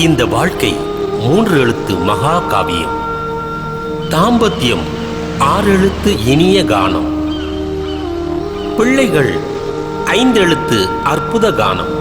இந்த வாழ்க்கை 3 எழுத்து மகா காவியம். தாம்பத்தியம் 6 எழுத்து இனிய கானம். பிள்ளைகள் 5 எழுத்து அற்புத கானம்.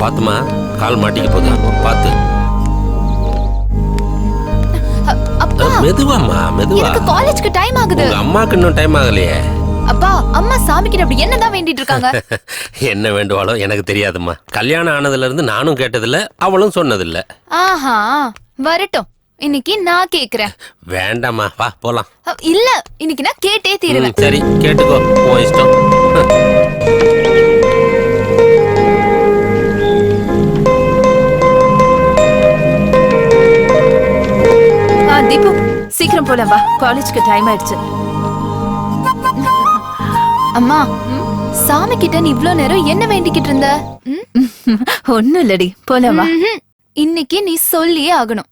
பாத்துமா, கால் மாட்டிக்க போதா பாத்து. மெதுவாமா, மெதுவா. எனக்கு காலேஜ்க்கு டைம் ஆகுது. உங்க அம்மாக்கு இன்னும் டைம் ஆகலையே. அப்பா, அம்மா சாமிக்கு அப்படி என்னதான் வேண்டிட்டு இருக்காங்க? என்ன வேண்டுவாளோ எனக்கு தெரியாதுமா. கல்யாணம் ஆனதுல இருந்து நானும் கேட்டதில்ல, அவளும் சொன்னதில்ல. ஆஹா, வரட்டும். இன்னைக்கு நான் கேக்குறேன். வேண்டாமா, வா போலாம். இல்ல, இன்னைக்கு நான் கேட்டே தீருவேன். சரி, கேட்டுக்கோ, உன் இஷ்டம். தீபு, சீக்கிரம் போலாம் வா, காலேஜ்க்கு டைம் ஆயிடுச்சு. அம்மா, சாமி கிட்ட நீ இவ்ளோ நேரம் என்ன வேண்டிக்கிட்டு இருந்த? ஒண்ணும் இல்லடி, போலாம் வா. இன்னைக்கு நீ சொல்லியே ஆகணும்.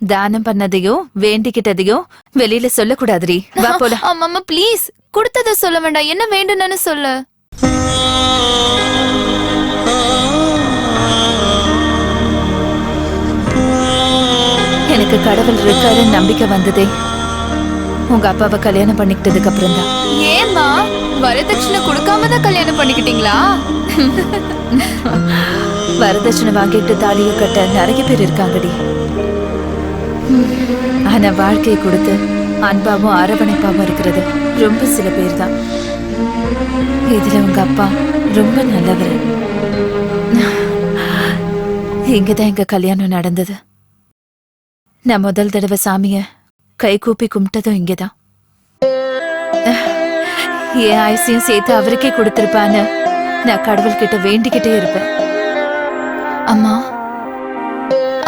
தானம் பண்ணதையும் வேண்டிக்கிட்டதையும் வெளியில சொல்லக்கூடாதுரி. வா போலாம். அம்மா ப்ளீஸ், கொடுத்தத சொல்ல வேண்டாம், என்ன வேண்டும்னு சொல்லு. எனக்கு கடவுள் இருக்காரு நம்பிக்கை வந்ததே உங்க அப்பாவை கல்யாணம் பண்ணிக்கிட்டதுக்கு அப்புறம் தான். ஏம்மா, வரதட்சணை கொடுக்காம தான் கல்யாணம் பண்ணிக்கிட்டீங்களா? வரதட்சணை வாங்கிட்டு தாலியை கட்ட நிறைய பேர் இருக்காங்கடி. ஆனா வாழ்க்கையை கொடுத்து அன்பாவும் அரவணைப்பாவும் இருக்கிறது ரொம்ப சில பேர் தான். இதுல உங்க அப்பா ரொம்ப நல்லவர். இங்கதான் எங்க கல்யாணம் நடந்தது. நான் முதல் தடவை சாமிய கை கூப்பி கும்பிட்டதும் இங்கதான். என் ஆயுசையும் சேர்த்து அவருக்கே கொடுத்திருப்பான்னு நான் கடவுள்கிட்ட வேண்டிக்கிட்டே இருப்பேன். அம்மா,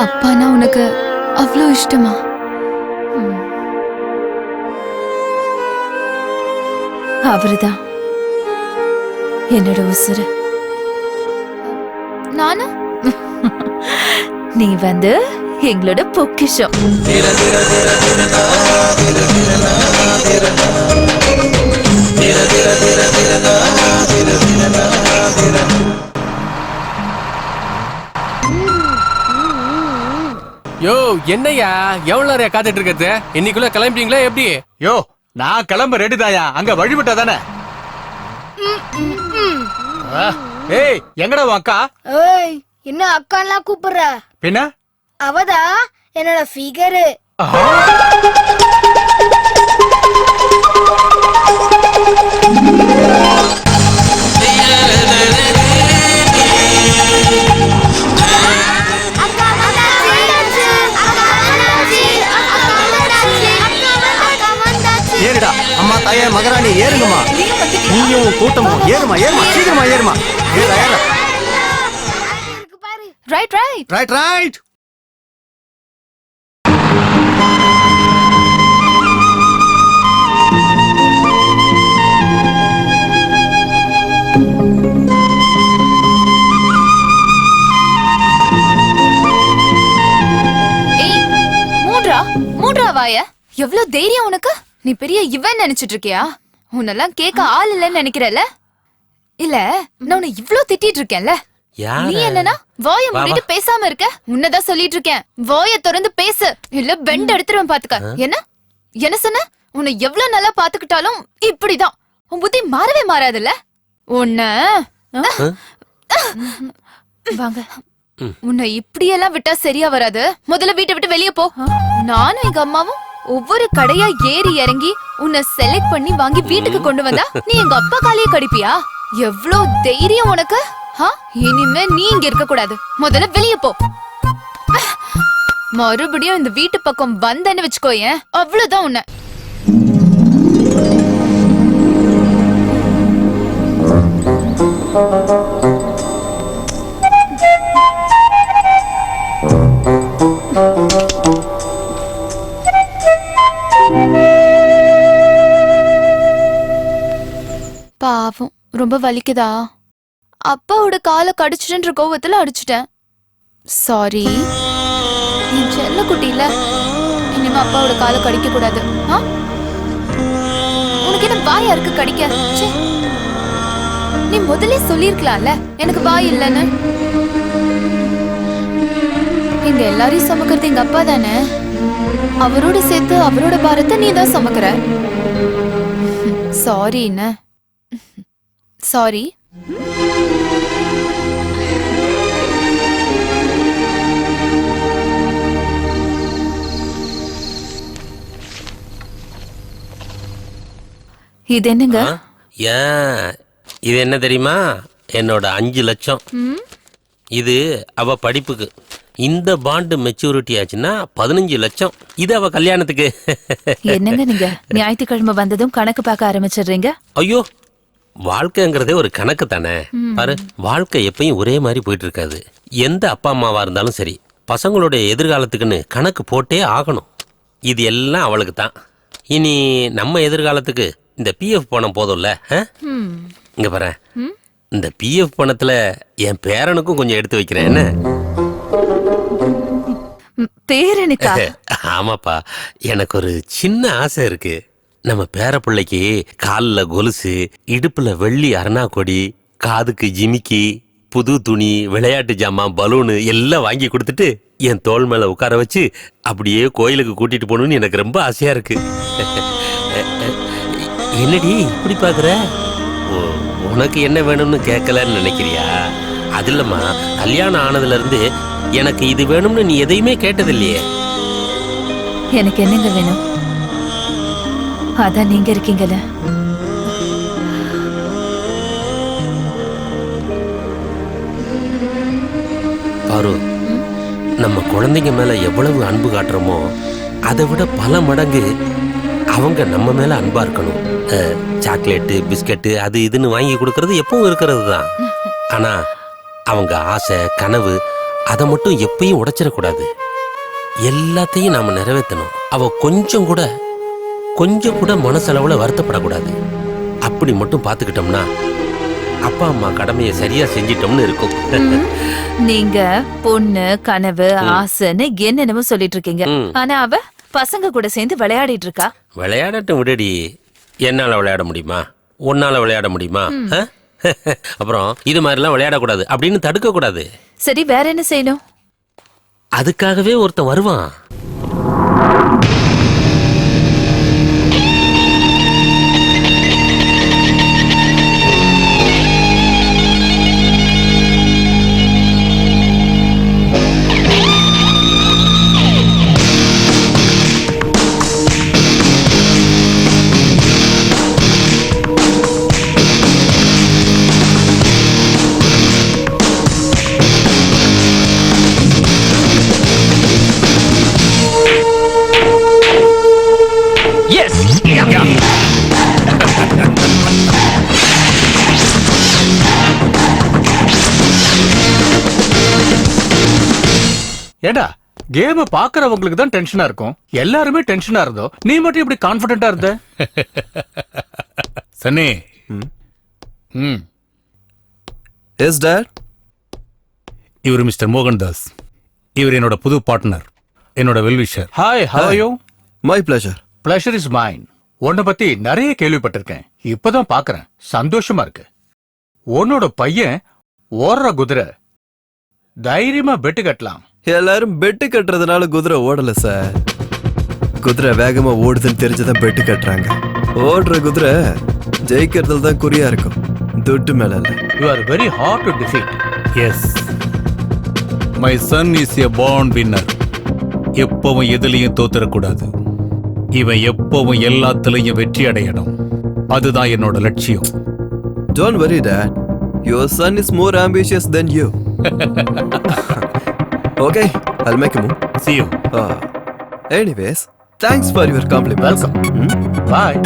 அப்பானா உனக்கு அவ்வளோ இஷ்டமா? அவருதான் என்னோட உசுரு. நானு? நீ வந்து எங்களோட பொக்கிஷம். யோ, என்னையா எவ்வளவு நேரம் காத்துட்டு இருக்கிறது? இன்னைக்குள்ள கிளம்பிட்டீங்களா எப்படி? யோ, நான் கிளம்ப ரெடி தாயா. அங்க வழிவிட்டா தானே. ஏய், எங்கடா உன் அக்கா? ஏய், என்ன அக்கான்லாம் கூப்பிடுற? பின்ன அவதா என்னோட ஃபிகரு. ஏறுடா அம்மா தாயே மகராணி ஏறுங்கம்மா. நீயும் கூட்டமும் ஏறுமா ஏறுமா சீக்கிரமா ஏறுமா. ஏறா ஏறா. Right right right right. ஏய் மூன்றா வாய எவ்வளவு தைரியம் உனக்கு? நீ பெரிய இவன் நினைச்சிட்டு இருக்கியா? உன்னெல்லாம் கேட்க ஆள் இல்லைன்னு நினைக்கிறல்ல? இல்ல நான் உன்னை இவ்ளோ திட்டிட்டு இருக்கேன்ல, நீ என்னன்னா வாய மூடிட்டு பேசாம இருக்க? உன்னதான் சொல்லிட்டு இருக்கேன், வாய திறந்து பேசு, இல்ல பெண்ட் எடுத்துருவேன் பாத்துக்க. என்ன சொன்ன? உன்னை எவ்வளவு நல்லா பாத்துக்கிட்டாலும் இப்படிதான், உன் புத்தி மாறவே மாறாதுல்ல. உன்ன வாங்க. உன்னை இப்படியெல்லாம் விட்டா சரியா வராது. முதல்ல வீட்டை விட்டு வெளியே போ. நானும் எங்க அம்மாவும் ஒவ்வொரு கடையா ஏறி இறங்கி உன்னை செலக்ட் பண்ணி வாங்கி வீட்டுக்கு கொண்டு வந்தா நீ எங்க அப்பா காலையே கடிப்பியா? எவ்ளோ தைரியம் உனக்கு? இனிமே நீ இங்க இருக்க கூடாது. முதல்ல வெளியே போ. மறுபடியும் இந்த வீட்டு பக்கம் வந்தேன்னு வச்சுக்கோயேன், அவ்வளவுதான் உன்னை. பாவம், ரொம்ப வலிக்குதா? அப்பாவோட காலை கடிச்சிட்டுன்ற கோவத்துல அடிச்சிட்டேன். சாரி. என் செல்ல குட்டி இல்ல, இனிமே அப்பாவோட காலை கடிக்க கூடாது. உனக்கு என்ன வாயா இருக்கு கடிக்க? ச்சே, நீ முதல்ல சொல்லிருக்கலாம்ல எனக்கு வாய் இல்லைன்னு. எங்க எல்லாரையும் சுமக்கிறது எங்க அப்பா தானே, அவரோட சேர்த்து அவரோட பாரத்தை நீ தான் சுமக்கிற. சாரி என்ன? சாரி. இது என்னங்க? இது என்ன தெரியுமா? என்னோட 5 லட்சம். இது அவ படிப்புக்கு. இந்த பாண்டு மெச்சூரிட்டி ஆச்சுன்னா 15 லட்சம். இது அவ கல்யாணத்துக்கு. என்னங்க நீங்க ஞாயிற்றுக்கிழமை வந்ததும் கணக்கு பார்க்க ஆரம்பிச்சிடுறீங்க? ஐயோ, வாழ்க்கைங்கிறதே ஒரு கணக்கு தானே. பாரு, வாழ்க்கை எப்பயும் ஒரே மாதிரி போயிட்டு இருக்காது. எந்த அப்பா அம்மாவா இருந்தாலும் சரி, பசங்களுடைய எதிர்காலத்துக்குன்னு கணக்கு போட்டே ஆகணும். இது எல்லாம் அவளுக்கு தான். இனி நம்ம எதிர்காலத்துக்கு இந்த பிஎஃப் பணம் போதும்ல. இங்க பாரு, இந்த பிஎஃப் பணத்துல என் பேரனுக்கும் கொஞ்சம் எடுத்து வைக்கிறேன். என்ன பேரனுக்கா? ஆமாப்பா, எனக்கு ஒரு சின்ன ஆசை இருக்கு. நம்ம பேர பிள்ளைக்கு காலில் கொலுசு, இடுப்புல வெள்ளி அரணா கொடி, காதுக்கு ஜிமிக்கி, புது துணி, விளையாட்டு ஜாமான், பலூனு எல்லாம் வாங்கி கொடுத்துட்டு என் தோள் மேல உட்கார வச்சு அப்படியே கோயிலுக்கு கூட்டிட்டு போகணும்னு எனக்கு ரொம்ப ஆசையா இருக்கு. என்னடி இப்படி பாக்குற? உனக்கு என்ன வேணும்னு கேட்கலன்னு நினைக்கிறியா? அது இல்லம்மா, கல்யாணம் ஆனதுல இருந்து எனக்கு இது வேணும்னு நீ எதையுமே கேட்டதில்லையே. எனக்கு என்னங்க வேணும்? அதான் நீங்க இருக்கீங்கல்ல. பாரு, நம்ம குழந்தைங்க மேல எவ்வளவு அன்பு காட்டுறோமோ அதை விட பல மடங்கு அவங்க நம்ம மேல அன்பா இருக்கணும். சாக்லேட்டு, பிஸ்கட்டு, அது இதுன்னு வாங்கி கொடுக்கறது எப்பவும் இருக்கிறது தான். ஆனா அவங்க ஆசை, கனவு அதை மட்டும் எப்பயும் உடைச்சிடக்கூடாது. எல்லாத்தையும் நாம நிறைவேற்றணும். அவ கொஞ்சம் கூட மனசளவுல வருத்தப்படக்கூடாது. அப்படி மட்டும் பார்த்துக்கிட்டோம்னா அப்பா அம்மா கடமையை சரியா செஞ்சிட்டோம்னு இருக்கும். நீங்க பொண்ணு, கனவு, ஆசைன்னு என்னென்னமோ சொல்லிட்டு இருக்கீங்க. ஆனா அவ பசங்க கூட சேர்ந்து விளையாடிட்டு இருக்கா. விளையாடட்டும் விடுடி. என்னால விளையாட முடியுமா? உன்னால விளையாட முடியுமா? அப்புறம் இது மாதிரிலாம் விளையாடக்கூடாது அப்படின்னு தடுக்க கூடாது. சரி, வேற என்ன செய்யணும்? அதுக்காகவே ஒருத்தன் வருவான். ஏடா கேம பாக்குறவங்களுக்கு தான் டென்ஷனா இருக்கும். எல்லாருமே டென்ஷனா இருந்தோம், நீ மட்டும் இப்படி கான்பிடென்டா இருந்த. சன்னி. ம். Yes dad. இவர் மிஸ்டர் மோகன்தாஸ். இவர் என்னோட புது பார்ட்னர், என்னோட well wisher. Hi, how are you? My pleasure. Pleasure is mine. உன்னை பத்தி நிறைய கேள்விப்பட்டிருக்கேன், இப்பதான் பாக்குறேன். சந்தோஷமா இருக்கு. உன்னோட பையன் ஓடுற குதிரை, தைரியமா பெட்டு கட்டலாம். எல்லாரும் பெட்டு கட்டுறதுனால குதிரை ஓடல சார். குதிரை வேகமா ஓடுதுன்னு தெரிஞ்சுதான் பெட்டு கட்டுறாங்க. ஓடுற குதிரை ஜெயிக்கிறதுல தான் குறியா இருக்கும், துட்டு மேல இல்ல. You are very hard to defeat. Yes, my son is a born winner. எப்பவும் எதுலயும் தோத்துறக்கூடாது. இவன் எப்பவும் எல்லாத்துலயும் வெற்றி அடையணும். அதுதான் என்னோட லட்சியம். Don't worry dad, your son is more ambitious than you. Okay, I'll make a move. See you. Anyways, thanks for your compliments. Welcome. Bye.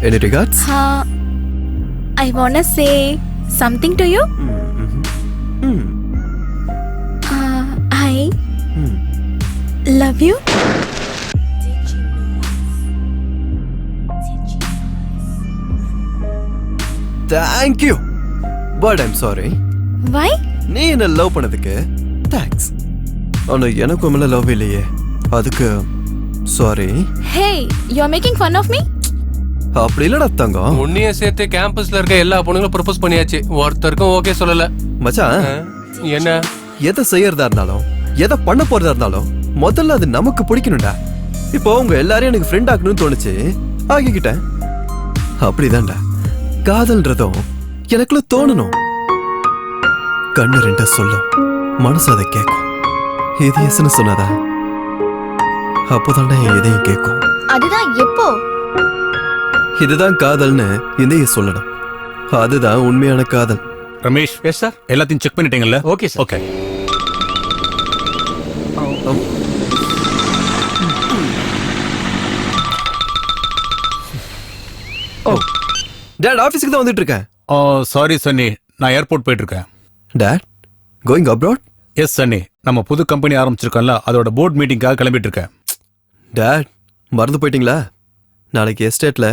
Any regards? I wanna say something to you. I love you. Thank you. But I'm sorry. Why? நீ என்ன love பண்ணதுக்கு thanks. ஆனா எனக்கும் மேல love இல்லையே, அதுக்கு sorry. Hey, you're making fun of me? அப்படி இல்லடா தங்கம். உன்னைய சேர்த்து கேம்பஸ்ல இருக்க எல்லா பொண்ணுங்களும் ப்ரொபோஸ் பண்ணியாச்சு, ஒருத்தருக்கும் ஓகே சொல்லல. மச்சான், என்ன எதை செய்யறதா இருந்தாலும் எதை பண்ண போறதா இருந்தாலும் முதல்ல அது நமக்கு பிடிக்கணும்டா. இப்போ உங்க எல்லாரையும் எனக்கு ஃப்ரெண்ட் ஆக்கணும்னு தோணுச்சு, ஆகிக்கிட்டேன். அப்படிதான்டா காதல்ன்றதும் எனக்குள்ள தோணணும். கண்ணு ரெண்ட சொல்லும், மனசு அதை கேட்கும். இது எஸ்ன்னு சொன்னதா அப்போதான்டா என் இதையும் கேட்கும். அதுதான் எப்போ? இதுதான் காதல்னு இதைய சொல்லணும். அதுதான் உண்மையான காதல். Ramesh, yes sir. எல்லாத்தையும் செக் பண்ணிட்டீங்கல்ல? Okay sir. Okay. Oh dad, ஆபீஸ்க்கு தான் வந்துட்டு இருக்கேன். சாரி சன்னி, நான் ஏர்போர்ட் போயிட்டு இருக்கேன். Dad, going abroad? Yes Sunny, நம்ம புது கம்பெனி ஆரம்பிச்சிருக்கோம்ல, அதோட போர்ட் மீட்டிங்காக கிளம்பிட்டு இருக்கேன். டாட், மறந்து போயிட்டீங்களா? நாளைக்கு எஸ்டேட்ல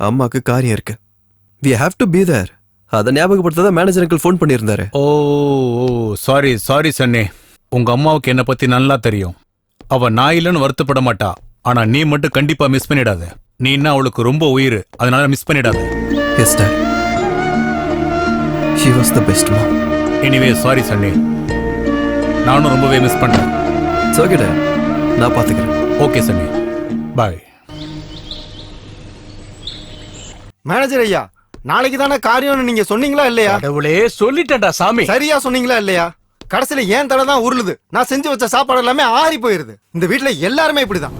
அம்மாக்கு காரியம் இருக்கு. we have to be there. அதை ஞாபகப்படுத்ததான் மேனேஜர் அங்கிள் ஃபோன் பண்ணியிருந்தாரு. ஓ சாரி சாரி சன்னி, உங்க அம்மாவுக்கு என்ன பத்தி நல்லா தெரியும். அவ நான் இல்லைன்னு வருத்தப்பட மாட்டா. ஆனா நீ மட்டும் கண்டிப்பா மிஸ் பண்ணிடாத. நீன்னா அவளுக்கு ரொம்ப உயிர், அதனால மிஸ் பண்ணிடாத. Yes dad, she was the best mom. Anyway sorry Sunny, நானும் ரொம்பவே மிஸ் பண்றேன். It's okay டாட், நான் பாத்துக்கிறேன். ஓகே சன்னி, பாய். மேனேஜர் ஐயா, நாளைக்கு தானே காரியம்னு நீங்க சொன்னீங்களா இல்லையா? கடவுளே, சொல்லிட்டேன்டா சாமி. சரியா சொன்னீங்களா இல்லையா? கடைசியில ஏன் தலை தான் உருளுது. நான் செஞ்சு வச்ச சாப்பாடு எல்லாமே ஆறி போயிருது. இந்த வீட்டுல எல்லாருமே இப்படிதான்.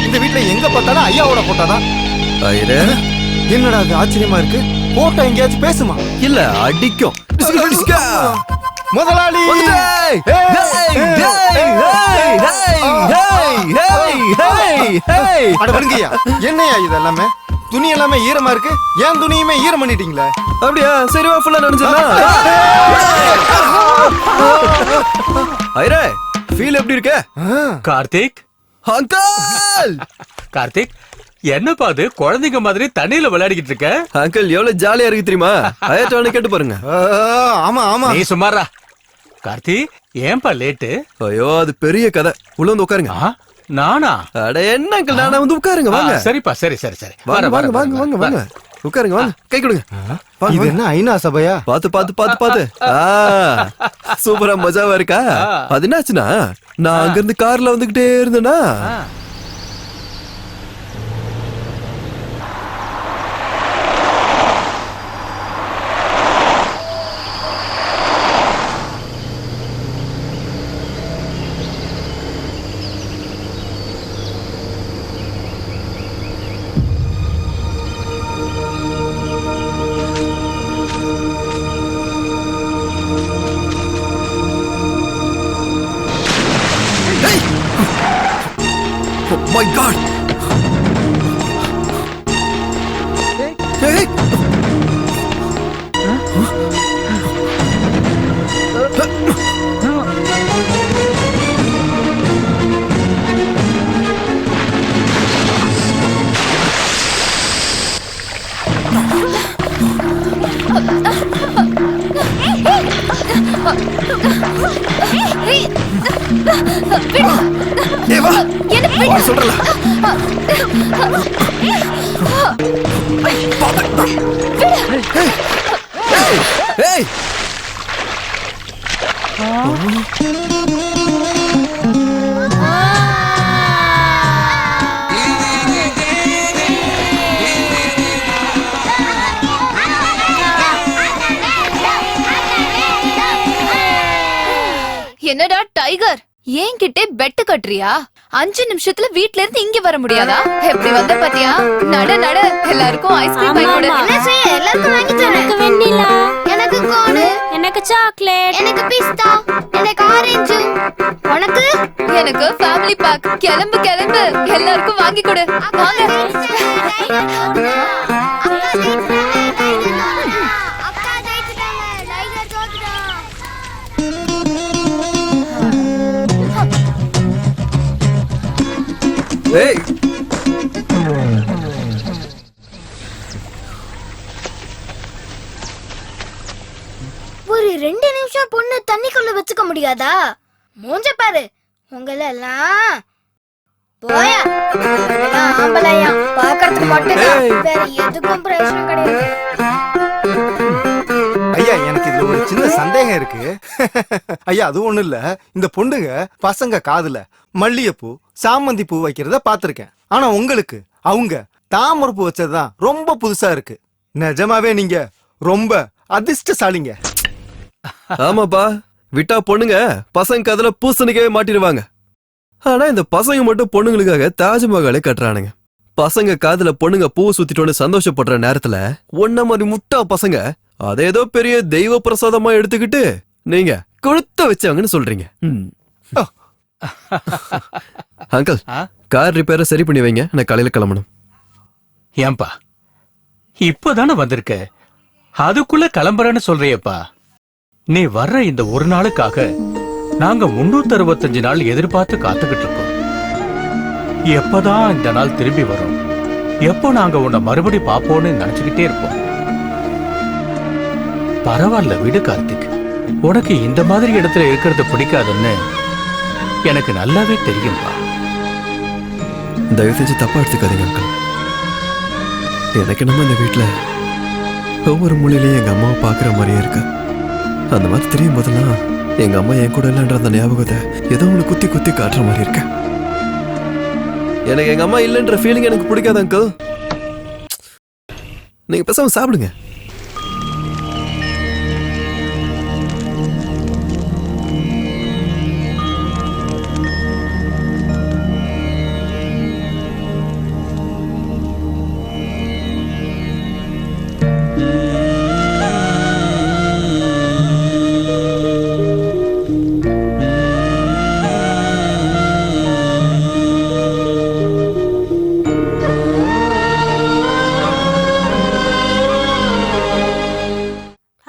இந்த வீட்டுல எங்க பார்த்தாலும் ஐயாவோட போட்டோ தான். ஐயரே, என்னடா அது ஆச்சரியமா இருக்கு. போட்டோ எங்கேயாச்சும் பேசுமா? இல்ல அடிக்கும். முதலாளி அடவருங்கய்யா, என்னையா இது எல்லாமே? துணி எல்லாமே ஈரமா இருக்கு, ஏன் துணியுமே ஈரம் பண்ணிட்டீங்களே? அப்படியா? சரிவா, ஃபுல்லா நனைஞ்சிடலாம். ஐயரே, ஃபீல் எப்படி இருக்கு? கார்த்திக், அங்கிள் கார்த்திக், என்னப்பா அது குழந்தைங்க மாதிரி தண்ணியில விளையாடிக்கிட்டு இருக்க? அங்கிள் எவ்வளவு ஜாலியா இருக்கு தெரியுமா? ஐயாட்ட கேட்டு பாருங்க. ஆமா ஆமா. நீ சும்மாரா. கார்த்தி, ஏன்பா லேட்டு? ஐயோ, அது பெரிய கதை. உள்ள வந்து உட்காருங்க. நானா? அட என்ன அங்கிள், நானா வந்து உட்காருங்க. வாங்க. சரிப்பா, சரி சரி சரி. வாங்க வாங்க வாங்க வாங்க வாங்க, உட்காருங்க. வாங்க, கை கொடுங்க. இது என்ன ஐநா சபையா? பாத்து பாத்து பாத்து பாத்து. சூப்பரா மஜாவா இருக்கா? அது என்னாச்சுன்னா, நான் அங்க இருந்து கார்ல வந்துகிட்டே இருந்தேனா, ஏய், விடு. ஏய் வா என்ன விடு. வா சொல்றல ஏய் என்னடா டைகர் என்கிட்ட பெட்டு கட்டுறியா? 5 நிமிஷத்துல வீட்ல இருந்து இங்க வர முடியாதா? எப்படி வந்த பாத்தியா? நட நட எல்லாருக்கும் ஐஸ்கிரீம் வாங்கி கொடு. என்ன செய்ய எல்லாருக்கும் வாங்கி தரேன். எனக்கு வெண்ணிலா, எனக்கு கோனு, எனக்கு சாக்லேட், எனக்கு பிஸ்தா, எனக்கு ஆரஞ்சு. உனக்கு எனக்கு ஃபேமிலி பேக். கிளம்பு கிளம்பு எல்லாருக்கும் வாங்கி கொடு. வாங்க. அக்கா ஜெயிச்சிட்டாங்க. டைகர் தோத்துட்டான். ஏய் ஒரு 2 நிமிஷம் பொண்ணு தண்ணிக்குள்ள வச்சுக்க முடியாதா? மூஞ்ச பாரு. உங்களெல்லாம் போயா ஆம்பளையா பாக்கிறதுக்கு மட்டும்தான், வேற எதுக்கும் பிரயோஜனம் கிடையாது. ஐயா எனக்கு இதுல ஒரு சின்ன சந்தேகம் இருக்கு. ஐயா அது ஒண்ணு இல்ல, இந்த பொண்ணுங்க பசங்க காதுல மல்லிகைப்பூ சாமந்தி பூ வைக்கிறத பாத்திருக்கேன். ஆனா உங்களுக்கு அவங்க தாமரை பூ வச்சதுதான் ரொம்ப புதுசா இருக்கு. நிஜமாவே நீங்க ரொம்ப அதிர்ஷ்டசாலிங்க. ஆமாப்பா விட்டா பொண்ணுங்க பசங்க கதுல பூசணிக்கவே மாட்டிடுவாங்க. ஆனா இந்த பசங்க மட்டும் பொண்ணுங்களுக்காக தாஜ்மஹாலை கட்டுறானுங்க. பசங்க காதுல பொண்ணுங்க பூ சுத்திட்டோன்னு சந்தோஷப்படுற நேரத்துல ஒன்ன மாதிரி முட்டா பசங்க அதை ஏதோ பெரிய தெய்வ பிரசாதமா எடுத்துக்கிட்டு நீங்க கொழுத்த வச்சவங்கன்னு சொல்றீங்க. அங்கிள் கார் ரிப்பேரை சரி பண்ணி வைங்க, நான் காலையில கிளம்பணும். ஏன்பா இப்பதானே வந்திருக்க, அதுக்குள்ள கிளம்புறேன்னு சொல்றியப்பா? நீ வர்ற இந்த ஒரு நாளுக்காக நாங்க 365 நாள் எதிர்பார்த்து காத்துக்கிட்டு இருக்கோம். எப்பதான் இந்த நாள் திரும்பி வரும், எப்போ நாங்க உன்னை மறுபடி பாப்போம்னு நினைச்சுக்கிட்டே இருப்போம். பரவாயில்ல விடு கார்த்திக், உனக்கு இந்த மாதிரி இடத்துல இருக்கிறது பிடிக்காதுன்னு எனக்கு நல்லாவே தெரியும்பா. தயவு செஞ்சு தப்பா எடுத்துக்காதீங்க அங்கிள். எனக்கு நம்ம இந்த வீட்டுல ஒவ்வொரு மூலையிலையும் எங்க அம்மாவை பாக்குற மாதிரியே இருக்கு. அந்த மாதிரி தெரியும் போதெல்லாம் எங்க அம்மா என் கூட இல்லைன்ற அந்த ஞாபகத்தை ஏதோ ஒண்ணு குத்தி குத்தி காட்டுற மாதிரி இருக்க. எனக்கு எங்க அம்மா இல்லைன்ற ஃபீலிங் எனக்கு பிடிக்காது அங்கிள். நீங்க பேசாம சாப்பிடுங்க.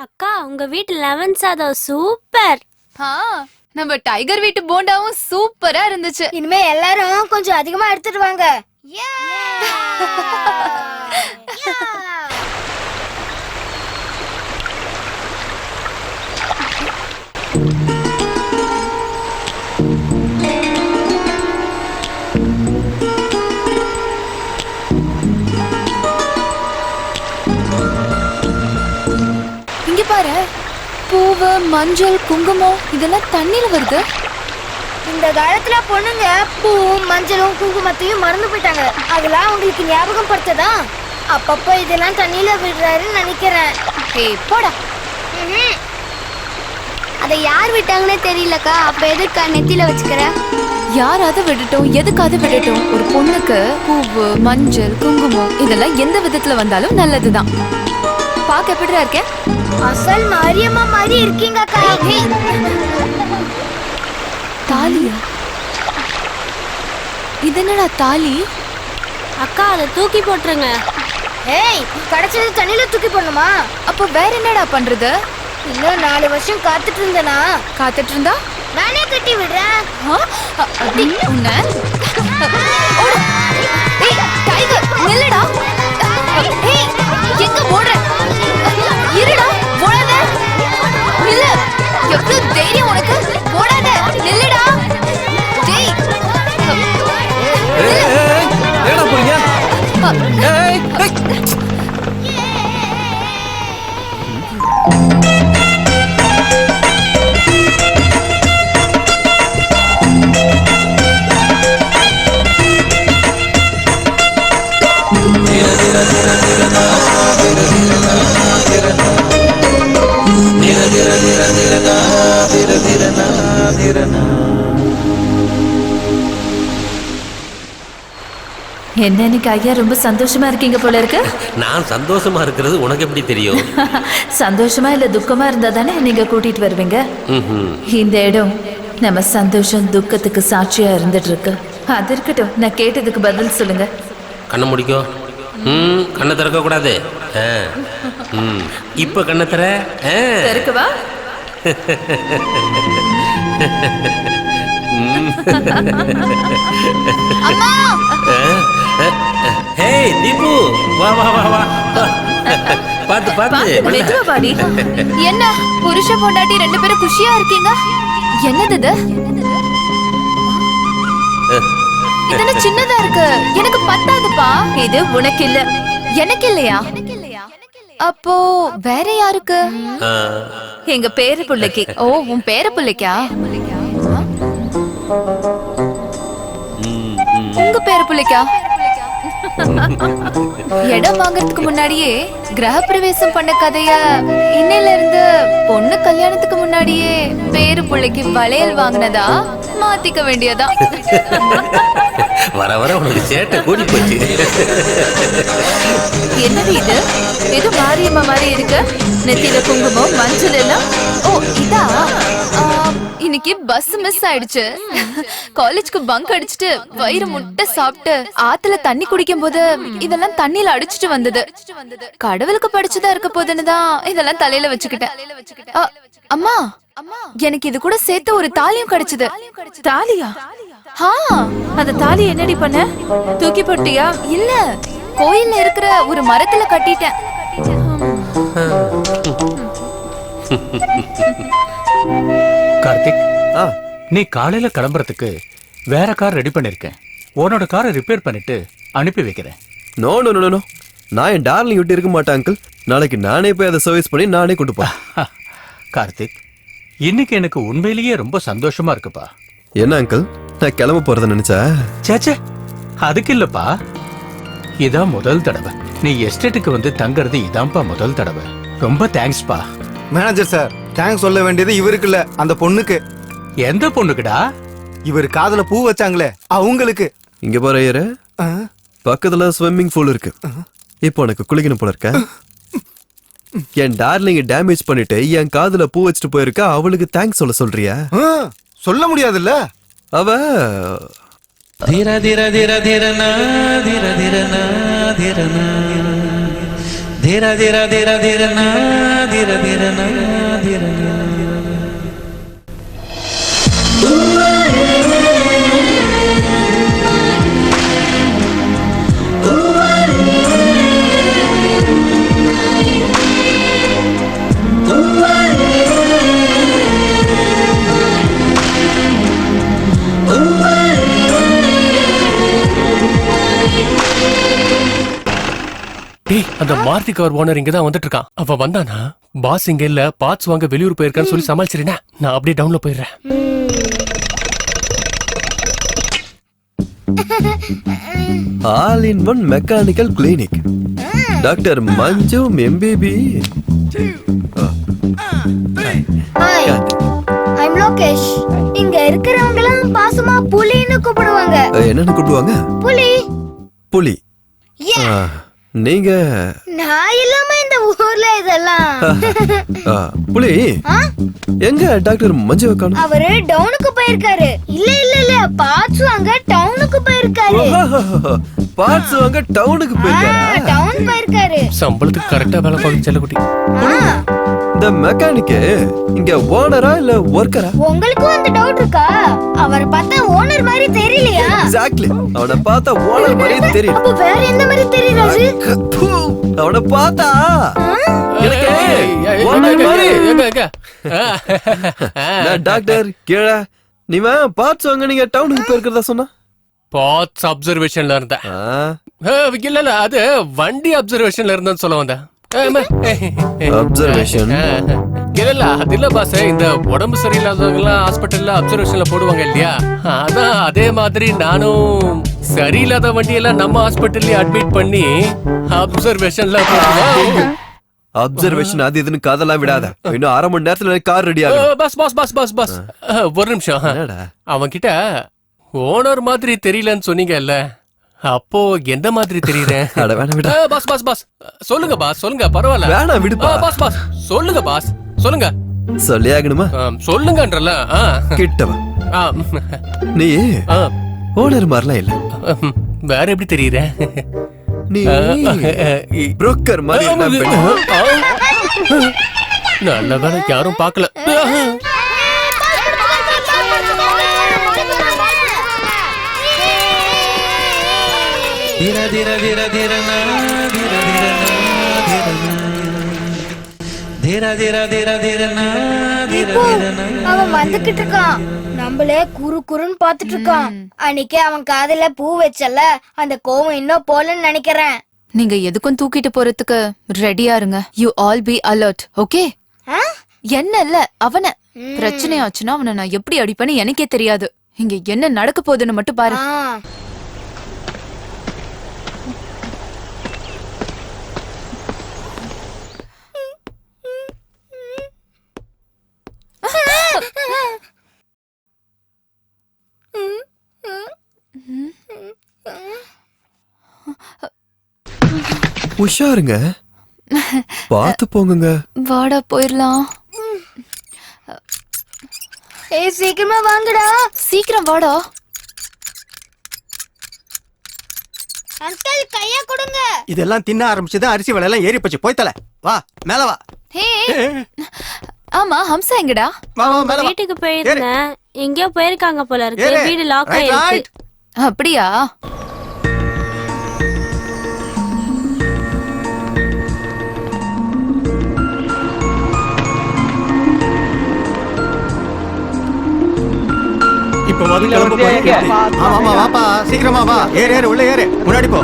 அக்கா உங்க வீட்டு லெமன் சாதம் சூப்பர். நம்ம டைகர் வீட்டு போண்டாவும் சூப்பரா இருந்துச்சு. இனிமே எல்லாரும் கொஞ்சம் அதிகமா எடுத்துட்டு வாங்க. இங்க பாரு, பூவு மஞ்சள் குங்குமம் இதெல்லாம் தண்ணியில வருது. இந்த காலத்துல பொண்ணுங்க பூ மஞ்சளும் குங்குமத்தையும் மறந்து போயிட்டாங்க. அதெல்லாம் உங்களுக்கு ஞாபகம் படுத்ததா? அப்பப்ப இதெல்லாம் தண்ணியில விடுறாருன்னு நினைக்கிறேன். ஏய் போடா. அதை யார் விட்டாங்கன்னே தெரியலக்கா. அப்ப எதுக்கா நெத்தியில வச்சுக்கிற? யாராவது விடட்டும், எதுக்காவது விடட்டும். ஒரு பொண்ணுக்கு பூவு மஞ்சள் குங்குமம் இதெல்லாம் எந்த விதத்துல வந்தாலும் நல்லதுதான். பாக்க எப்படிடா இருக்க? அசல் மாரியம்மா மாதிரி இருக்கீங்க அக்கா. தாலியா? இது என்னடா தாலி? அக்கா அதை தூக்கி போட்டுருங்க. ஏய் கிடைச்சது தண்ணியில தூக்கி போடணுமா? அப்ப வேற என்னடா பண்றது? இன்னும் 4 வருஷம் காத்துட்டு இருந்தனா? காத்துட்டு இருந்தா நானே கட்டி விடுறேன். உன்னை ஓடு. ஏய் டைகர் நில்லுடா. ஏய் எங்க ஓடுற? இருடா ஓடாத. நில்லு. எவ்வளவு தைரியம் என்ன இன்னைக்கு ஐயா ரொம்ப சந்தோஷமா இருக்கீங்க போல இருக்கு. நான் சந்தோஷமா இருக்கிறது உனக்கு எப்படி தெரியும்? சந்தோஷமா இல்ல துக்கமா இருந்தா தானே நீங்க கூட்டிட்டு வருவீங்க. ம்ஹும். இந்த இடம் நம்ம சந்தோஷம் துக்கத்துக்கு சாட்சியா இருந்துட்டு இருக்கு. அது இருக்கட்டும், நான் கேட்டதுக்கு பதில் சொல்லுங்க. கண்ணை முடிக்கோ. கண்ணை திறக்க கூடாது. இப்ப கண்ணை திற. இருக்கவா? ஹே தீபு, வா வா வா வா. பாத்து பாத்து. மெதுவா வாடி. என்ன புருஷ பொண்டாட்டி 2 பேரும் குஷியா இருக்கீங்க? என்னது இது? இதெல்லாம் சின்னதா இருக்கு, எனக்கு பத்தாதுப்பா. இது உனக்கு இல்ல. எனக்கு இல்லையா? அப்போ வேற யாருக்கு? எங்க பேரு பிள்ளைக்கு. ஓ, உன் பேர பிள்ளைக்கா? உங்க பேர பிள்ளைக்கா? இடம் வாங்கறதுக்கு முன்னாடியே கிரக பிரவேசம் பண்ண கதைய இன்னையில இருந்து பொண்ணு கல்யாணத்துக்கு முன்னாடியே பேரு பிள்ளைக்கு வளையல் வாங்கினதா மாத்திக்க வேண்டியதா? வர வர உனக்கு சேட்டை கூடி போச்சு. என்னது இது? இது மாரியம்மா மாதிரி இருக்கு. நெத்தியில குங்குமம் மஞ்சள் எல்லாம். ஓ இதா? இன்னைக்கு பஸ் மிஸ் ஆயிடுச்சு. காலேஜ்க்கு பங்க் அடிச்சுட்டு வயிறு முட்டை சாப்பிட்டு ஆத்துல தண்ணி குடிக்கும் போது இதெல்லாம் தண்ணியில அடிச்சுட்டு வந்தது. கடவுளுக்கு படிச்சுதான் இருக்க போதுன்னுதான் இதெல்லாம் தலையில வச்சுக்கிட்டேன். அம்மா, எனக்கு இது கூட சேர்த்து ஒரு தாலியும் கிடைச்சது. தாலியா? அந்த தாலி என்னடி பண்ண? தூக்கி போட்டியா? இல்ல, கோயில்ல இருக்கிற ஒரு மரத்துல கட்டிட்டேன். கார்த்திக், நீ காலையில கிளம்புறதுக்கு வேற கார் ரெடி பண்ணிருக்கேன். உன்னோட காரை ரிப்பேர் பண்ணிட்டு அனுப்பி வைக்கிறேன். நோ நோ நோ நோ, நான் என் டார்லிங் விட்டு இருக்க மாட்டேன் அங்கிள். நாளைக்கு நானே போய் அதை சர்வீஸ் பண்ணி நானே கொண்டு போறேன். கார்த்திக், இன்னைக்கு எனக்கு உண்மையிலேயே ரொம்ப சந்தோஷமா இருக்குப்பா. என்ன அங்கிள், நான் கிளம்ப போறத நினைச்சா? சேச்சே, அதுக்கு இல்லப்பா. இதான் முதல் தடவை நீ எஸ்டேட்டுக்கு வந்து தங்கறது. இதான்ப்பா முதல் தடவை. ரொம்ப தேங்க்ஸ்பா. மேனேஜர் சார், தேங்க்ஸ் சொல்ல வேண்டியது இவருக்கு இல்ல, அந்த பொண்ணுக்கு. எந்த பொண்ணுக்குடா? இவர் காதுல பூ வச்சாங்களே அவங்களுக்கு. இங்க போற ஐயரு, பக்கத்துல ஸ்விம்மிங் பூல் இருக்கு. இப்போ உனக்கு குளிக்கணும் போல இருக்க. என் டார்லிங்க டேமேஜ் பண்ணிட்டு என் காதுல பூ வச்சுட்டு போயிருக்கா. அவளுக்கு தேங்க்ஸ் சொல்ல சொல்றியா? சொல்ல முடியாதுல்ல. அவ தீர தீர தீர தீரனா தீர தீரனா தீரனா தீர தீர தீர தீரனா தீர தீரனா தீரனா. அந்த மாருதி கார் ஓனர் இங்கதான் வந்துட்டு இருக்கான். அவ வந்தானா பாஸ் இங்க இல்ல, பார்ட்ஸ் வாங்க வெளியூர் போயிருக்கான்னு சொல்லி சமாளிச்சிருந்தா. நான் அப்படியே டவுன்ல போயிடுறேன். All in one mechanical clinic. Doctor Manju MPP. Hi, I'm Lokesh. இங்க இருக்கிறவங்க எல்லாம் பாசமா புலின்னு கூப்பிடுவாங்க. என்னன்னு கூப்பிடுவாங்க? புலி. புலி. நீங்க? நான் இல்லாம இந்த ஊர்ல இதெல்லாம். புலி எங்க டாக்டர் மஞ்சு காணோம்? அவரு டவுனுக்கு போயிருக்காரு. இல்ல இல்ல இல்ல, பார்ட்ஸ் வாங்க டவுனுக்கு போயிருக்காரு. பார்ட்ஸ் வாங்க டவுனுக்கு போயிருக்காரு. டவுன் போயிருக்காரு. சம்பளத்துக்கு கரெக்டா வேலை பார்க்க செல்லக்குட்டி. இந்த மெக்கானிக் இங்க ஓனரா இல்ல ஒர்க்கரா? உங்களுக்கும் அந்த டவுட் இருக்கா? அவரை பார்த்தா ஓனர் மாதிரி தெரியலையா? எக்ஸாக்ட்லி, அவனை பார்த்தா ஓனர் மாதிரி தெரியும். அப்ப வேற எந்த மாதிரி தெரியறாரு? அவனை பார்த்தா எனக்கு ஓனர் மாதிரி. நான் டாக்டர் கீழ நீ பார்ட்ஸ் வாங்க நீங்க டவுனுக்கு போயிருக்கிறதா சொன்னா? பாத்ஸ் அப்சர்வேஷன்ல இருந்தேன். இல்ல அது வண்டி அப்சர்வேஷன்ல இருந்தேன்னு சொல்ல வந்தேன். அப்சர்வேஷன் இல்ல அது இல்ல பாஸ், இந்த உடம்பு சரியில்லாதவங்க எல்லாம் ஹாஸ்பிட்டல்ல அப்சர்வேஷன்ல போடுவாங்க இல்லையா, அதான் அதே மாதிரி நானும் சரியில்லாத வண்டியெல்லாம் நம்ம ஹாஸ்பிட்டல்ல அட்மிட் பண்ணி அப்சர்வேஷன்ல போடுவேன். அப்சர்வேஷன் அது இதுன்னு காதெல்லாம் விடாத, இன்னும் 1/2 மணி நேரத்துல கார் ரெடி ஆகும். Bus bus bus bus bus ஒரு நிமிஷம். அவன் கிட்ட ஓனர் மாதிரி தெரியலன்னு சொன்னீங்கல்ல, அப்போ எந்த மாதிரி தெரியுறேன்? பாஸ் பாஸ் பாஸ் சொல்லுங்க பாஸ், சொல்லுங்க பரவாயில்ல. வேணாம் விடுப்பா. பாஸ் பாஸ் சொல்லுங்க பாஸ், சொல்லுங்க. சொல்லி ஆகணுமா? சொல்லுங்கன்றல. கிட்டவா நீ ஓனர் மாதிரிலாம் இல்ல. வேற எப்படி தெரியுற? நீ புரோக்கர் மாதிரி. நல்ல வேலை யாரும் பார்க்கல. धीरा धीरा धीरा धीरा ना धीरा धीरा ना धीरा ना धीरा धीरा धीरा धीरा ना धीरा धीरा ना. அவன் வந்துகிட்டு இருக்கான், நம்மளே குறு குறுன்னு பாத்துட்டு இருக்கான். அன்னைக்கு அவன் காதுல பூ வச்சல, அந்த கோவம் இன்னும் போலன்னு நினைக்கிறேன். நீங்க எதுக்கும் தூக்கிட்டு போறதுக்கு ரெடியா இருங்க. You all be alert, okay? என்ன இல்ல அவன பிரச்சனை ஆச்சுன்னா அவனை நான் எப்படி அடிப்பேன்னு எனக்கே தெரியாது. இங்க என்ன நடக்க போகுதுன்னு மட்டும் பாரு. உஷாருங்க, பாத்து போங்க. வாடா போயிரலாம். ஏய் சீக்கிரமா வாங்கடா. சீக்கிரம் வாடா. அங்கிள் கையா கொடுங்க. இதெல்லாம் தின்ன ஆரம்பிச்சது, அரிசி விலை எல்லாம் ஏறி போச்சு. போய் தல வா, மேல வா. ஆமா ஹம்சா எங்கடா? வீட்டுக்கு போயிருந்தேன், எங்கேயோ போயிருக்காங்க போல இருக்கு. வீடு லாக் ஆயிருக்கு. அப்படியா? இப்ப வந்து கிளம்ப போறீங்க. ஆமா வாப்பா, சீக்கிரமா வா. ஏறு ஏறு, உள்ள ஏறு, முன்னாடி போ.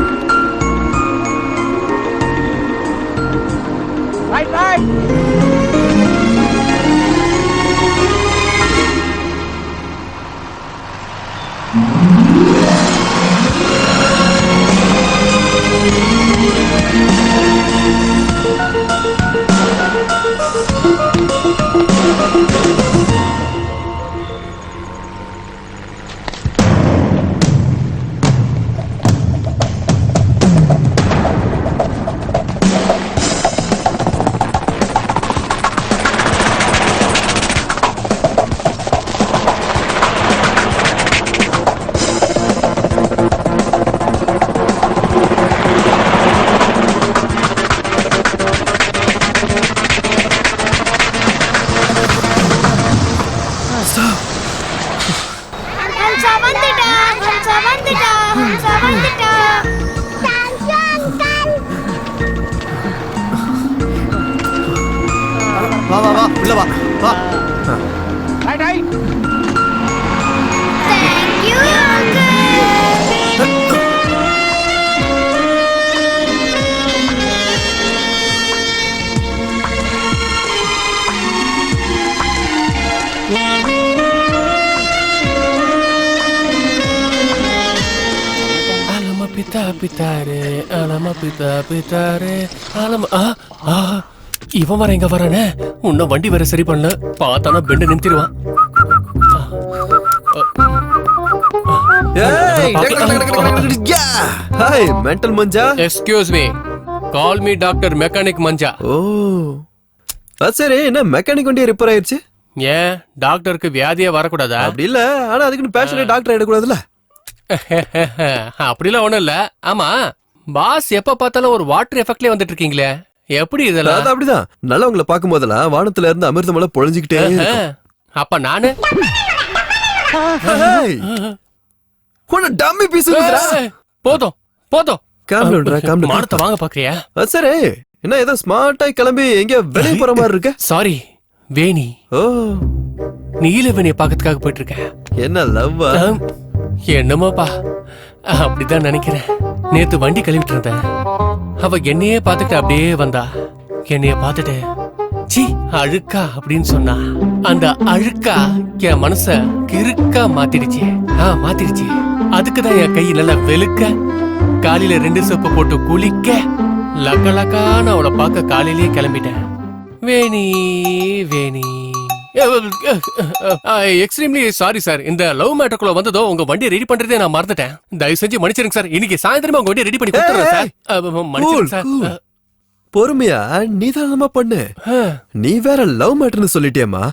வா வா வா, உள்ள வா வா. Thank you uncle. Alama pita pitare, alama pita pitare, alama இவன் வர எங்க வரானே? உன்ன வண்டி வேற சரி பண்ணல, பார்த்தானா பெண்டு நிறுத்திடுவான். Hi mental Manja. Excuse me, call me doctor mechanic Manja. Oh சரி, என்ன மெக்கானிக் வண்டி ரிப்பேர் ஆயிடுச்சு? ஏன் டாக்டருக்கு வியாதியே வரக்கூடாதா? அப்படி இல்ல, ஆனா அதுக்குன்னு பேஷனே டாக்டர் எடுக்கூடாதுல்ல. அப்படிலாம் ஒண்ணும் இல்ல. ஆமா பாஸ், எப்ப பார்த்தாலும் ஒரு வாட்டர் எஃபெக்ட்லயே வந்துட்டு இருக்கீங்களே, எப்படி இதெல்லாம்? அது அப்படிதான், நல்லவங்களை பார்க்கும் போதெல்லாம் வானத்துல இருந்து அமிர்தமலை பொழிஞ்சுக்கிட்டே. அப்ப நானு டம்மி பீஸ். போதும் போதும், மானத்தை வாங்க பாக்குறியா? சரி, என்ன ஏதோ ஸ்மார்ட்டாய் கிளம்பி எங்க வெளியே போற மாதிரி இருக்க? சாரி வேணி. ஓ, நீலவேணியை பாக்கிறதுக்காக போயிட்டு இருக்கேன். என்ன லவ்வா? என்னமோப்பா, அப்படிதான் நினைக்கிறேன். நேத்து வண்டி கழுவிட்டு இருந்தேன். அவ என்னையே பார்த்துட்டு அப்படியே வந்தா. என்னைய பார்த்துட்டு சி அழுக்கா அப்படின்னு சொன்னா. அந்த அழுக்கா என் மனச கிறுக்கா மாத்திடுச்சு. மாத்திடுச்சு. அதுக்குதான் என் கை நல்லா வெளுக்க, காலையில 2 சோப்பு போட்டு குளிக்க, லக்க லக்கான்னு அவளை பார்க்க காலையிலேயே கிளம்பிட்டேன். Veni Veni. Extremely sorry sir. இந்த லவ் மேட்டருக்குள்ள வந்ததோ உங்க வண்டியை ரெடி பண்றதே நான் மறந்துட்டேன். தயவு செஞ்சு மன்னிச்சிருங்க சார். இன்னைக்கு சாயந்தரமா உங்க வண்டியை ரெடி பண்ணி கொடுத்துறேன் சார். மன்னிச்சிருங்க சார். பொறுமையா நிதானமா பண்ணு. நீ வேற லவ் மேட்டர்னு சொல்லிட்டியம்மா.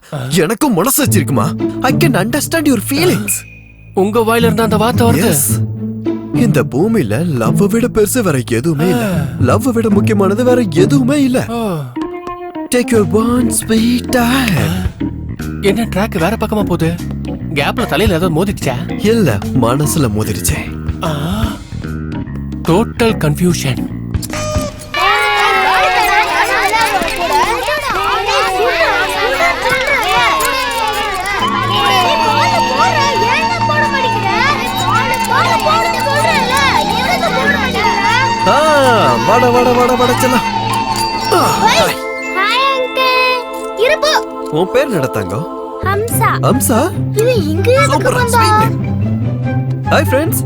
எனக்கும் மனசு வச்சிருக்குமா. I can understand your feelings. உங்க வாயில இருந்தா அந்த வார்த்தை வருது. இந்த பூமியில லவ் விட பெருசு வேற எதுவுமே இல்ல. லவ் விட முக்கியமானது வேற எதுவுமே இல்ல. Take your one sweet time. என்ன ட்ராக் வேற பக்கமா போகுது? கேப்ல தலையில ஏதாவது மோதிடுச்சா? இல்ல, மனசுல மோதிடுச்சே. Total confusion. வாடா வாடா வாடா வாடா செல்லம். உன் பேர் நடத்தாங்க? ஹம்சா. ஹம்சா? இது இங்க எதுக்கு வந்தா? Hi friends.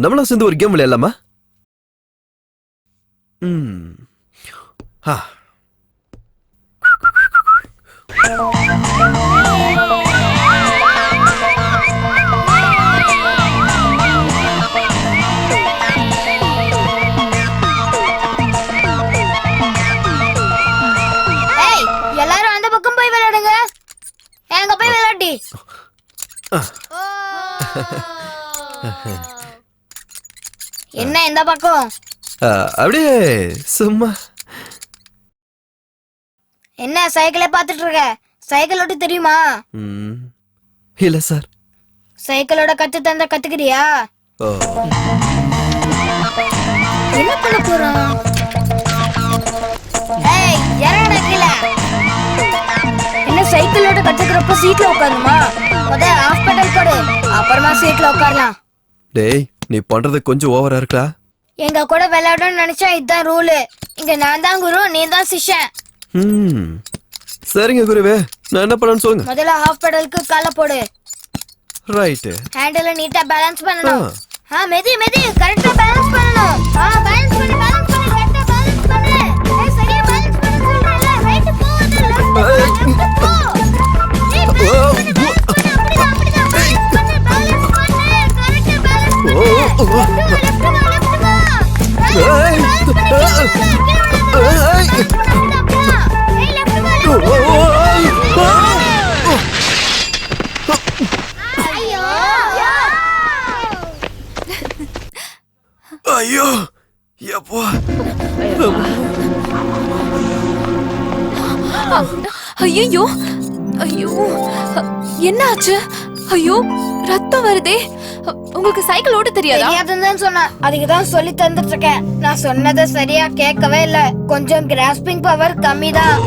நம்மளா சேர்ந்து ஒரு கேம் விளையாடலாமா? எல்லாரும் அந்த பக்கம் போய் விளையாடுங்க. எங்க போய் விளையாடி. என்ன இந்த பக்கம்? அப்படியே சும்மா. என்ன சைக்கிளை பார்த்துட்டு இருக்க? சைக்கிள் ஓட்ட தெரியுமா? இல்ல சார். சைக்கிளோட கத்து தந்த கத்துக்கிறியா? என்ன பண்ண போறான்? ஏய் இறங்கடா கீழே. என்ன சைக்கிளோட கத்துக்கிறப்ப சீட்ல உட்காருமா? முதல்ல ஹாஸ்பிடல் போடு, அப்புறமா சீட்ல உட்காரலாம். டேய், நீ பண்றது கொஞ்சம் ஓவரா இருக்கா? எங்க கூட விளையாடணும்னு நினைச்சா இதுதான் ரூலு. இங்க நான் தான் குரு, நீ தான் சிஷ்யன். சரிங்க குருவே, நான் என்ன பண்ணணும்னு சொல்லுங்க. முதல்ல ஹாஸ்பிடலுக்கு காலை போடு. ரைட். ஹேண்டில நீட்டா பேலன்ஸ் பண்ணணும். மெதி மெதி கரெக்ட்டா பேலன்ஸ் பண்ணணும். பேலன்ஸ் பண்ணு பேலன்ஸ் பண்ணு கரெக்ட்டா பேலன்ஸ் பண்ணு. ஏய் சரியா பேலன்ஸ் பண்ணு சொல்றல. ரைட் போ அது லெஃப்ட் போ. ஏய் பேலன்ஸ் பண்ணு அப்படிதான் பேலன்ஸ் பண்ணு பேலன்ஸ் பண்ணு கரெக்ட்டா பேலன்ஸ் பண்ணு. லெஃப்ட் போ. ஏய் ஐயோ எப்போ ஐயோ ஐயோ என்ன ஆச்சு? ஐயோ ரத்தம் வருதே. உங்களுக்கு சைக்கிள் ஓட்ட தெரியாதா? தெரியாதுன்னு சொன்னா. அதுக்கு தான் சொல்லி தந்துட்டு இருக்கேன். நான் சொன்னதை சரியா கேட்கவே இல்ல. கொஞ்சம் கிராஸ்பிங் பவர் கம்மிதான்.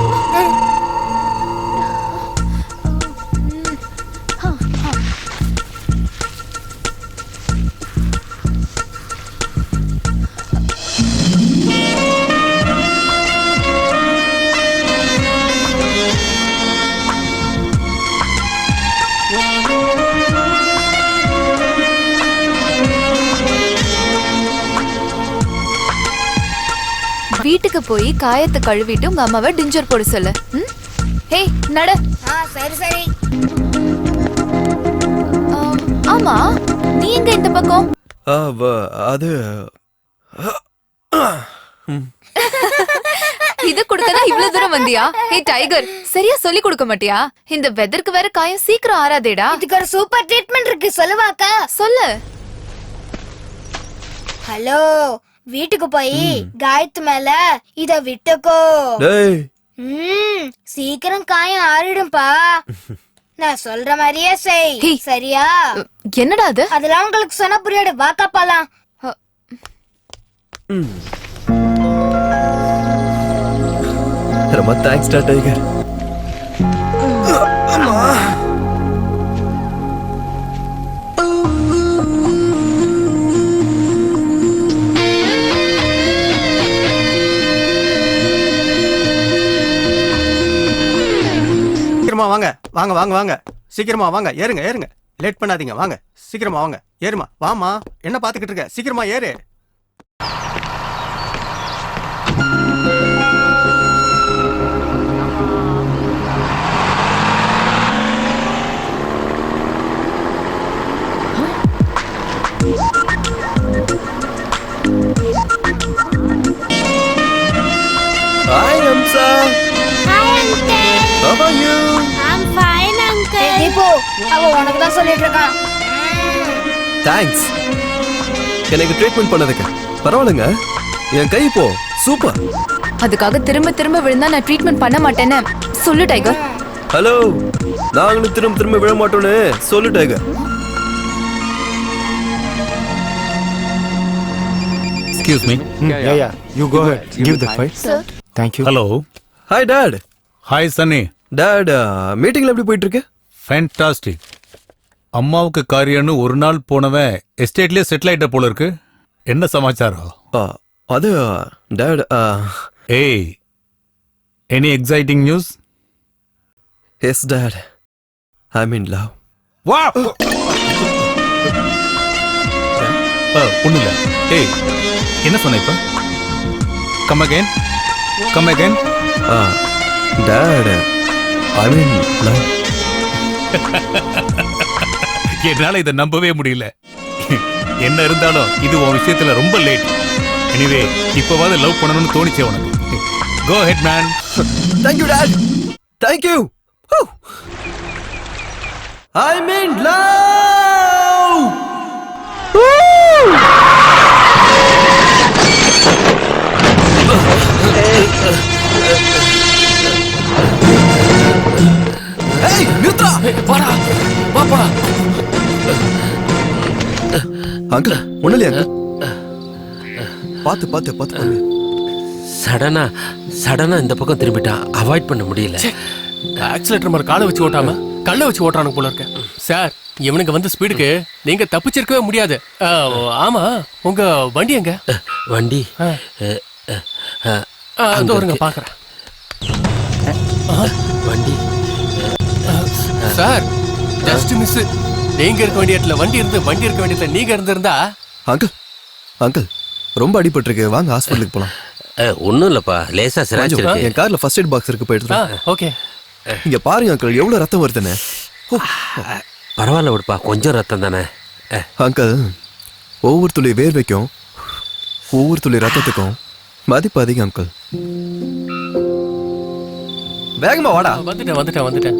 வீட்டுக்கு போய் காயத்தை கழுவிட்டு உங்க அம்மாவை டிஞ்சர் போட சொல்லு. ஹே நட. சரி சரி. ஆமா, நீ எங்க இந்த பக்கம்? அது இது கொடுக்கதான் இவ்வளவு தூரம் வந்தியா? ஹே டைகர், சரியா சொல்லி கொடுக்க மாட்டியா? இந்த வெதருக்கு வேற காயம் சீக்கிரம் ஆறாதேடா. இதுக்கு ஒரு சூப்பர் ட்ரீட்மெண்ட் இருக்கு, சொல்லுவாக்கா? சொல்லு. ஹலோ, வீட்டுக்கு போய் காயத்து மேல இத விட்டுக்கோ. சீக்கிரம் காயம் ஆறிடும்பா. நான் சொல்ற மாதிரியே செய், சரியா? என்னடா அது? அதெல்லாம் உங்களுக்கு சொன்ன புரியாது, வாக்கா போலாம். ரொம்ப தேங்க்ஸ் டைகர். வாங்க வாங்க வாங்க சீக்கிரமா வாங்க, ஏறுங்க ஏறுங்க, லேட் பண்ணாதீங்க, வாங்க சீக்கிரமா வாங்க, ஏறுமா, வாமா, என்ன பாத்துக்கிட்டு இருக்க, சீக்கிரமா ஏறு. Hi, Amsa. Hi, uncle. How are you? I'm fine, uncle. Deepu, அவ உனக்கு தான் சொல்லிட்டு இருக்கான். தேங்க்ஸ். எனக்கு ட்ரீட்மெண்ட் பண்ணதுக்கு பரவாயில்லைங்க. என் கை இப்போ சூப்பர். அதுக்காக திரும்ப திரும்ப விழுந்தா நான் ட்ரீட்மெண்ட் பண்ண மாட்டேன்னு சொல்லு டைகர். ஹலோ, நாங்களும் திரும்ப திரும்ப விழ மாட்டோம்னு சொல்லிட்டேங்க. Excuse me. Yeah, you go ahead, give the fight. Sir. Thank you. Hello. Hi dad. Hi Sunny. Dad, மீட்டிங்ல எப்படி போயிட்டு இருக்கு? ஃபேண்டாஸ்டிக். அம்மாவுக்கு காரியம்னு ஒரு நாள் போனவன் எஸ்டேட்லயே செட்டில் ஆயிட்ட போல இருக்கு. என்ன சமாச்சாரம்? அது டாட், ஏய், any exciting news? Yes dad, I mean love. வா. ஒண்ணும் இல்ல. ஏய், என்ன சொன்ன இப்ப? Come again. Dad, I mean love. என்னால இதை நம்பவே முடியல. என்ன இருந்தாலும் இது உன் விஷயத்துல ரொம்ப லேட். எனிவே, இப்பவாது லவ் பண்ணணும்னு தோணிச்சே உனக்கு. Go head man. Thank you dad, thank you. I mean love. ஏய், நிறுத்துடா. வாடா, வா போடா. அங்கிள், ஒண்ணு இல்லையா அங்கிள்? பாத்து பாத்து பாத்து பாத்து. சடனா இந்த பக்கம் திரும்பிட்டான். அவாய்ட் பண்ண முடியல. ஆக்சிலேட்டர் மாதிரி காலை வச்சு ஓட்டாம கல்ல வச்சு ஓட்டானு போல இருக்க. சார், இவனுக்கு வந்து ஸ்பீடுக்கு நீங்க தப்பிச்சிருக்கவே முடியாது. ஆமா, உங்க வண்டி எங்க? வண்டி அதோ இருங்க, பாக்குறேன். வண்டி சார், ஜஸ்ட் மிஸ். நீங்க இருக்க வேண்டிய இடத்துல வண்டி இருந்து, வண்டி இருக்க வேண்டிய இடத்துல நீங்க இருந்திருந்தா. அங்கிள் ரொம்ப அடிபட்டிருக்கு, வாங்க ஹாஸ்பிட்டலுக்கு போலாம். ஒன்றும் இல்லைப்பா, லேசா சிராச்சிருக்கு. என் கார்ல ஃபர்ஸ்ட் எய்ட் பாக்ஸ் இருக்கு, போயிட்டு. ஓகே. இங்க பாருங்க அங்கிள், எவ்வளவு ரத்தம் வருதுன்னு. பரவாயில்ல விடுப்பா, கொஞ்சம் ரத்தம் தானே. அங்கிள், ஒவ்வொரு துளி வேர்வைக்கும் ஒவ்வொரு துளி ரத்தத்துக்கும் மதிப்பு அதிகம் அங்கிள். வேகமா வாடா. வந்துட்டேன்.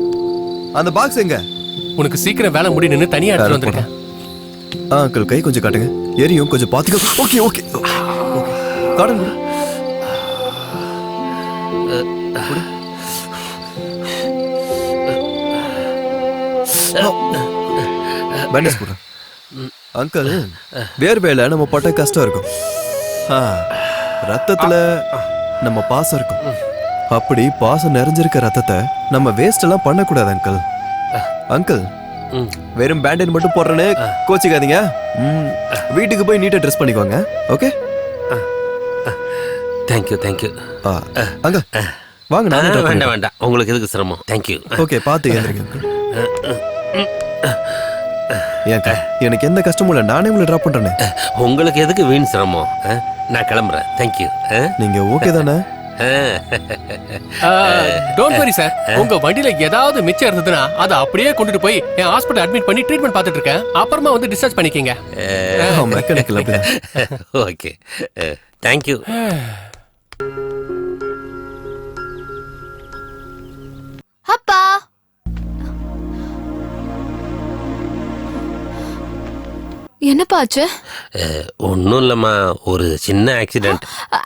அந்த பாக்ஸ் எங்க? உனக்கு சீக்கிரம் வேலை முடியும்னு தனியா எடுத்து வந்திருக்கேன். அங்கிள், கை கொஞ்சம் காட்டுங்க, எரியும், கொஞ்சம் பாத்துக்க. ஓகே ஓகே காட்டுங்க. பேண்டேஜ் போடுறேன். அங்கிள், வேர்வேல நம்ம பட்ட கஷ்டம் இருக்கும், ரத்தத்துல நம்ம பாசம் இருக்கும். அப்படி பாசம் நிறைஞ்சிருக்க ரத்தத்தை நம்ம வேஸ்ட் எல்லாம் பண்ணக்கூடாது அங்கிள். அங்கிள், வெறும் பேண்டேஜ் மட்டும் போடுறேன்னு கோச்சிக்காதீங்க. வீட்டுக்கு போய் நீட்டா ட்ரெஸ் பண்ணிக்கோங்க. ஓகே? தேங்க்யூ. அங்கிள் வாங்க. நான் வேண்டாம், உங்களுக்கு எதுக்கு சிரமம். தேங்க்யூ. ஓகே, பார்த்து ஏந்திரிங்க அங்கிள். ஏன்க்கா, எனக்கு எந்த கஷ்டமும் இல்லை, நானே உங்களை ட்ராப் பண்றேனே. உங்களுக்கு எதுக்கு வீண் சிரமம்? நான் கிளம்புறேன். தேங்க்யூ. நீங்க ஓகே தானே? Don't worry sir. உங்க வண்டியில ஏதாவது மிச்சம் இருந்ததுன்னா அதை அப்படியே கொண்டுட்டு போய் என் ஹாஸ்பிட்டல் அட்மிட் பண்ணி ட்ரீட்மெண்ட் பார்த்துட்டு இருக்கேன். அப்புறமா வந்து டிஸ்சார்ஜ் பண்ணிக்கங்க. மெக்கானிக்கல் அப்படிதான். Okay, thank you. அப்பா, என்னப்பா ஆச்சு? ஒன்றும் இல்லைம்மா, ஒரு சின்ன ஆக்சிடென்ட்.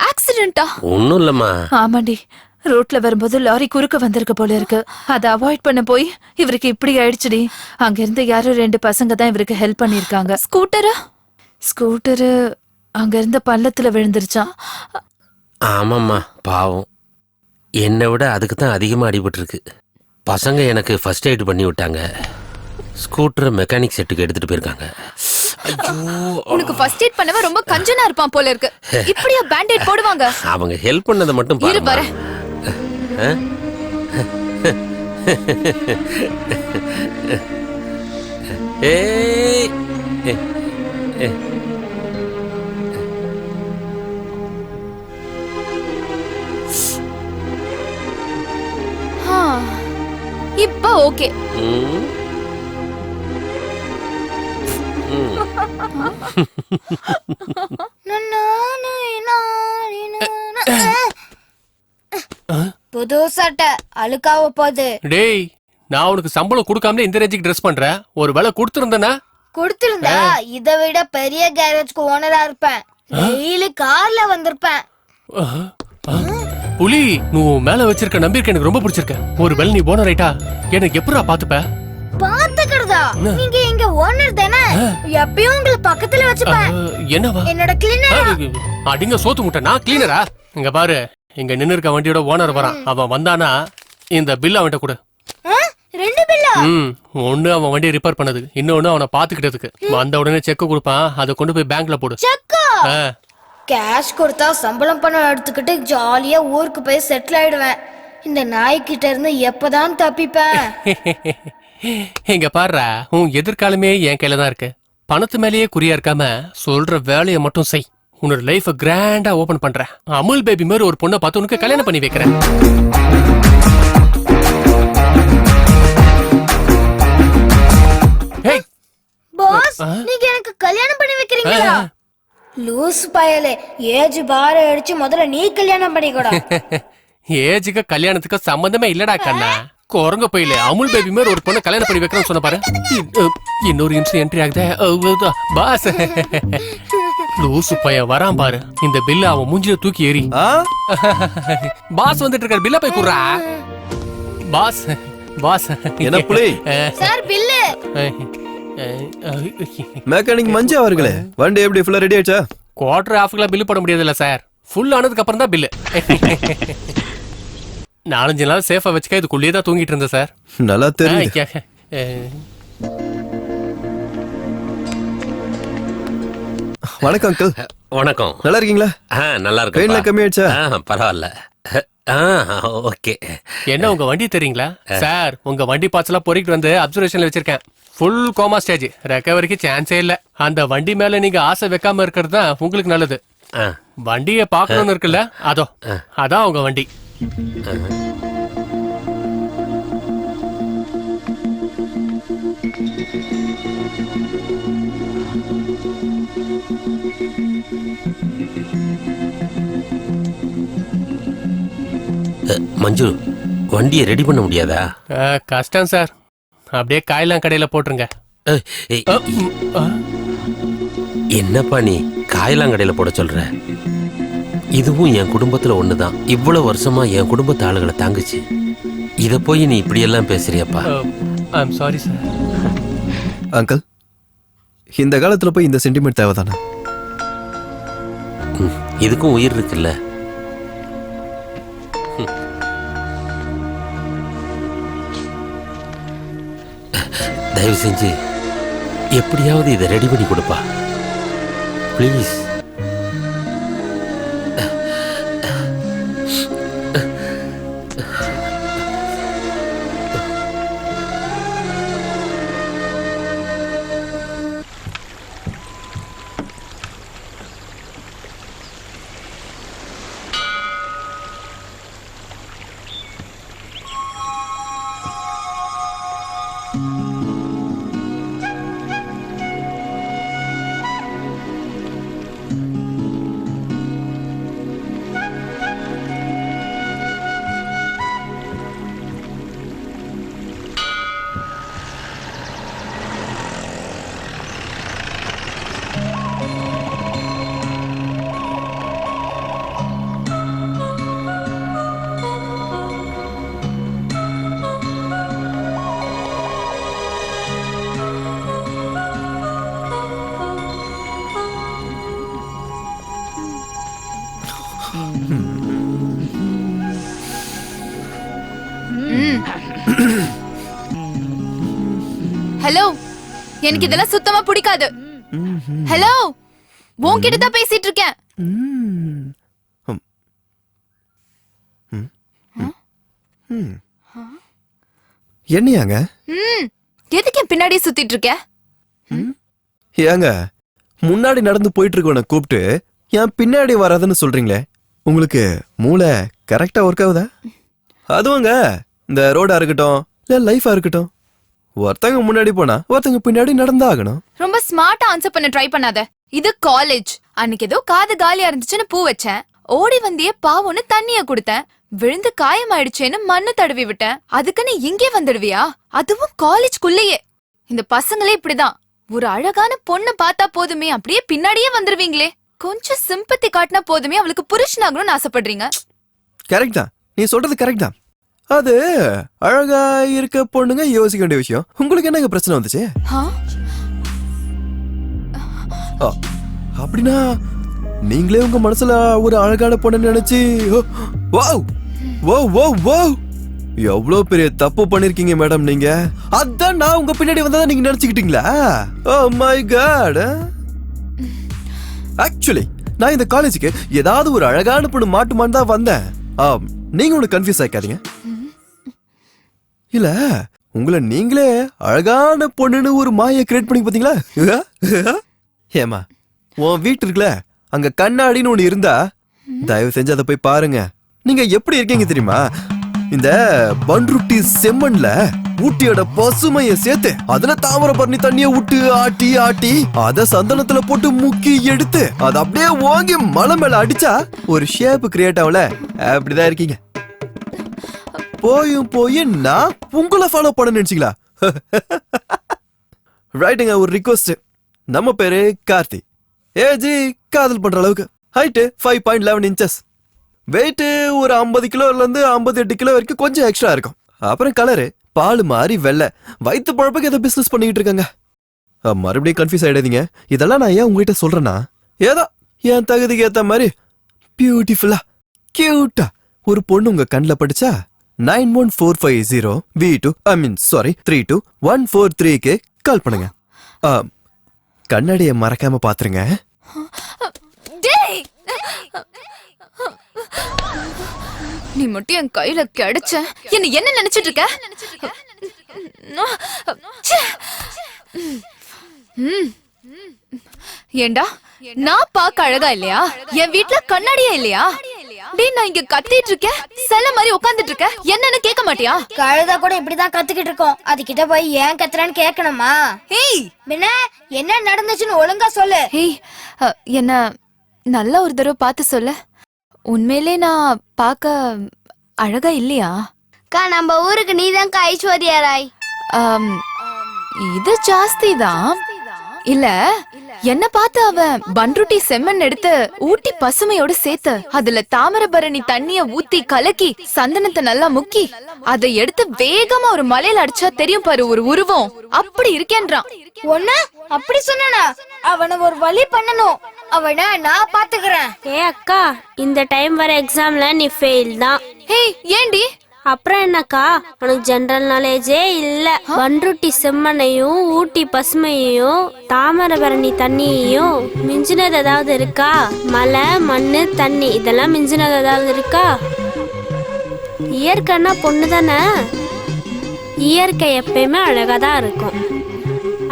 ஆக்சிடென்ட்டா? ஒன்றும் இல்லைம்மா. ஆமாண்டி, ரோட்ல வரும்போது லாரி குறுக்க வந்திருக்க போல இருக்கு. அதை அவாய்ட் பண்ண போய் இவருக்கு இப்படி ஆயிடுச்சுடி. அங்க இருந்து யாரும் 2 பசங்க தான் இவருக்கு ஹெல்ப் பண்ணிருக்காங்க. ஸ்கூட்டரு அங்க இருந்த பள்ளத்துல விழுந்துருச்சான். ஆமாம்மா, பாவம். என்னை விட அதுக்கு தான் அதிகமாக அடிபட்டிருக்கு. பசங்க எனக்கு ஃபர்ஸ்ட் எய்ட் பண்ணி விட்டாங்க. ஸ்கூட்டரை மெக்கானிக் செட்டுக்கு எடுத்துட்டு போயிருக்காங்க. உனக்கு ஃபர்ஸ்ட் எய்ட் பண்ணவ ரொம்ப கஞ்சனா இருப்பான் போல இருக்கு. இப்படியா பேண்டேட் போடுவாங்க? அவங்க ஹெல்ப் பண்ணதை மட்டும் இரு பாரு. வரேன். ஏய் இப்ப ஓகே. ம். ம். புது சட்டை அழுக்காவ போகுது. டேய் நான் உனக்கு சம்பளம் கொடுக்காமலே இந்த ரேஞ்சுக்கு ட்ரெஸ் பண்றேன். ஒரு வேளை கொடுத்துருந்தனா கொடுத்திருந்தா இதை விட பெரிய கேரேஜ்க்கு ஓனரா இருப்பேன். டெய்லி கார்ல வந்திருப்பேன். புலி நீ மேல வச்சிருக்க நம்பிக்கை எனக்கு ரொம்ப பிடிச்சிருக்க. ஒரு வேளை நீ போன ரைட்டா எனக்கு எப்படா பாத்துப்ப? பாத்துக்கிறதா? நீங்க எங்க ஓனர் தானே? எப்பயும் உங்களை பக்கத்துல வச்சுப்பேன். என்னவா? என்னோட கிளீனர். அடிங்க சோத்து முட்டை, நான் கிளீனரா? இங்க பாரு, இங்க நின்னு இருக்க வண்டியோட ஓனர் வரான். அவன் வந்தானா இந்த பில் அவன்கிட்ட கொடு. ரெண்டு பில்லா? ஒண்ணு அவன் வண்டியை ரிப்பேர் பண்ணது, இன்னொன்னு அவனை பாத்துக்கிட்டதுக்கு. வந்த உடனே செக் கொடுப்பான், அதை கொண்டு போய் பேங்க்ல போடு. செக்கா? கேஷ் கொடுத்தா சம்பளம் பணம் எடுத்துக்கிட்டு ஜாலியா ஊருக்கு போய் செட்டில் ஆயிடுவேன். இந்த நாய்கிட்ட இருந்து எப்பதான் தப்பிப்பேன்? இங்க பாருடா, உன் எதிர்காலமே என் கையில தான் இருக்கு. பணத்து மேலேயே குறியா இருக்காம சொல்ற வேலையை மட்டும் செய். உன்னோட லைஃப கிராண்டா ஓபன் பண்றேன். அமுல் பேபி மாதிரி ஒரு பொண்ணை பார்த்து உனக்கு கல்யாணம் பண்ணி வைக்கிறேன். பாஸ், நீங்க எனக்கு கல்யாணம் பண்ணி வைக்கிறீங்களா? லூஸ் பயலே, ஏஜ் பார அடிச்சு முதல்ல நீ கல்யாணம் பண்ணிக்கோடா. ஏஜுக்கு கல்யாணத்துக்கு சம்பந்தமே இல்லடா கண்ணா. குரங்க போயில அமுல் பேபி மாதிரி ஒரு பொண்ணை கல்யாணம் பண்ணி வைக்கிறேன்னு சொன்ன பாரு. இன்னொரு இன்சு என்ட்ரி ஆகுது பாஸ். லூசு பையன் வரான் பாரு. இந்த பில்ல அவன் மூஞ்சில தூக்கி ஏறி. பாஸ் வந்துட்டு இருக்காரு, பில்ல போய் குடுறா. பாஸ் பாஸ் என்ன புலி? Sir bill. மெக்கானிக் மஞ்சு அவர்களே, வண்டி எப்படி ஃபுல்லா ரெடி ஆயிடுச்சா? குவார்டர் ஹாஃப்ல பில்லு போட முடியாதுல்ல சார். ஃபுல் ஆனதுக்கு அப்புறம் தான் பில்லு. 4-5 நாள் சேஃபா வச்சுக்க இதுக்குள்ளேயே தான் தூங்கிட்டு இருந்தேன் சார். நல்லா தெரியுது. வணக்கம் அங்கிள். வணக்கம். நல்லா இருக்கீங்களா? நல்லா இருக்கு. பெயின்லாம் கம்மி ஆயிடுச்சா? பரவாயில்ல. ஓகே. என்ன உங்க வண்டி தெரியுங்களா சார்? உங்க வண்டி பார்ட்ஸ் எல்லாம் பொறிக்கிட்டு வந்து அப்சர்வேஷன்ல வச்சிருக்கேன். ஃபுல் கோமா ஸ்டேஜ், ரெக்கவரிக்கு சான்ஸே இல்ல. அந்த வண்டி மேல நீங்க ஆசை வைக்காம இருக்கிறது தான் உங்களுக்கு நல்லது. வண்டியை பார்க்கணும்னு இருக்குல்ல, அதோ அதான் உங்க வண்டி. மஞ்சு, வண்டியை ரெடி பண்ண முடியாதா? கஷ்டம் சார். அப்படியே காயெல்லாம் கடையில போட்டுருங்க. என்னப்பா நீ காயலாங்கடையில போட சொல்ற? இதுவும் என் குடும்பத்துல ஒண்ணுதான். இவ்வளவு வருஷமா என் குடும்பத்து ஆளுகளை தாங்குச்சு. இத போய் நீ இப்படியெல்லாம் பேசுறியப்பா. I'm sorry sir. அங்கிள், இந்த காலத்துல போய் இந்த சென்டிமெண்ட் தேவைதானா? இதுக்கும் உயிர் இருக்குல்ல. தயவு செஞ்சு எப்படியாவது இதை ரெடி பண்ணி கொடுப்பா ப்ளீஸ். ஹலோ, எனக்கு இதெல்லாம் சுத்தமா பிடிக்காது. ஹலோ, உன்கிட்ட தான் பேசிட்டு இருக்கேன். என்னையாங்க? எதுக்கு என் பின்னாடியே சுத்திட்டு இருக்க? ஏங்க முன்னாடி நடந்து போயிட்டு இருக்கவனை கூப்பிட்டு என் பின்னாடி வராதுன்னு சொல்றீங்களே, உங்களுக்கு மூளை கரெக்டா ஒர்க் ஆகுதா? அதுவுங்க இந்த ரோடா இருக்கட்டும் இல்ல லைஃபா இருக்கட்டும், ஒருத்தங்க முன்னாடி போனா ஒருத்தங்க பின்னாடி நடந்தாகணும். ரொம்ப ஸ்மார்ட்டா ஆன்சர் பண்ண ட்ரை பண்ணாத. இது காலேஜ். அன்னைக்கு ஏதோ காது காலியா இருந்துச்சுன்னு பூ வச்சேன். ஓடி வந்தியே பாவம்னு தண்ணிய கொடுத்தேன். விழுந்து காயமாயிடுச்சேன்னு மண்ணு தடவி விட்டேன். அதுக்குன்னு இங்கே வந்துடுவியா? அதுவும் காலேஜ்குள்ளேயே. இந்த பசங்களே இப்படிதான். ஒரு அழகான பொண்ணு பார்த்தா போதுமே அப்படியே பின்னாடியே வந்துருவீங்களே. கொஞ்சம் சிம்பத்தி காட்டினா போதுமே அவளுக்கு புருஷனாகணும்னு ஆசைப்படுறீங்க. கரெக்ட் தான், நீ சொல்றது கரெக்ட் தான். அது அழகா இருக்க பொண்ணுங்க யோசிக்க வேண்டிய விஷயம். உங்களுக்கு என்னங்க பிரச்சனை வந்துச்சு? அப்படின்னா நீங்களே உங்க மனசுல ஒரு அழகான பொண்ணு நினைச்சு எவ்வளவு பெரிய தப்பு பண்ணிருக்கீங்க மேடம் நீங்க. அதான் நான் உங்க பின்னாடி வந்ததா நீங்க நினைச்சுக்கிட்டீங்களா? Oh my God. ஆக்சுவலி நான் இந்த காலேஜுக்கு ஏதாவது ஒரு அழகான பொண்ணு மாட்டுமான்னு தான் வந்தேன். நீங்க ஒண்ணு கன்ஃபியூஸ் ஆயிக்காதீங்க. இல்ல உங்களை நீங்களே அழகான பொண்ணுன்னு ஒரு மாயை கிரியேட் பண்ணி பாத்தீங்களா? ஏமா உன் வீட்டு இருக்குல்ல, அங்க கண்ணாடின்னு ஒண்ணு இருந்தா தயவு செஞ்சு அதை போய் பாருங்க. நீங்க எப்படி இருக்கீங்க தெரியுமா? இந்த பன்ருட்டி செம்மண்ல ஊட்டியோட பசுமைய சேர்த்து அதுல தாமிரபரணி தண்ணிய விட்டு ஆட்டி ஆட்டி அத சந்தனத்துல போட்டு முக்கி எடுத்து அது அப்படியே வாங்கி மலை மேல அடிச்சா ஒரு ஷேப் கிரியேட் ஆகல. அப்படிதான் இருக்கீங்க. போய் நான் உங்களை ஃபாலோ பண்ண நினைச்சீங்களா? ரைட்டுங்க, ஒரு ரிக்வெஸ்ட். நம்ம பேரு கார்த்தி. ஏஜ் காதல் பண்ற அளவுக்கு. Height 5.11 inches. வெயிட் ஒரு 50 கிலோல இருந்து 58 கிலோ வரைக்கும் கொஞ்சம் எக்ஸ்ட்ரா இருக்கும். அப்புறம் கலரு பால் மாதிரி வெள்ளை. வயிற்று பழப்புக்கு ஏதோ பிசினஸ் பண்ணிட்டு இருக்காங்க. மறுபடியும் கன்ஃபியூஸ் ஆயிடாதீங்க. இதெல்லாம் நான் ஏன் உங்ககிட்ட சொல்றேன்னா, ஏதோ என் தகுதிக்கு ஏத்த மாதிரி பியூட்டிஃபுல்லா கியூட்டா ஒரு பொண்ணு உங்க கண்ணில் படிச்சா 91450 V2 32143க்கு கால் பண்ணுங்க. கண்ணாடிய மறக்காம பாத்துருங்க. நீ மட்டும் என் கையில கிடைச்ச என்ன என்ன நினைச்சிட்டு இருக்க? ஏண்டா நான் பாக்க அழகா இல்லையா? என் வீட்ல கண்ணாடியா இல்லையா? டேய் நான் இங்க கத்திட்டு இருக்கேன், செல்ல மாதிரி உட்கார்ந்துட்டு இருக்க, என்னன்னு கேட்க மாட்டியா? கழுதா கூட இப்படிதான் கத்துக்கிட்டு இருக்கோம். அது கிட்ட போய் ஏன் கத்துறான்னு கேட்கணுமா? ஏய் என்ன நடந்துச்சுன்னு ஒழுங்கா சொல்லு. ஏய் என்ன நல்ல ஒரு தடவை பார்த்து சொல்லு. உண்மையிலே நான் பாக்க அழகா இல்லையா? நம்ம ஊருக்கு நீதான்க்கா ஐஸ்வர்யா ராய். இது ஜாஸ்தி தான் இல்ல. என்ன பார்த்து அவன் பன்ருட்டி செம்மண் எடுத்து ஊட்டி பசுமையோட சேர்த்து அதுல தாமிரபரணி தண்ணிய ஊத்தி கலக்கி சந்தனத்தை நல்லா முக்கி அதை எடுத்து வேகமா ஒரு மலையில அடிச்சா தெரியும் பாரு ஒரு உருவம், அப்படி இருக்கேன்றான். ஒண்ணு அப்படி சொன்னா அவனை ஒரு வழி பண்ணணும். அவனை நான் பாத்துக்கிறேன். ஏ அக்கா, இந்த டைம் வர எக்ஸாம்ல நீ ஃபெயில் தான். ஏய் ஏண்டி? அப்புறம் என்னக்கா, உனக்கு ஜெனரல் நாலேஜே இல்ல. பன்ருட்டி செம்மண்ணையும் ஊட்டி பசுமையையும் தாமிரபரணி தண்ணியையும் மிஞ்சினது ஏதாவது இருக்கா? மலை மண்ணு தண்ணி இதெல்லாம் மிஞ்சினது ஏதாவது இருக்கா? இயற்கைன்னா பொண்ணு தானே. இயற்கை எப்பயுமே அழகா தான் இருக்கும்.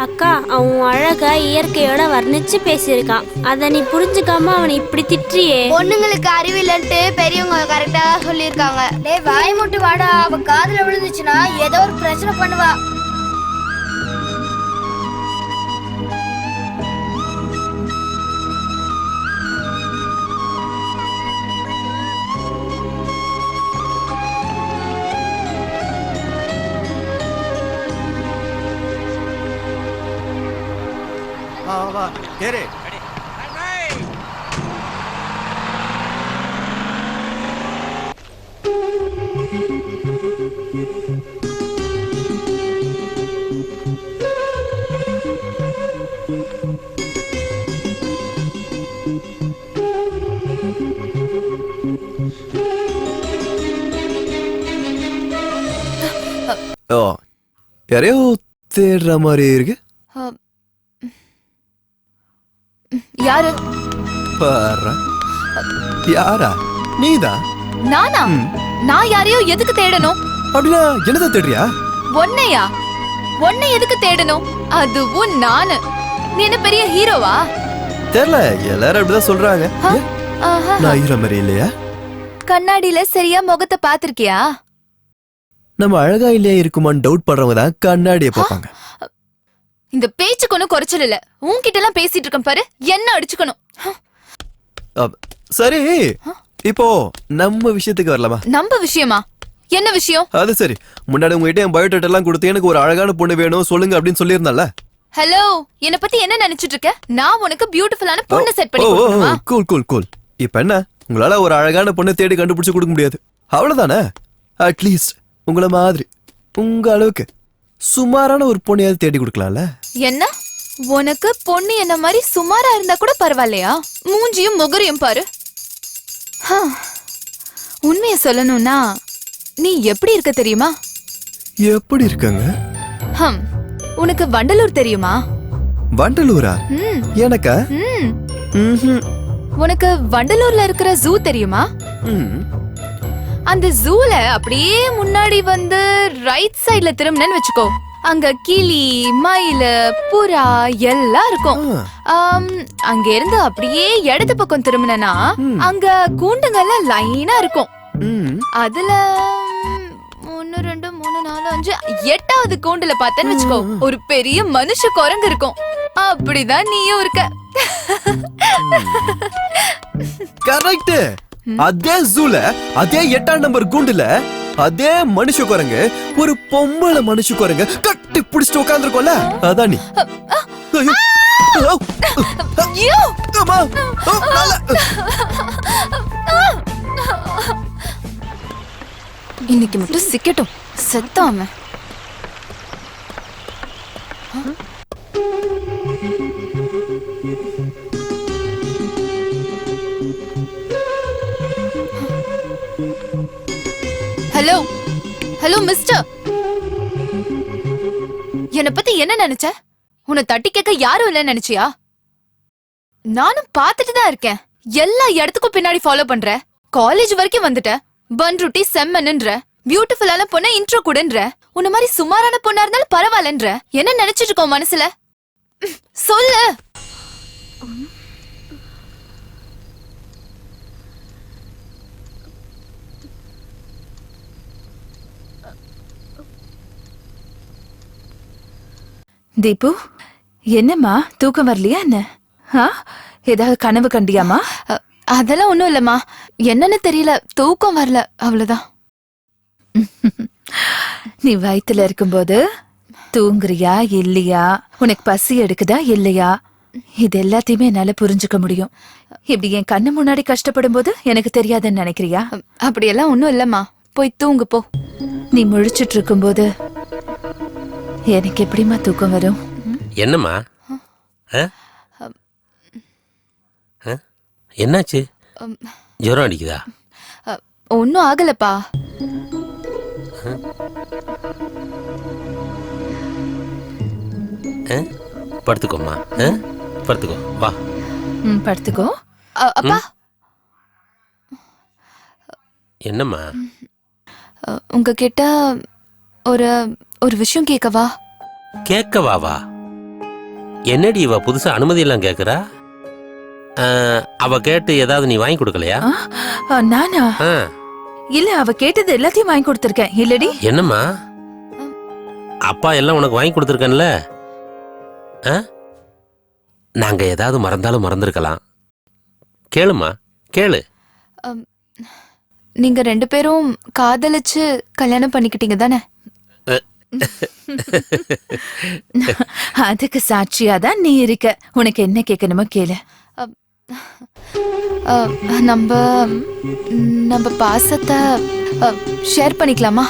அக்கா, அவன் அழகா இயற்கையோட வர்ணிச்சு பேசியிருக்கான். அத நீ புரிஞ்சுக்காம அவனை இப்படி திட்டியே. பொண்ணுங்களுக்கு அறிவில்லைன்ட்டு பெரியவங்க கரெக்டா சொல்லியிருக்காங்க. டேய் வாய் மூட்டு வாடா. அவ காதுல விழுந்துச்சுன்னா ஏதோ ஒரு பிரச்சனை பண்ணுவா. வா கேரே. ஓ யாரையோ தேடுற மாதிரி இருக்கு. யாரு? யாரா? நீதான்? நானா? நான் யாரையோ எதுக்கு தேடணும்? அப்படின்னா என்னதான் தேடுறியா? ஒன்னையா? ஒன்னை எதுக்கு தேடணும்? அதுவும் நானு. நீ என்ன பெரிய ஹீரோவா? தெரியல, எல்லாரும் அப்படிதான் சொல்றாங்க. ஏன்? ஆஹா. நான் ஹீரோ மாதிரி இல்லையா? கண்ணாடியில சரியா முகத்தை பாத்திருக்கியா? நம்ம அழகா இல்லையா இருக்குமான்னு டவுட் பண்றவங்க தான் கண்ணாடியை பார்ப்பாங்க. இந்த பேச்சுக்கு ஒன்னும் குறைச்சல் இல்ல. உன்கிட்ட எல்லாம் பேசிட்டு இருக்கேன் பாரு, என்ன அடிச்சுக்கணும். சரி, இப்போ நம்ம விஷயத்துக்கு வரலாமா? நம்ம விஷயமா? என்ன விஷயம்? அது சரி, முன்னாடி உங்ககிட்ட என் பயோடேட்டா எல்லாம் கொடுத்து எனக்கு ஒரு அழகான பொண்ணு வேணும் சொல்லுங்க அப்படின்னு சொல்லியிருந்தால. ஹலோ, என்ன பத்தி என்ன நினைச்சிட்டு இருக்க? நான் உனக்கு பியூட்டிஃபுல்லான பொண்ணு செட் பண்ணி கொடுக்கணுமா? Cool cool cool. இப்ப என்ன, உங்களால ஒரு அழகான பொண்ணை தேடி கண்டுபிடிச்சு கொடுக்க முடியாது, அவ்வளவுதானே? அட்லீஸ்ட் உங்கள மாதிரி உங்க அளவுக்கு சுமாரான ஒரு பொண்ணையாவது தேடி கொடுக்கலாம்ல. என்ன, உனக்கு பொண்ணு என்ன மாதிரி சுமாரா இருந்தா கூட பரவாயில்லையா? மூஞ்சியும் முகரையும் பாரு. உண்மைய சொல்லணும்னா நீ எப்படி இருக்க தெரியுமா? எப்படி இருக்காங்க? உனக்கு வண்டலூர் தெரியுமா? வண்டலூரா? எனக்கா? உனக்கு வண்டலூர்ல இருக்கிற ஜூ தெரியுமா? அந்த ஜூல அப்படியே முன்னாடி வந்து ரைட் சைடுல திரும்பினேன்னு வச்சுக்கோ, அங்க கிளி, மயில, புறா எல்லாம் இருக்கும். அங்க இருந்து அப்படியே இடது பக்கம் திரும்பினா அங்க கூண்டுங்கெல்லாம் லைனா இருக்கும். அதுல 1 2 3 4 5 8வது கூண்டுல பார்த்தேன்னு வச்சுக்கோ, ஒரு பெரிய மனுஷ குரங்கு இருக்கும். அப்படிதான் நீயும் இருக்க. கரெக்ட். அதே ஜூல அதே 8ஆம் நம்பர் கூண்டுல அதே மனுஷ குரங்கு ஒரு பொம்பளை மனுஷ குரங்கு கட்டி பிடிச்சிட்டு உட்கார்ந்துருக்கோம்ல, அதான் நீ. இன்னைக்கு மட்டும் சிக்கட்டும், செத்தாம. ஹலோ ஹலோ மிஸ்டர், என்ன பத்தி என்ன நினைச்ச? உன்னை தட்டி கேட்க யாரும் இல்லைன்னு நினைச்சியா? நானும் பார்த்துட்டு தான் இருக்கேன். எல்லா இடத்துக்கும் பின்னாடி ஃபாலோ பண்ற. காலேஜ் வரைக்கும் வந்துட்ட. பன்ருட்டி செம்மன்ன்ற, பியூட்டிஃபுல்லான பொண்ண இன்ட்ரோ கூடன்ற, உன்ன மாதிரி சுமாரான பொண்ணா இருந்தாலும் பரவாயில்லன்ற. என்ன நினைச்சிட்டு இருக்கோம் மனசுல? சொல்லு. தீபு, என்னம்மா தூக்கம் வரலையா என்ன? ஏதாவது கனவு கண்டியாமா? அதெல்லாம் ஒண்ணும் இல்லம்மா, என்னன்னு தெரியல, தூக்கம் வரல, அவ்வளவுதான். நீ வயித்துல இருக்கும்போது தூங்குறியா இல்லையா, உனக்கு பசி எடுக்குதா இல்லையா, இது எல்லாத்தையுமே என்னால புரிஞ்சுக்க முடியும். இப்படி என் கண்ணு முன்னாடி கஷ்டப்படும் போது எனக்கு தெரியாதுன்னு நினைக்கிறியா? அப்படியெல்லாம் ஒண்ணும் இல்லம்மா, போய் தூங்கு போ. நீ முழிச்சிட்டு இருக்கும்போது எனக்கு எப்படிமா தூக்கம் வரும்? என்னம்மா என்னாச்சு? ஜுரம் அடிக்குதா? ஒன்னும் ஆகலப்பா. படுத்துக்கோமா, படுத்துக்கோ, வா. படுத்துக்கோ. அப்பா. என்னம்மா? உங்ககிட்ட ஒரு ஒரு விஷயம் கேட்கவா? கேட்கவாவா? என்னடி இவ புதுசா அனுமதி எல்லாம் கேக்குறா? அவ கேட்டு ஏதாவது நீ வாங்கி கொடுக்கலையா? நானா? இல்ல, அவ கேட்டது எல்லாத்தையும் வாங்கி கொடுத்திருக்கேன். இல்லடி? என்னம்மா, அப்பா எல்லாம் உனக்கு வாங்கி கொடுத்திருக்கேன்ல. நாங்க ஏதாவது மறந்தாலும் மறந்துருக்கலாம். கேளுமா, கேளு. நீங்க 2 பேரும் காதலிச்சு கல்யாணம் பண்ணிக்கிட்டீங்க தானே? அதுக்கு சாட்சியாதான் நீ இருக்க. உனக்கு என்ன கேட்கணுமோ கேளு. நம்ம பாசத்தை ஷேர் பண்ணிக்கலாமா?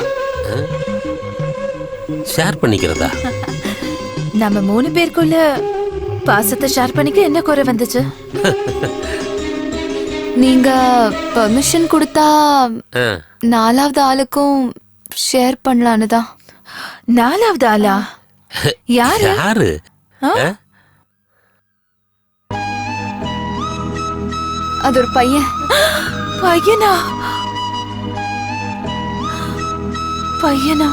ஷேர் பண்ணிக்கிறதா? நம்ம 3 பேருக்குள்ள பாசத்தை ஷேர் பண்ணிக்க என்ன குறை வந்துச்சு? நீங்க பெர்மிஷன் கொடுத்தா 4வது ஆளுக்கும் ஷேர் பண்ணலான்னு தான். 4வது ஆளா? யாரு? யாரு? அது ஒரு பையன். பையனா? பையனா?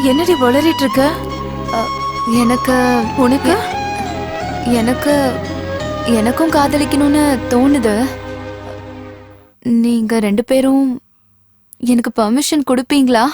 என்னடி வளரிட்டு இருக்க? எனக்கு உனக்கு எனக்கு எனக்கும் காதலிக்கணும்னு தோணுது. நீங்க 2 பேரும் எனக்கு பெர்மிஷன் கொடுப்பீங்களா?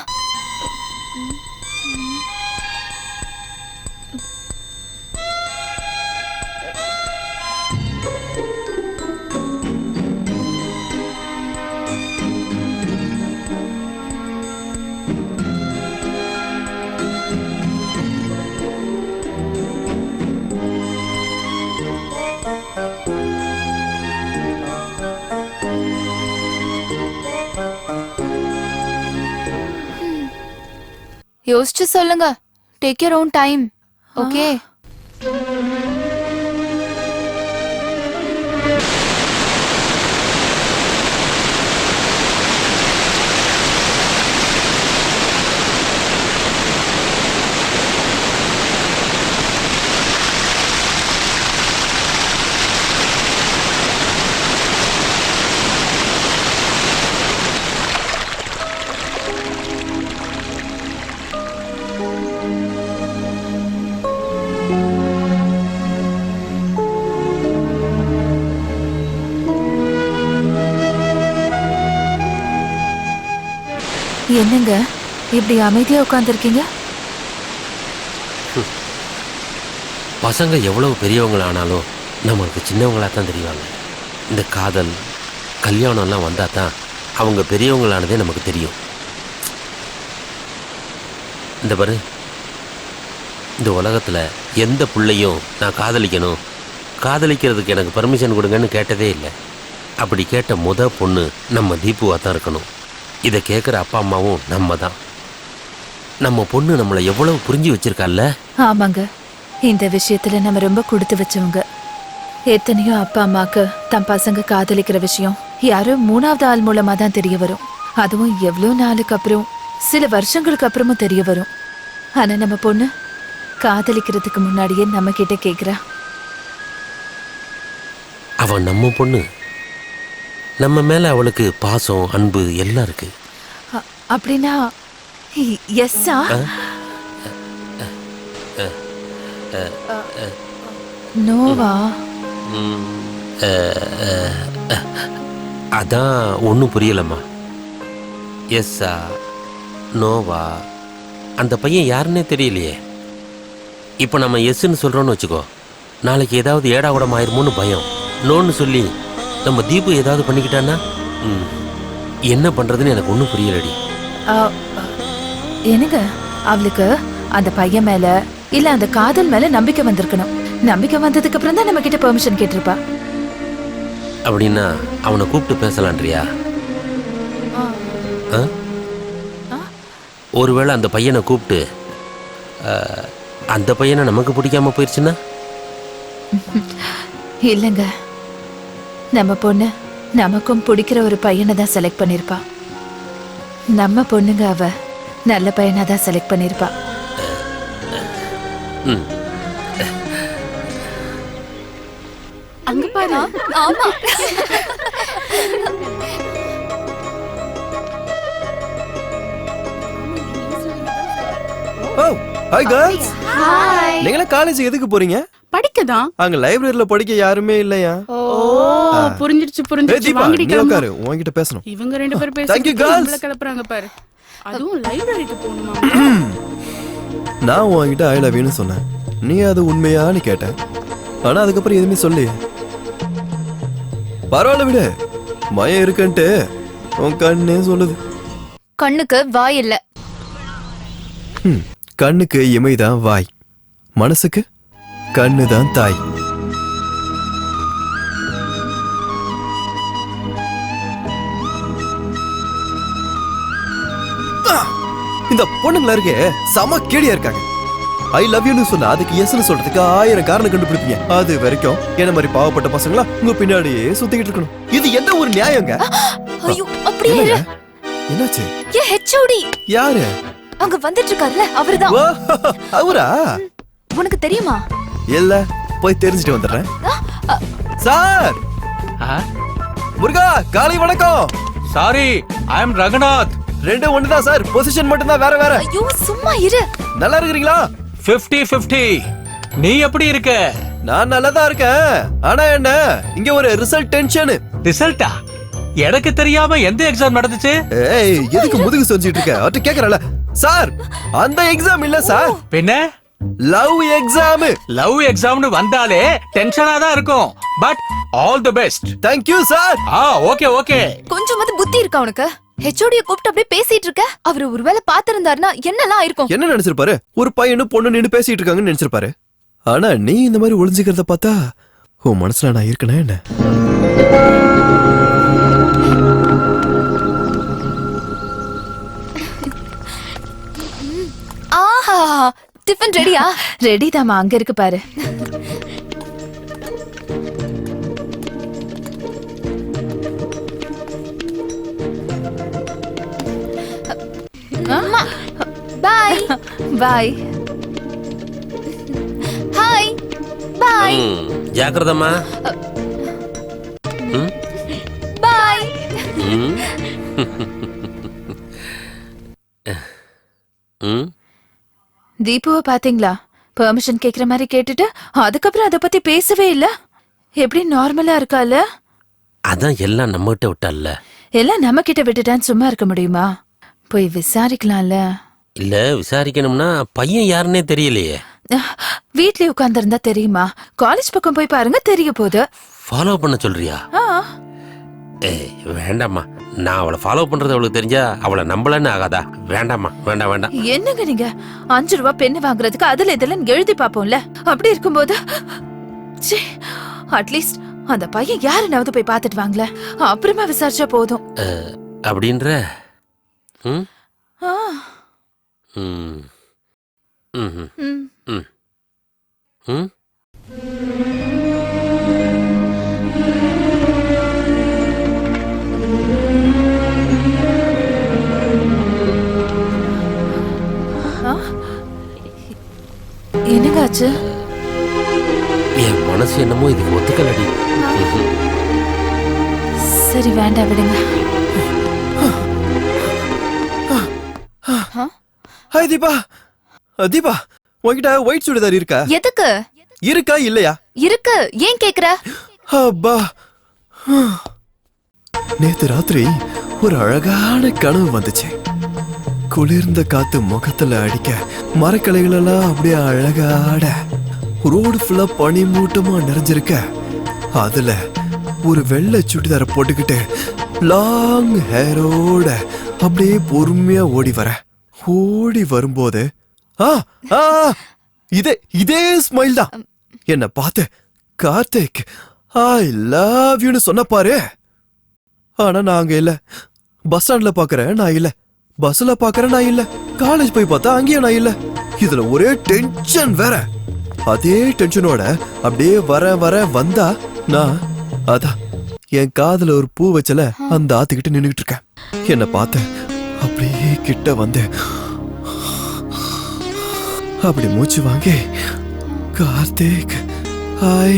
யோசிச்சு சொல்லுங்க. Take your own time. Okay? என்னங்க இப்படி அமைதியா உட்கார்ந்துருக்கீங்க? பசங்க எவ்வளவு பெரியவங்களானாலும் நம்மளுக்கு சின்னவங்களா தான் தெரிவாங்க. இந்த காதல் கல்யாணம்லாம் வந்தா தான் அவங்க பெரியவங்களானதே நமக்கு தெரியும். இந்த பாரு, இந்த உலகத்தில் எந்த பிள்ளையும் நான் காதலிக்கிறதுக்கு எனக்கு பர்மிஷன் கொடுங்கன்னு கேட்டதே இல்லை. அப்படி கேட்ட பொண்ணு நம்ம தீபுவாக தான் இருக்கணும். இதை கேட்குற அப்பா அம்மாவும் நம்ம தான். நம்ம பொண்ணு நம்மளை எவ்வளவு புரிஞ்சு வச்சிருக்கால. ஆமாங்க, இந்த விஷயத்துல நம்ம ரொம்ப கொடுத்து வச்சவங்க. எத்தனையோ அப்பா அம்மாக்கு தம் பசங்க காதலிக்கிற விஷயம் யாரோ 3வது ஆள் மூலமா தான் தெரிய வரும். அதுவும் எவ்வளோ நாளுக்கு அப்புறம், சில வருஷங்களுக்கு அப்புறமும் தெரிய வரும். ஆனா நம்ம பொண்ணு காதலிக்கிறதுக்கு முன்னாடியே நம்ம கிட்ட கேக்குறா. அவன் நம்ம பொண்ணு. நம்ம மேல அவளுக்கு பாசம், அன்பு எல்லாம் இருக்கு. அப்படின்னா எஸ்ஸா? நோவா? அதான் ஒன்றும் புரியலம்மா. எஸ்ஸா நோவா? அந்த பையன் யாருன்னே தெரியலையே. இப்போ நம்ம எஸ்ன்னு சொல்கிறோன்னு வச்சுக்கோ, நாளைக்கு ஏதாவது ஏடாகுடம் ஆயிருமோன்னு பயம். நோன்னு சொல்லி நம்ம தீபு ஏதாவது பண்ணிக்கிட்டான்னா என்ன பண்ணுறதுன்னு எனக்கு ஒன்றும் புரியலடி. என்னங்க, அவளுக்கு அந்த பையன் மேல இல்ல அந்த காதல் மேல நம்பிக்கை வந்திருக்கணும். நம்பிக்கை வந்ததுக்கு அப்புறம் தான் நம்ம கிட்ட பெர்மிஷன் கேட்டிருப்பா. அப்படின்னா அவனை கூப்பிட்டு பேசலான்றியா? ஒருவேளை அந்த பையனை கூப்பிட்டு அந்த பையனை நமக்கு பிடிக்காம போயிடுச்சுன்னா? இல்லைங்க, நம்ம பொண்ணு நமக்கும் பிடிக்கிற ஒரு பையனை தான் செலக்ட் பண்ணிருப்பா. நம்ம பொண்ணுங்க அவ நல்ல பையனா தான் செலக்ட் பண்ணிருப்பா. அங்க பாரு. ஆமா. ஓ ஹாய் கேர்ள்ஸ். ஹாய். நீங்களே காலேஜ் எதுக்கு போறீங்க? படிக்கதான். அங்க லைப்ரரியில படிக்க யாருமே இல்லையா? ஓ புரிஞ்சிருச்சு ஏய் புரிஞ்சிருச்சு. தீபா, வாங்கடி நீ கிளம்பு. உட்காரு, உன்கிட்ட பேசணும். இவங்க 2 பேரும் Thank you, பேசி girls. நம்மள கிளப்புறாங்க பாரு. அதுவும் லைப்ரரிக்கு போகணுமா? நான் உன்கிட்ட ஐ லவ் யூன்னு சொன்னேன். நீ அது உண்மையான்னு கேட்ட. ஆனா அதுக்கப்புறம் எதுவுமே சொல்லி. பரவாயில்ல விடு, மயம் இருக்குன்ட்டு உன் கண்ணே சொல்லுது. கண்ணுக்கு வாய் இல்ல. கண்ணுக்கு இமைதான் வாய், மனசுக்கு கண்ணுதான் தாய். இந்த பொண்ணுங்களா இருக்கே செம கேடியா இருக்காங்க. ஐ லவ் யூன்னு சொன்னா அதுக்கு எஸ்ன்னு சொல்றதுக்கு 1000 காரணம் கண்டுபிடிப்பீங்க. அது வரைக்கும் என்ன மாதிரி பாவப்பட்ட பசங்களா உங்க பின்னாடியே சுத்திக்கிட்டு இருக்கணும். இது எந்த ஒரு நியாயங்க? ஐயோ, அப்படியே இரு. என்னாச்சு? ஏ ஹெச்ஓடி யாரு? அங்க வந்துட்டு இருக்கார்ல அவர்தான். ஓ, அவரா? உனக்கு தெரியுமா? இல்ல, போய் தெரிஞ்சுட்டு வந்துடுறேன். சார் முருகா, காலை வணக்கம். சாரி, ஐ அம் ரங்கநாத். ரெண்டும் ஒண்ணுதான் சார், பொசிஷன் மட்டும் தான் வேற வேற. ஐயோ சும்மா இரு. நல்லா இருக்கிறீங்களா? 50-50. நீ எப்படி இருக்க? நான் நல்லா தான் இருக்கேன். ஆனா என்ன, இங்க ஒரு ரிசல்ட் டென்ஷன். ரிசல்ட்டா? எனக்கு தெரியாம எந்த எக்ஸாம் நடந்துச்சு? ஏய், எதுக்கு முதுகு சொஞ்சிட்டு இருக்க? அவட்ட கேக்குறல. சார், அந்த எக்ஸாம் இல்ல சார். பின்ன லவ் எக்ஸாம். லவ் எக்ஸாம்னு வந்தாலே டென்ஷனா தான் இருக்கும். But all the best. Thank you sir. Okay okay. கொஞ்சமாவது புத்தி இருக்கா உனக்கு? ஹெச்ஓடிய கூப்பிட்டு அப்படியே பேசிட்டு இருக்க. அவரு ஒருவேளை பாத்திருந்தாருன்னா என்னெல்லாம் ஆயிருக்கும்? என்ன நினைச்சிருப்பாரு? ஒரு பையனும் பொண்ணு நின்னு பேசிட்டு இருக்காங்கன்னு நினைச்சிருப்பாரு. ஆனா நீ இந்த மாதிரி ஒளிஞ்சுக்கிறத பார்த்தா உன் மனசுல நான் இருக்கனே என்ன? ஆஹா, டிஃபன் ரெடியா? ரெடி தாமா, அங்க இருக்கு பாரு. பாய். பாய். ஹாய். பாய். ஜாக்கிரதம்மா. பாய். தீபுவை பாத்தீங்களா? பெர்மிஷன் கேக்குற மாதிரி கேட்டுட்டு அதுக்கப்புறம் அத பத்தி பேசவே இல்ல. எப்படி நார்மலா இருக்கால? அதான் எல்லாம் நம்ம கிட்ட விட்டால. எல்லாம் நம்ம கிட்ட விட்டுட்டான்னு சும்மா இருக்க முடியுமா? போய் விசாரிக்கலாம்ல. இல்ல, விசாரிக்கணும்னா பையன் யாருன்னே தெரியலையே. வீட்லயே உட்கார்ந்து இருந்தா தெரியுமா? காலேஜ் பக்கம் போய் பாருங்க, தெரிய போகுது. ஃபாலோ பண்ண சொல்றியா? ஏய் வேண்டாம்மா, நான் அவளை ஃபாலோ பண்றது அவளுக்கு தெரிஞ்சா அவளை நம்பலன்னு ஆகாதா? வேண்டாம்மா, வேண்டாம் வேண்டாம். என்னங்க நீங்க 5 ரூபாய் பெண்ணு வாங்குறதுக்கு அதுல இதெல்லாம் எழுதி பாப்போம்ல. அப்படி இருக்கும்போது அட்லீஸ்ட் அந்த பையன் யாருன்னாவது போய் பாத்துட்டு வாங்கல, அப்புறமா விசாரிச்சா போதும். அப்படின்ற ம் ஆ. ம் ம் ம். ம் ம் என்னங்க ஆச்சு? என் மனசு என்னமோ இதுக்கு ஒத்துக்கலடி. சரி வேண்டாம், விடுங்க. ஹாய் தீபா. தீபா, உன்கிட்ட ஒயிட் சுடிதார் இருக்கா? எதுக்கு? இருக்கா இல்லையா? இருக்கு. ஏன் கேக்குற? அப்பா, நேத்து ராத்திரி ஒரு அழகான கனவு வந்துச்சு. குளிர்ந்த காத்து முகத்துல அடிக்க, மரக்கலைகள் எல்லாம் அப்படியே அழகாட, ரோடு ஃபுல்லா பனி மூட்டமா நிறைஞ்சிருக்க, அதுல ஒரு வெள்ளை சுடிதார போட்டுக்கிட்டு லாங் ஹேரோட அப்படியே பொறுமையா ஓடி வரும்போது இதே ஸ்மைல் தான். என்ன பார்த்து கார்த்திக் ஐ லவ் யூன்னு சொன்ன பாரு. ஆனா நாங்க இல்ல. பஸ் ஸ்டாண்ட்ல பாக்குறேன் நான் இல்ல, பஸ்ல பாக்குறேன் நான் இல்ல, காலேஜ் போய் பார்த்தா அங்கேயும் நான் இல்ல. இதுல ஒரே டென்ஷன் வேற. அதே டென்ஷனோட அப்படியே வர வந்தா நான் அதான் என் காதுல ஒரு பூ வச்சல அந்த ஆத்துக்கிட்டு நின்னுகிட்டு இருக்கேன். என்ன பார்த்த அப்படியே கிட்ட வந்து அப்படி மூச்சு வாங்கி கார்த்திக் ஐ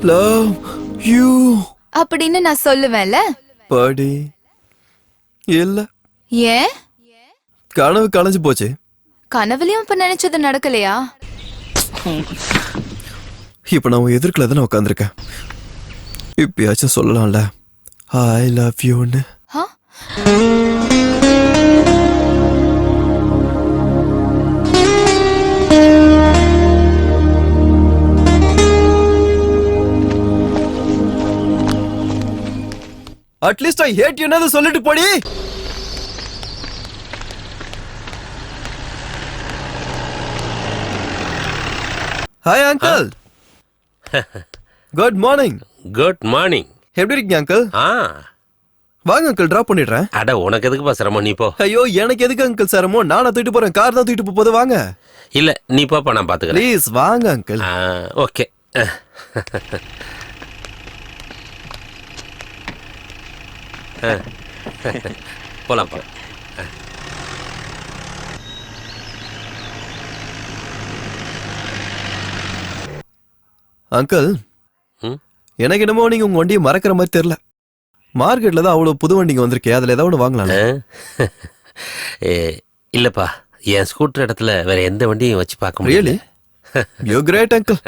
லவ் யூ அப்படின்னு நான் சொல்லுவேன்ல. படி இல்ல. ஏன்? கனவு கலைஞ்சு போச்சு. கனவுலயும் இப்ப நினைச்சது நடக்கலையா? இப்ப நான் எதிர்க்கல தானே உட்காந்துருக்கேன். இப்பயாச்சும் சொல்லலாம்ல ஐ லவ் யூன்னு. அட்லீஸ்ட் ஐ ஹேட் யூ ன்னு சொல்லிட்டு போடி. Hi uncle. Good morning. Good morning. எப்படி இருக்கீங்க அங்கிள்? வாங்க அங்கிள், டிராப் பண்ணிடுறேன். அட உனக்கு எதுக்குப்பா சிரமம், நீ போ. ஐயோ எனக்கு எதுக்கு அங்கிள் சிரமம்? நானா தூக்கிட்டு போறேன், கார் தான் தூக்கிட்டு போகுது. வாங்க. இல்ல நீ போப்பா, நான் பாத்துக்கிறேன். ப்ளீஸ் வாங்க அங்கிள். ஓகே. போலாம்ப்பா. அங்கிள், எனக்கு என்னமோ நீங்க உங்க வண்டியை மறக்கிற மாதிரி தெரியல. மார்க்கெட்ல தான் அவ்வளவு புது வண்டிங்க வந்திருக்கே, அதுல ஏதாவது ஒன்று வாங்கலாம். இல்லப்பா, என் ஸ்கூட்டர் இடத்துல வேற எந்த வண்டியும் வச்சு பார்க்க ரியலி முடியல. You great uncle.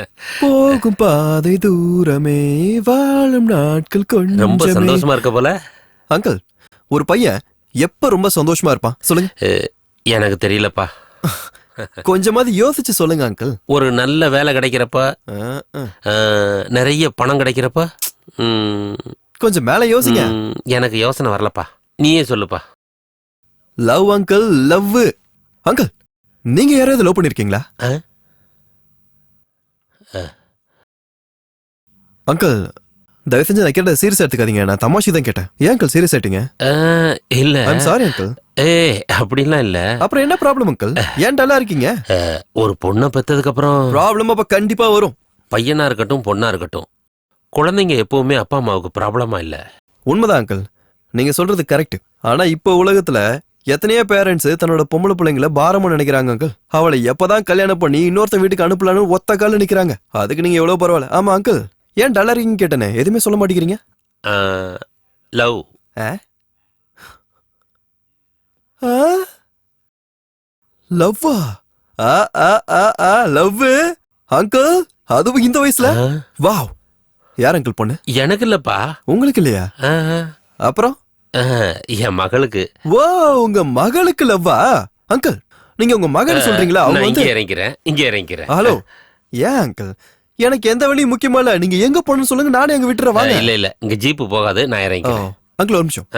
போகும் பாதை தூரமே வாழும் நாட்கள் ரொம்ப கொஞ்சமே. சந்தோஷமா இருக்க போல. அங்கிள், ஒரு பையன் எப்ப ரொம்ப சந்தோஷமா இருப்பான் சொல்லுங்க? எனக்கு தெரியலப்பா. கொஞ்சமாவது யோசிச்சு சொல்லுங்க அங்கிள். ஒரு நல்ல வேலை கிடைக்கிறப்ப, நிறைய பணம் கிடைக்கிறப்ப. கொஞ்சம் மேல யோசிங்க. எனக்கு யோசனை வரலப்பா, நீயே சொல்லுப்பா. Love uncle, love. அங்கிள், நீங்க யாராவது லவ் பண்ணிருக்கீங்களா? அங்கிள், தயவு செஞ்சு நான் கேட்ட சீரியஸ் எடுத்துக்காதீங்க. நான் தமாஷி தான் கேட்டேன். ஏன் அங்கிள் சீரியஸ் ஆயிட்டீங்க? இல்ல, ஐம் சாரி அங்கிள். அப்படிலாம் இல்ல. அப்புறம் என்ன ப்ராப்ளம் அங்கிள்? ஏன் டல்லா இருக்கீங்க? ஒரு பொண்ணை பெத்ததுக்கு அப்புறம் ப்ராப்ளம் அப்ப கண்டிப்பா வரும். பையனா இருக்கட்டும் பொண்ணா இருக்கட்டும், குழந்தைங்க எப்பவுமே அப்பா அம்மாவுக்கு ப்ராப்ளமா இல்ல. உண்மைதான் அங்கிள், நீங்க சொல்றது கரெக்ட். ஆனா இப்போ உலகத்துல எத்தனையோ பேரண்ட்ஸ் தன்னோட பொம்பளை பிள்ளைங்களை பாரமா நினைக்கிறாங்க அங்கிள். அவளை எப்பதான் கல்யாணம் பண்ணி இன்னொருத்த வீட்டுக்கு அனுப்பலான்னு ஒத்த கால நிக்கிறாங்க. அதுக்கு நீங்க எவ்வளவு பரவாயில்ல. ஆமா அங்கிள், ஏன் டல்லா இருக்கீங்க கேட்டனே, எதுவுமே சொல்ல மாட்டேங்கிறீங்க. லவ். லவ்வா? லவ் அங்கிள், அதுவும் இந்த வயசுல? வாவ். யார் அங்கிள் பொண்ணு? எனக்கு இல்லப்பா. உங்களுக்கு இல்லையா? அப்புறம் என் மகளுக்கு. ஓ, உங்க மகளுக்கு லவ்வா? அங்கிள், நீங்க உங்க மகள் சொல்றீங்களா? அவங்க இங்க வந்து இறங்கிறேன். ஹலோ, ஏன் அங்கிள், எனக்கு எந்த வழியும் முக்கியமா இல்ல. நீங்க எங்க போகணும்னு சொல்லுங்க, நானே அங்க விட்டுற வாங்க. இல்ல இங்க ஜீப்பு போகாது, நான் இறங்கிறேன். அங்கிள் ஒரு நிமிஷம்.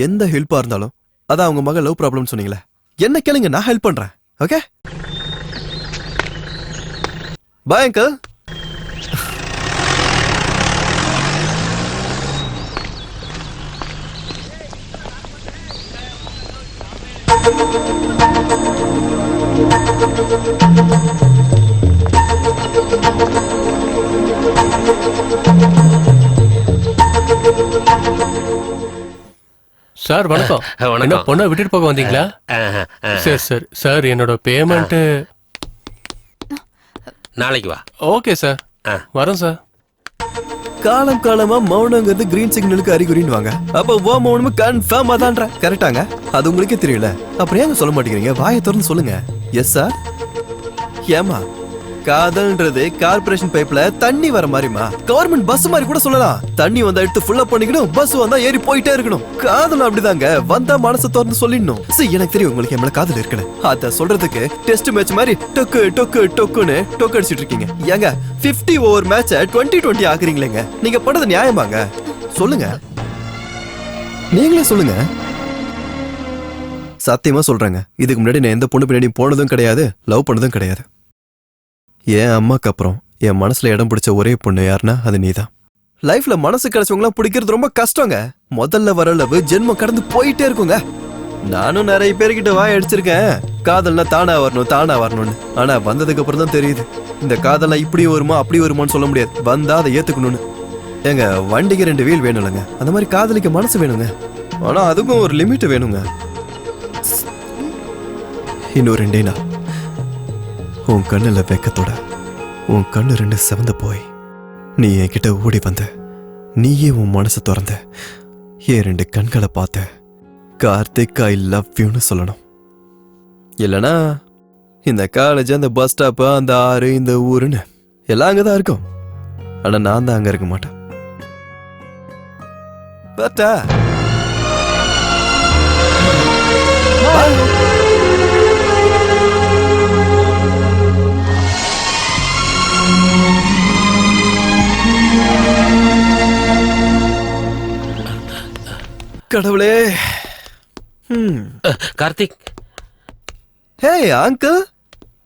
எந்த ஹெல்ப்பா இருந்தாலும் அதான் உங்க மகள் லவ் ப்ராப்ளம் சொன்னீங்களே, என்ன கேளுங்க, நான் ஹெல்ப் பண்றேன். Okay, bye uncle. சார் வணக்கம். என்ன பொண்ணை விட்டுட்டு போக வந்தீங்களா? சரி சரி சார், என்னோட பேமெண்ட் நாளைக்கு வா. ஓகே சார், வரோம் சார். காலம் காலமா மௌனங்கிறது கிரீன் சிக்னலுக்கு அறிகுறின்னு வாங்க. அப்ப ஓ மௌனமும் கன்ஃபார்ம் அதான்ற கரெக்டாங்க. அது உங்களுக்கே தெரியல, அப்புறம் ஏங்க சொல்ல மாட்டேங்கிறீங்க? வாயை திறந்து சொல்லுங்க. Yes sir. ஏமா, காதல்ன்றது கார்பரேஷன் பைப்ல தண்ணி வர மாதிரிமா, கவர்மெண்ட் பஸ் மாதிரி கூட சொல்லலாம். தண்ணி வந்தா எடுத்து ஃபுல்லா பண்ணிக்கணும், பஸ் வந்தா ஏறி போயிட்டே இருக்கணும். காதல் அப்படிதாங்க, வந்தா மனசை திறந்து சொல்லிடணும். எனக்கு தெரியும் உங்களுக்கு என் மேல காதல் இருக்குன்னு. அத சொல்றதுக்கு டெஸ்ட் மேட்ச் மாதிரி டொக்கு டொக்கு டொக்குன்னு டொக்கு அடிச்சிட்டு இருக்கீங்க. ஏங்க 50 ஓவர் மேட்ச 20-20 ஆக்குறீங்களேங்க, நீங்க பண்றது நியாயமாங்க? சொல்லுங்க, நீங்களே சொல்லுங்க. சத்தியமா சொல்றேங்க, இதுக்கு முன்னாடி நான் எந்த பொண்ணு பின்னாடி போனதும் கிடையாது, லவ் பண்ணதும் கிடையாது. என் அம்மாக்கு அப்புறம் என் மனசுல இடம் பிடிச்ச ஒரே பொண்ணு யாருன்னா அது நீதான். லைஃப்ல மனசு கிடைச்சவங்களாம் பிடிக்கிறது ரொம்ப கஷ்டங்க. முதல்ல வர அளவு ஜென்மம் கடந்து போயிட்டே இருக்குங்க. நானும் நிறைய பேர்கிட்ட வாய் அடிச்சிருக்கேன், காதல்னா தானா வரணும் தானா வரணும்னு. ஆனா வந்ததுக்கு அப்புறம் தான் தெரியுது, இந்த காதல்லாம் இப்படி வருமா அப்படி வருமான்னு சொல்ல முடியாது, வந்தா அதை ஏத்துக்கணும்னு. எங்க வண்டிக்கு 2 வீல் வேணும் இல்லைங்க, அந்த மாதிரி காதலிக்க மனசு வேணுங்க. ஆனா அதுக்கும் ஒரு லிமிட் வேணுங்க. இன்னும் 2 நாள் உன் கண்ணுல வெக்கத்தோட உன் கண்ணு 2 செவந்து போய் நீ என்கிட்ட ஓடி வந்த, நீயே உன் மனசை திறந்த, என் 2 கண்களை பார்த்த, கார்த்திக் ஐ லவ் யூன்னு சொல்லணும். இல்லனா இந்த காலேஜ், அந்த பஸ் ஸ்டாப், அந்த ஆறு, இந்த ஊருன்னு எல்லாம் அங்கதான் இருக்கும். ஆனா நான் தான் அங்க இருக்க மாட்டேன். பார்த்தா கடவுளே. கார்த்திக். ஹே அங்கிள்,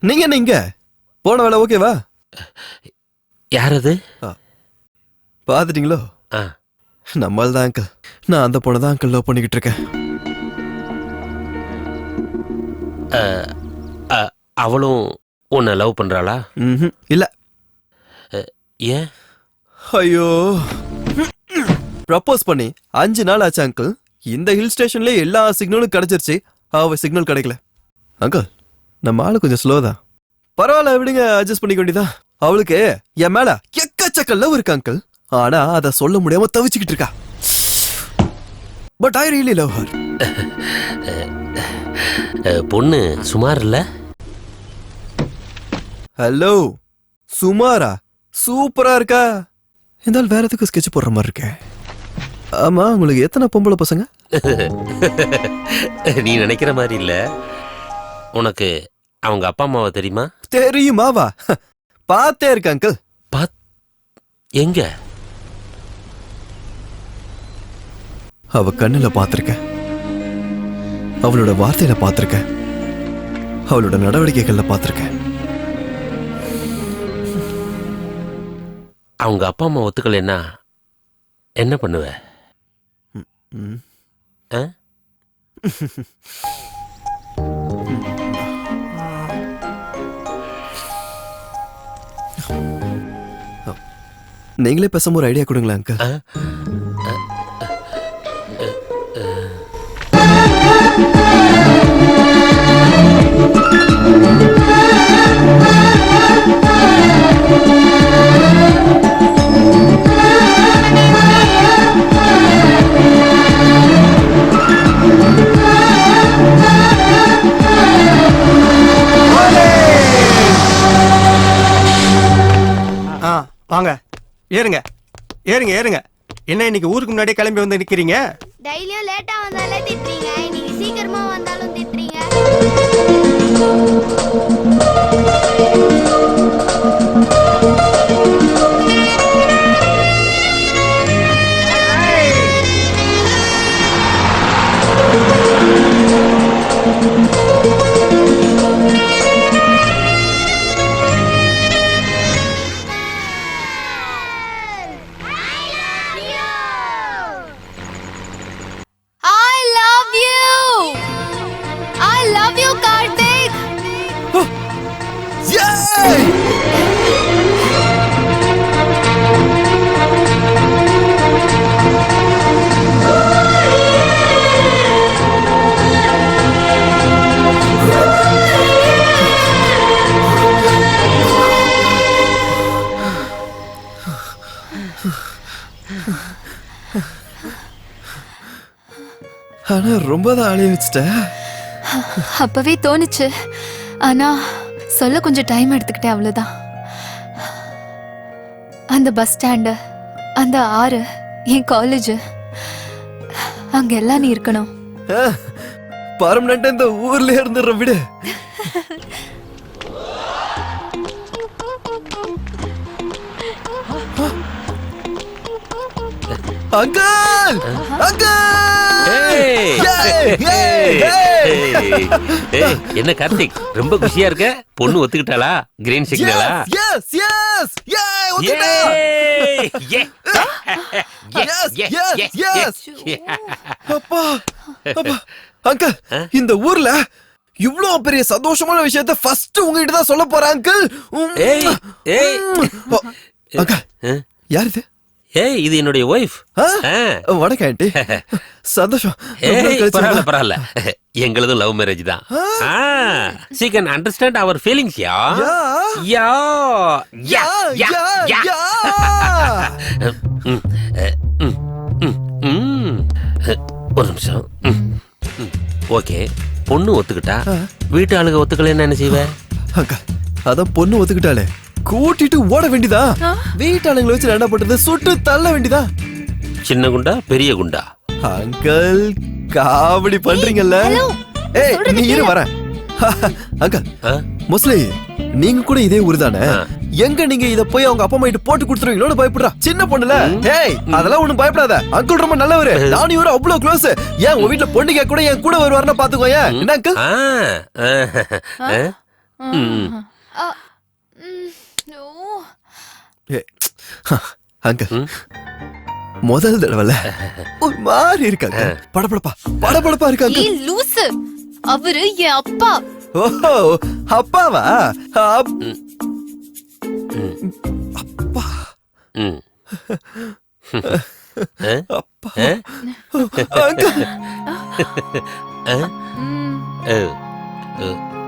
நீங்க என்ன இங்க? போன வேலை ஓகேவா? யார் அது? பாத்துட்டீங்களோ? நம்மால் தான் அங்கிள். நான் அந்த பொண்ணை தான் அங்கிள் லவ் பண்ணிக்கிட்டு இருக்கேன். அவளும் உன்னை லவ் பண்றாளா? இல்ல. ஏன்? ஐயோ, ப்ரப்போஸ் பண்ணி 5 நாள் ஆச்சு அங்கிள். இந்த ஹில் ஸ்டேஷன்ல எல்லா சிக்னலும் கிடைச்சிருச்சு, அவ சிக்னல் கிடைக்கல. அங்கிள், நம்ம ஆளு கொஞ்சம் ஸ்லோ தான். பரவாயில்ல விடுங்க, அட்ஜஸ்ட் பண்ணிக்க வேண்டியதான். அவளுக்கு என் மேல எக்கச்சக்க லவ் இருக்கு அங்கிள். ஆனா அத சொல்ல முடியாம தவிச்சுக்கிட்டு இருக்கா. But I really love her. பொண்ணு சுமார் இல்ல? ஹலோ, சுமாரா? சூப்பரா இருக்கா. இருந்தாலும் வேற எதுக்கு ஸ்கெட்ச் போடுற மாதிரி இருக்கே. ஆமா, உங்களுக்கு எத்தனை பொம்பளை பசங்க? நீ நினைக்கிற மாதிரி இல்ல. உனக்கு அவங்க அப்பா அம்மாவை தெரியுமா? தெரியுமாவா? பார்த்தே இருக்க அங்கிள். எங்க? அவ கண்ணுல பாத்திருக்கேன், அவளோட வார்த்தையில பாத்திருக்கேன், அவளோட நடவடிக்கைகள்ல பாத்திருக்கேன். அவங்க அப்பா அம்மா ஒத்துக்கலைன்னா என்ன பண்ணுவ? ஆ? நீங்களே பேசாம ஒரு ஐடியா கொடுங்களேன் அங்கிள். வாங்க, ஏறுங்க ஏறுங்க ஏறுங்க. என்ன இன்னைக்கு ஊருக்கு முன்னாடியே கிளம்பி வந்து நிக்கிறீங்க? டெய்லியும் லேட்டா வந்தாலே திட்டுறீங்க, இன்னைக்கு சீக்கிரமா வந்தாலும் திட்டுறீங்க. ஆனா ரொம்ப தான் அழிய வச்சுட்ட. அப்பவே தோணுச்சு, ஆனா சொல்ல கொஞ்சம் டைம் எடுத்துக்கிட்டேன், அவ்வளவுதான். அந்த பஸ் ஸ்டாண்டு, அந்த ஆறு, என் காலேஜ், அங்க எல்லாம் நீ இருக்கணும். பர்மனண்டா இந்த ஊர்ல இருந்துற விடு. அங்கிள், என்ன கார்த்திக், ரொம்ப குஷியா இருக்க? பொண்ணு ஒத்துக்கிட்டாளா? கிரீன் சிக்னலா? அங்கிள், இந்த ஊர்ல இவ்ளோ பெரிய சந்தோஷமான விஷயத்தை ஃபர்ஸ்ட் உங்ககிட்ட தான் சொல்ல போறேன் அங்கிள். அங்கிள், யார் இது? ஏய், இது என்னுடைய ஒய்ஃப். வணக்கம் ஆண்டி. சந்தோஷம். பரவாயில்ல பரவாயில்ல, எங்களதும் லவ் மேரேஜ் தான். she can understand our feelings. ஒரு நிமிஷம். ஓகே, பொண்ணு ஒத்துக்கிட்டா, வீட்டு ஆளுங்க ஒத்துக்கலைன்னா என்ன செய்வ? அதான் பொண்ணு ஒத்துக்கிட்டாலே கூட்டிட்டு ஓட வேண்டியதா. வீட்டாளுங்களை வச்சு என்ன பண்றது? சுட்டு தள்ள வேண்டியதா. சின்ன குண்டா பெரிய குண்டா? அங்கிள், காமெடி பண்றீங்கல்ல? ஏய், நீ இரு வரேன். அங்கிள், மோஸ்ட்லி நீங்க கூட இதே ஊரு தானே? எங்க நீங்க இத போய் அவங்க அப்பா அம்மா கிட்ட போட்டு கொடுத்துருவீங்களோன்னு பயப்படுறா. சின்ன பொண்ணுல. ஏய், அதெல்லாம் ஒண்ணும் பயப்படாத. அங்கிள் ரொம்ப நல்லவரு. நானும் இவரு அவ்வளவு க்ளோஸ். ஏன் உங்க வீட்டுல பொண்ணு கேட்க கூட என் கூட வருவாருன்னா பாத்துக்கோ. ஏன் என்ன அங்கிள்? அங்கிள், முதல் தடவைல ஒரு மாதிரி இருக்காங்க. படபடப்பா இருக்காங்க. லூசு, அவரு என் அப்பா. ஓஹோ, அப்பாவா? அப்பா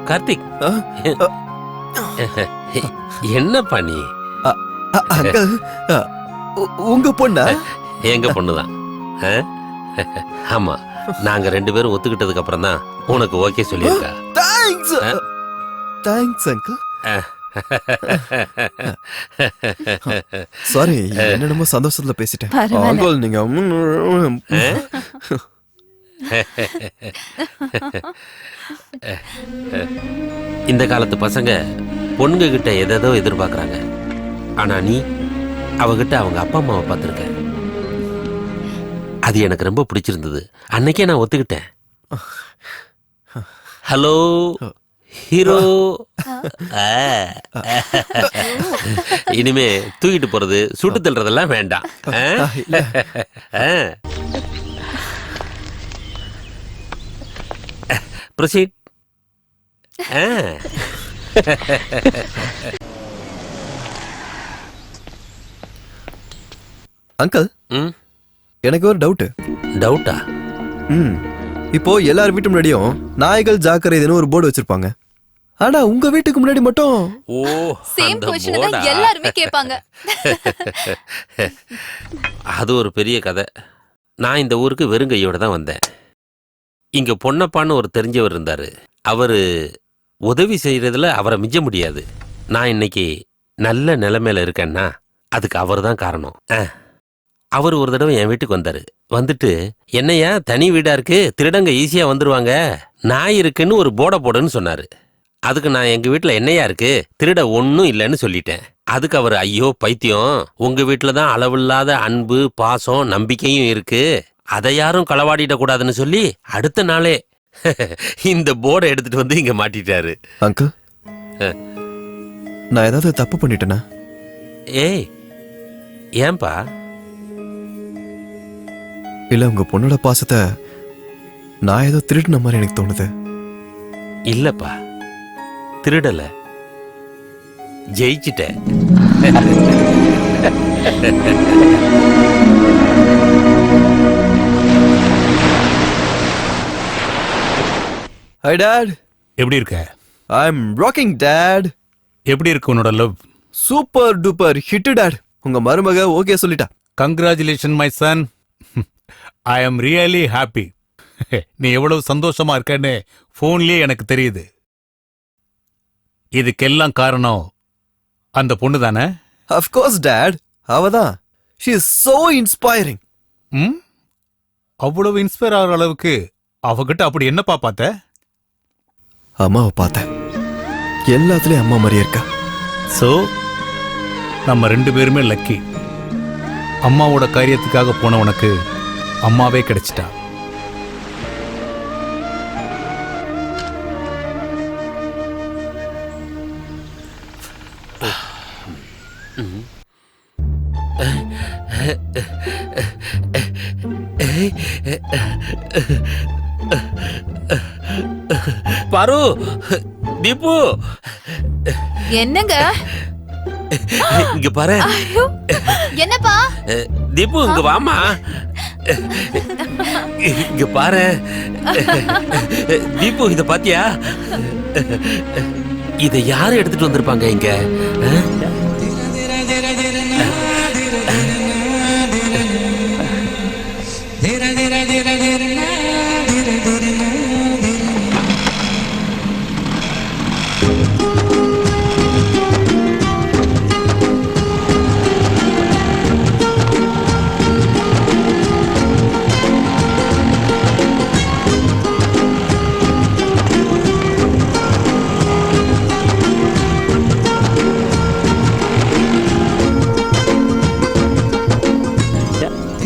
கார்த்திக், என்ன பண்ணி? அங்கிள், உங்க பொண்ணா? எங்க பொண்ணுதான். ஆமா, நாங்க 2 பேரும் ஒத்துக்கிட்டதுக்கு அப்புறம் தான் உனக்கு ஓகே சொல்லியிருக்கா. Thanks thanks uncle. சாரி, என்னென்னமோ சந்தோஷத்துல பேசிட்டேன். பரவாயில்ல. அங்கிள் நீங்க இந்த காலத்து பசங்க பொண்ணுங்க கிட்ட எதோ எதிர்பார்க்கறாங்க. ஆனா நீ அவகிட்ட அவங்க அப்பா அம்மாவை பார்த்திருக்க. அது எனக்கு ரொம்ப பிடிச்சிருந்தது. அன்னைக்கே நான் ஒத்துக்கிட்டேன். Hello hero. இனிமே தூக்கிட்டு போறது சுட்டு தள்ளுறதெல்லாம் வேண்டாம். ப்ரொசீட். அங்கிள், எனக்கு ஒரு டவுட். டவுட்டா? இப்போ எல்லார் வீட்டு முன்னாடியும் நாய்கள் ஜாக்கிரதைன்னு ஒரு போர்டு வச்சிருப்பாங்க. ஆனா உங்க வீட்டுக்கு முன்னாடி மட்டும் சேம் क्वेश्चन தான் எல்லாரும் கேட்பாங்க. அது ஒரு பெரிய கதை. நான் இந்த ஊருக்கு வெறுங்கையோட தான் வந்தேன். இங்க பொன்னப்பான்னு ஒரு தெரிஞ்சவர் இருந்தாரு. அவரு உதவி செய்யறதுல அவரை மிஞ்ச முடியாது. நான் இன்னைக்கு நல்ல நிலைமையில இருக்கேன்னா அதுக்கு அவர் தான் காரணம். அவர் ஒரு தடவை என் வீட்டுக்கு வந்தாரு. வந்துட்டு, என்னையா தனி வீடா இருக்கு, திருடங்க ஈஸியா வந்துருவாங்க, நாய் இருக்குன்னு ஒரு போர்டை போடுன்னு சொன்னாரு. அதுக்கு நான் எங்க வீட்டுல என்னையா இருக்கு, திருட ஒன்னும் இல்லைன்னு சொல்லிட்டேன். அதுக்கு அவர், ஐயோ பைத்தியம், உங்க வீட்டுல தான் அளவில்லாத அன்பு பாசம் நம்பிக்கையும் இருக்கு, அதை யாரும் களவாடிட கூடாதுன்னு சொல்லி அடுத்த நாளே இந்த போர்டை எடுத்துட்டு வந்து இங்க மாட்டிட்டாரு. அங்கிள், நான் ஏதாவது தப்பு பண்ணிட்டேனா? ஏய், ஏன்பா? இல்ல உங்க பொண்ணோட பாசத்தை நான் ஏதோ திருடின மாதிரி எனக்கு தோணுது. இல்லப்பா, திருடல, ஜெயிச்சிட்டேன். High dad. எப்படி இருக்க? I am rocking dad. எப்படி இருக்கு உன்னோட love? Super duper hit dad. உங்க மருமக ஓகே சொல்லிட்டா. Congratulation my son. I am really happy. நீ எவ்வளவு சந்தோஷமா இருக்கன்னு போன்லயே எனக்கு தெரியுது. இதுக்கெல்லாம் காரணம் அந்த பொண்ணு தானே? ஆஃப் கோர்ஸ் டாட், அவதான். She is so inspiring. அவ்வளவு இன்ஸ்பயர் ஆகிற அளவுக்கு அவகிட்ட அப்படி என்னப்பா பார்த்த? அம்மாவை பார்த்தேன். எல்லாத்துலயும் அம்மா மாதிரியே இருக்கா. சோ நம்ம 2 பேருமே லக்கி. அம்மாவோட காரியத்துக்காக போன உனக்கு அம்மாவே கிடைச்சிட்டா. பாரு, தீபு, என்னங்க? இங்க பாரு. என்னப்பா? தீபு, இங்க வாமா. இங்க பாரு. தீபு, இத பாத்தியா? இத யாரு எடுத்துட்டு வந்திருப்பாங்க இங்க?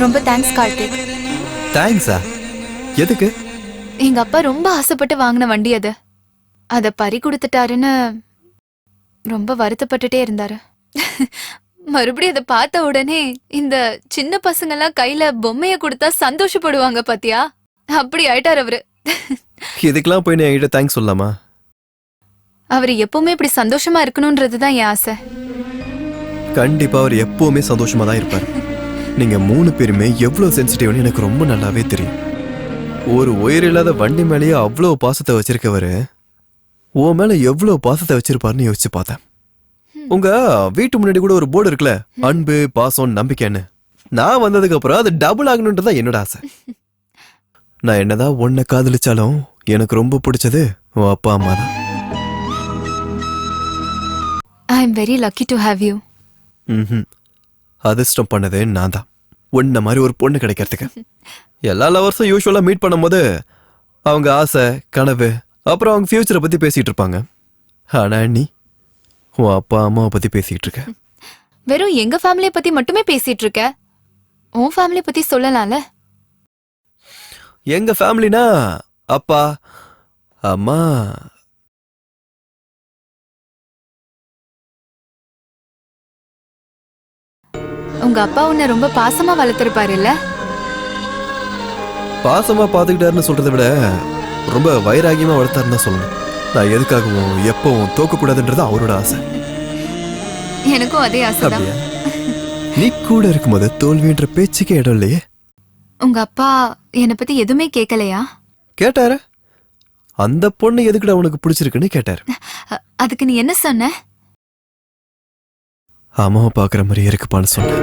ரொம்ப தேங்க்ஸ் கார்த்திக். தேங்க்ஸா? எதுக்கு? எங்க அப்பா ரொம்ப ஆசைப்பட்டு வாங்கின வண்டி அது. அத பறி கொடுத்துட்டாருன்னு ரொம்ப வருத்தப்பட்டுட்டே இருந்தாரு. மறுபடியும் அதை பார்த்த உடனே இந்த சின்ன பசங்க எல்லாம் கையில பொம்மைய கொடுத்தா சந்தோஷப்படுவாங்க பாத்தியா, அப்படி ஆயிட்டார் அவரு. இதுக்கெல்லாம் போய் என்கிட்ட தேங்க்ஸ் சொல்லலாமா? அவரு எப்பவுமே இப்படி சந்தோஷமா இருக்கணும்ன்றதுதான் என் ஆசை. கண்டிப்பா அவர் எப்பவுமே சந்தோஷமா தான் இருப்பார். நீங்க 3 பேருமே எவ்வளவு சென்சிட்டிவ்னு எனக்கு ரொம்ப நல்லாவே தெரியும். ஒரு உயிரில்லாத வண்டி மேலேயே அவ்வளவு பாசத்தை வச்சிருக்கவரு உன் மேல எவ்வளவு பாசத்தை வச்சிருப்பாருன்னு யோசிச்சு பார்த்தேன். உங்க வீட்டு முன்னாடி கூட ஒரு போர்டு இருக்குல்ல, அன்பு பாசம் நம்பிக்கைன்னு. நான் வந்ததுக்கு அப்புறம் அது டபுள் ஆகணும்ன்றதான் என்னோட ஆசை. நான் என்னதான் உன்னை காதலிச்சாலும் எனக்கு ரொம்ப பிடிச்சது உன் அப்பா அம்மா தான். I am very lucky to have you. அதிர்ஷ்டம் பண்ணதே நான் தான், உன்ன மாதிரி ஒரு பொண்ணு கிடைக்கிறதுக்கு. எல்லா லவர்ஸும் யூஸ்வலா மீட் பண்ணும்போது அவங்க ஆசை, கனவு, அப்புறம் அவங்க ஃபியூச்சரை பத்தி பேசிட்டு இருப்பாங்க. ஆனா நீ உன் அப்பா அம்மாவை பத்தி பேசிட்டு இருக்க. வெறும் எங்க ஃபேமிலியை பத்தி மட்டுமே பேசிட்டு இருக்க. உன் ஃபேமிலியை பத்தி சொல்லலாம்ல. எங்க ஃபேமிலினா அப்பா அம்மா. உங்க அப்பா உன்னை ரொம்ப பாசமா வளர்த்திருப்பாரு இல்ல? பாசமா பாத்துக்கிட்டாருன்னு சொல்றதை விட ரொம்ப வைராகியமா வளர்த்தாருன்னு தான் சொல்லணும். நான் எதுக்காகவும் எப்பவும் தோக்கக்கூடாதுன்றது அவரோட ஆசை. எனக்கும் அதே ஆசைதான். அப்படியா? நீ கூட இருக்கும்போது தோல்வின்ற பேச்சுக்கே இடம் இல்லையே. உங்க அப்பா என்னை பத்தி எதுவுமே கேட்கலையா? கேட்டாரு. அந்த பொண்ணு எதுக்குடா உனக்கு பிடிச்சிருக்குன்னு கேட்டாரு. அதுக்கு நீ என்ன சொன்ன? அம்மாவை பாக்குற மாதிரி இருக்குப்பான்னு சொன்னேன்.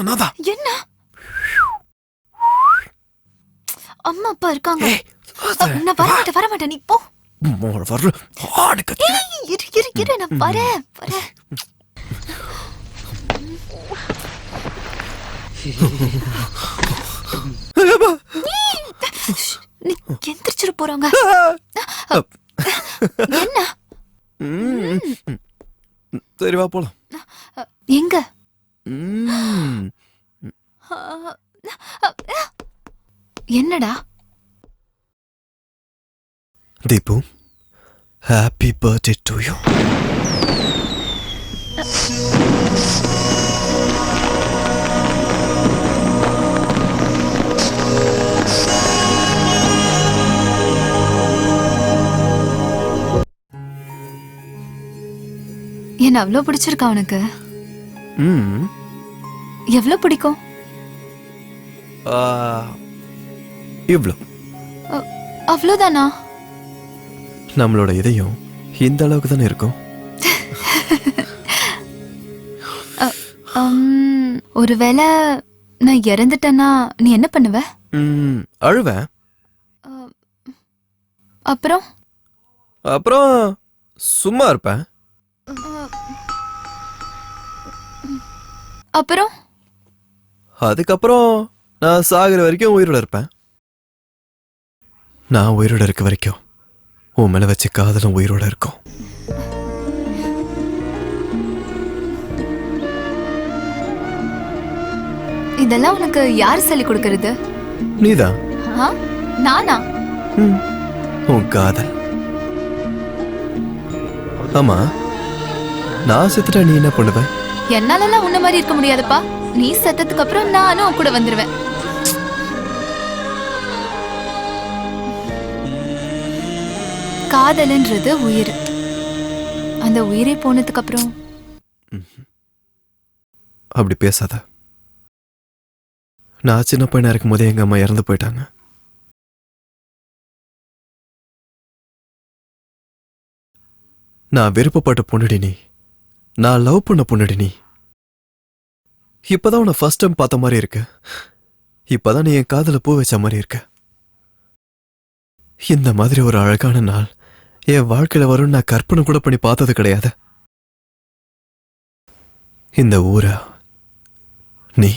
நான்தான். என்ன? அம்மா அப்பா இருக்காங்க. நான் வரமாட்டேன் நீ போ. இரு நான் வரேன். நீ எந்திரிச்சிட போறாங்க. என்ன? சரி வா போலாம். எங்க? என்னடா? Deepu, happy birthday to you. என்ன அவ்வளவு பிடிச்சிருக்கா உனக்கு? எவ்வளவு பிடிக்கும்? இவ்வளோ. அவ்வளவுதானா? நம்மளோட இதயம் இந்த அளவுக்கு தானே இருக்கும். ஒருவேளை நான் இறந்துட்டேன்னா நீ என்ன பண்ணுவ? அழுவேன். அப்புறம் அப்புறம் சும்மா இருப்பேன். அப்புறம் அதுக்கப்புறம் நான் சாகுற வரைக்கும் உயிரோட இருப்பேன். நான் உயிரோட இருக்க வரைக்கும் உன் மேல வச்ச காதலும் உயிரோட இருக்கும். இதெல்லாம் உனக்கு யார் சொல்லி கொடுக்கறது? நீதான். நானா? உன் காதல். ஆமா, நான் செத்துட்டா நீ என்ன பண்ணுவ? என்னாலலாம் உன்ன மாதிரி இருக்க முடியாதுப்பா. நீ செத்ததுக்கு அப்புறம் நானும் கூட வந்துருவேன். காதல்ன்றது உயிர். அந்த உயிரே போனதுக்கு அப்புறம் அப்படி பேசாத. நான் சின்ன பையனா இருக்கும் போதே எங்க அம்மா இறந்து போயிட்டாங்க. நான் விருப்பப்பட்ட பொண்ணுடி நீ. நான் லவ் பண்ண பொண்ணுடி நீ. இப்பதான் உன்னை ஃபர்ஸ்ட் டைம் பார்த்த மாதிரி இருக்கு. இப்பதான் நீ என் காதல பூ வச்ச மாதிரி இருக்க. இந்த மாதிரி ஒரு அழகான நாள் என் வாழ்க்கையில வரும் நான் கற்பனை கூட பண்ணி பார்த்தது கிடையாது. இந்த ஊரா, நீ,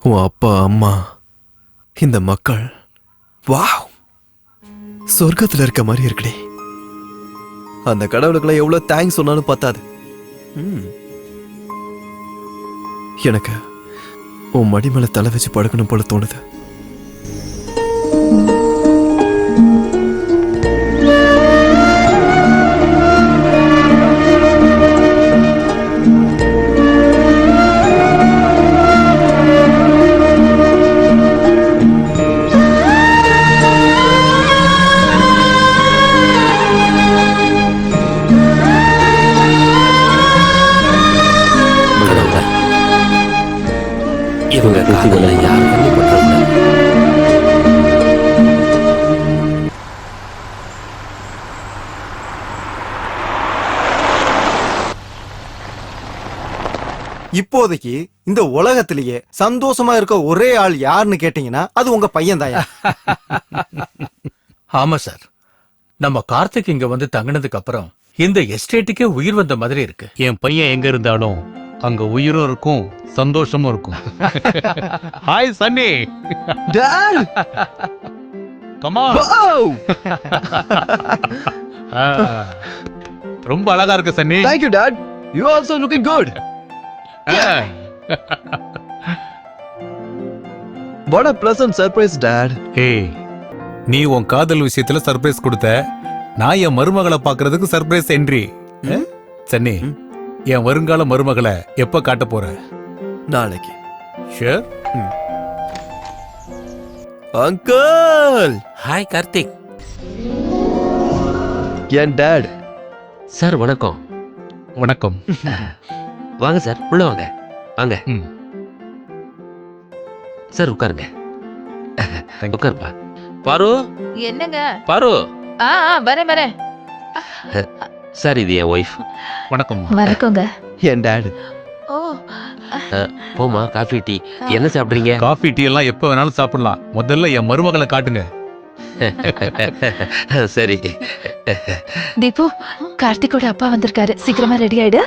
உன் அப்பா அம்மா, இந்த மக்கள், வாவ், சொர்க்கத்துல இருக்க மாதிரி இருக்குடி. அந்த கடவுளுக்குலாம் எவ்வளவு தேங்க்ஸ் சொன்னாலும் பத்தாது. எனக்கு உன் மடி மேல தலை வச்சு படுக்கணும் போல தோணுது. இப்போதைக்கு இந்த உலகத்திலேயே சந்தோஷமா இருக்க ஒரே ஆள் யாருன்னு கேட்டீங்கன்னா அது உங்க பையன் தாயா. ஆமா சார், நம்ம கார்த்திக் இங்க வந்து தங்கினதுக்கு அப்புறம் இந்த எஸ்டேட்டுக்கே உயிர் வந்த மாதிரி இருக்கு. என் பையன் எங்க இருந்தாலும் அங்க உயிரும் இருக்கும், சந்தோஷமும் இருக்கும். Hi Sunny. டாட் கமா. ரொம்ப அழகா இருக்கு Sunny. Thank you dad. You also looking good. What a pleasant surprise dad. ஏய், நீ உன் காதல் விஷயத்துல சர்ப்ரைஸ் கொடுத்த, நான் என் மருமகளை பாக்குறதுக்கு சர்ப்ரைஸ் என்ட்ரி. சன்னி, என் வருங்கால மருமகளை எப்ப காட்ட போற? நாளைக்கு. Sure. Uncle. Hi Karthik. N dot. Sir வணக்கம். வணக்கம். வாங்க சார், உள்ள வாங்க. வாங்க சார், உட்காருங்க. உட்காருப்பா. பாரு. என்னங்க? பாரு. வரேன். சார், இது என் ஒய்ஃப். வணக்கம். வணக்கங்க. N dot. ஓ, போமா, காஃபி டீ என்ன சாப்பிடுறீங்க? காஃபி டீ எல்லாம் எப்ப வேணாலும் சாப்பிடலாம், முதல்ல என் மருமகளை காட்டுங்க. சரி. தீபு, கார்த்திகோட அப்பா வந்திருக்காரு, சீக்கிரமா ரெடி ஆயிடு.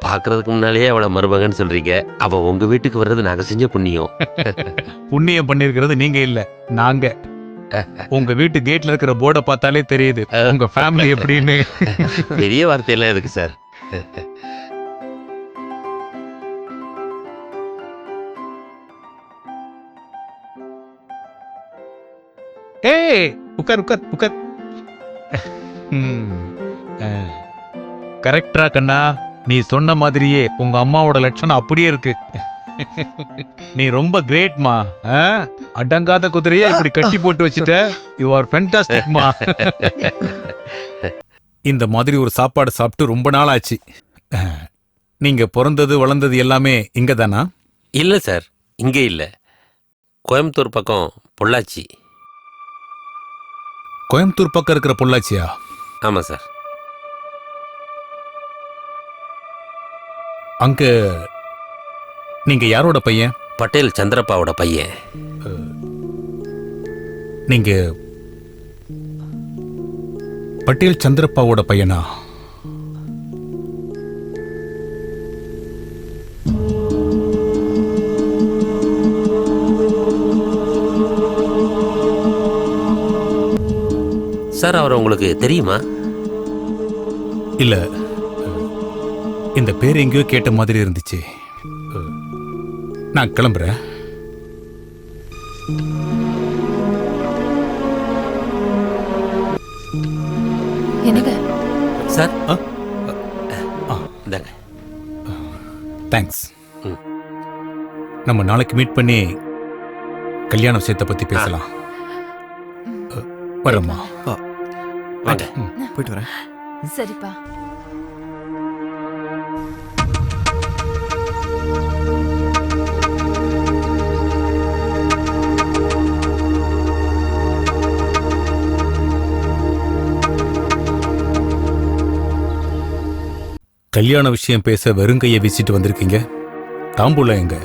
பாக்குறதுக்கு முன்னாலேயே அவளை மருமகன்னு சொல்றீங்க. அவ உங்க வீட்டுக்கு வர்றது நாங்க செஞ்ச புண்ணியம். புண்ணியம் பண்ணிருக்கிறது நீங்க இல்ல, நாங்க. உங்க வீட்டு கேட்ல இருக்கிற போர்டை பார்த்தாலே தெரியுது உங்க ஃபேமிலி எப்படின்னு. பெரிய வார்த்தையெல்லாம் எதுக்கு சார்? ஏய், உட்கார் உட்கார் உட்கார். கரெக்டா கண்ணா, நீ சொன்ன மாதிரியே உங்க அம்மாவோட லட்சணம் அப்படியே இருக்கு. நீ ரொம்ப கிரேட்மா. அடங்காத குதிரையை இப்படி கட்டி போட்டு வச்சுட்ட. யூ ஆர் ஃபேண்டாஸ்டிக்மா. இந்த மாதிரி ஒரு சாப்பாடு சாப்பிட்டு ரொம்ப நாள் ஆச்சு. நீங்க பிறந்தது வளர்ந்தது எல்லாமே இங்க தானா? இல்ல சார், இங்கே இல்ல. கோயம்புத்தூர் பக்கம் பொள்ளாச்சி. கோயம்புத்தூர் பக்கம் இருக்கிற பொள்ளாச்சியா? ஆமா சார். அங்க நீங்க யாரோட பையன்? பட்டேல் சந்திரப்பாவோட பையன். நீங்க பட்டேல் சந்திரப்பாவோட பையனா? சார், அவர் உங்களுக்கு தெரியுமா? இல்ல, இந்த பேர் எங்கேயோ கேட்ட மாதிரி இருந்துச்சு. நான் கிளம்புறேன். என்னங்க சார்? இந்தாங்க. தேங்க்ஸ். நம்ம நாளைக்கு மீட் பண்ணி கல்யாண விஷயத்தை பத்தி பேசலாம். வரம்மா. வாங்க. போயிட்டு வரேன். சரிப்பா. கல்யாண விஷயம் பேச வெறுங்கையை வீசிட்டு வந்திருக்கீங்க. தாம்பூலம் எங்க?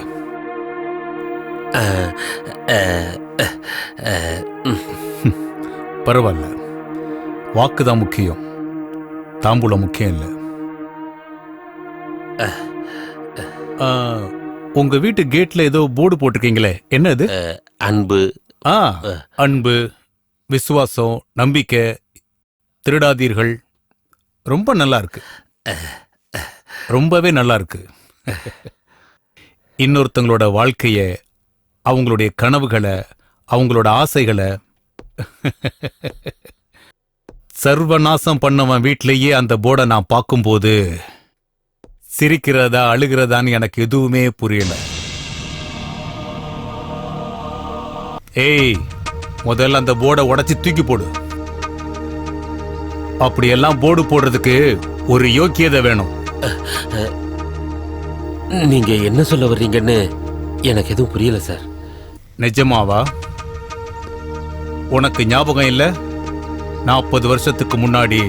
பரவாயில்ல, வாக்குதான் முக்கியம், தாம்பூலம் முக்கியம் இல்ல. உங்க வீட்டு கேட்ல ஏதோ போர்டு போட்டிருக்கீங்களே, என்னது? அன்பு. அன்பு, விசுவாசம், நம்பிக்கை, திருடாதீர்கள். ரொம்ப நல்லா இருக்கு, ரொம்பவே நல்லா இருக்கு. இன்னொருத்தங்களோட வாழ்க்கைய, அவங்களுடைய கனவுகளை, அவங்களோட ஆசைகளை சர்வநாசம் பண்ணவன் வீட்டிலேயே அந்த போர்டை நான் பார்க்கும்போது சிரிக்கிறதா அழுகிறதான்னு எனக்கு எதுவுமே புரியல. ஏய், முதல்ல அந்த போர்டை உடைச்சு தூக்கி போடு. அப்படியெல்லாம் போர்டு போடுறதுக்கு ஒரு யோக்கியதை வேணும். நீங்க என்ன சொல்ல வர்றீங்கன்னு எனக்கு எதுவும் புரியல சார். நிஜமாவா? உனக்கு ஞாபகம் இல்ல? 40 வருஷத்துக்கு முன்னாடி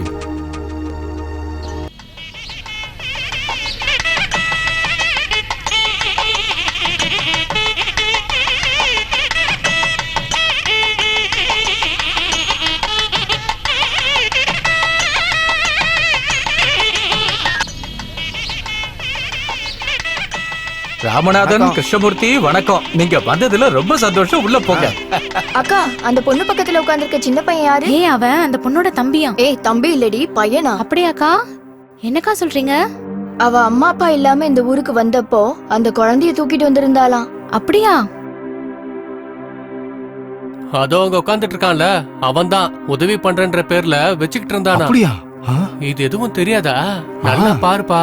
ராமநாதன், கிருஷ்ணமூர்த்தி வணக்கம். நீங்க வந்ததுல ரொம்ப சந்தோஷம். உள்ள போங்க. அக்கா, அந்த பொண்ணு பக்கத்துல உட்கார்ந்திருக்க சின்ன பையன் யாரு? ஏய், அவன் அந்த பொண்ணோட தம்பியா? ஏய், தம்பி இல்லடி, பையனா? அப்படியாக்கா? என்னக்கா சொல்றீங்க? அவ அம்மா அப்பா இல்லாம இந்த ஊருக்கு வந்தப்போ அந்த குழந்தைய தூக்கிட்டு வந்திருந்தாளாம். அப்படியா? அதோ அங்க உட்காந்துட்டு இருக்கான்ல, அவன் தான் உதவி பண்றன்ற பேர்ல வச்சுக்கிட்டு இருந்தானா. அப்படியா? இது எதுவும் தெரியாதா? நல்லா பாருப்பா.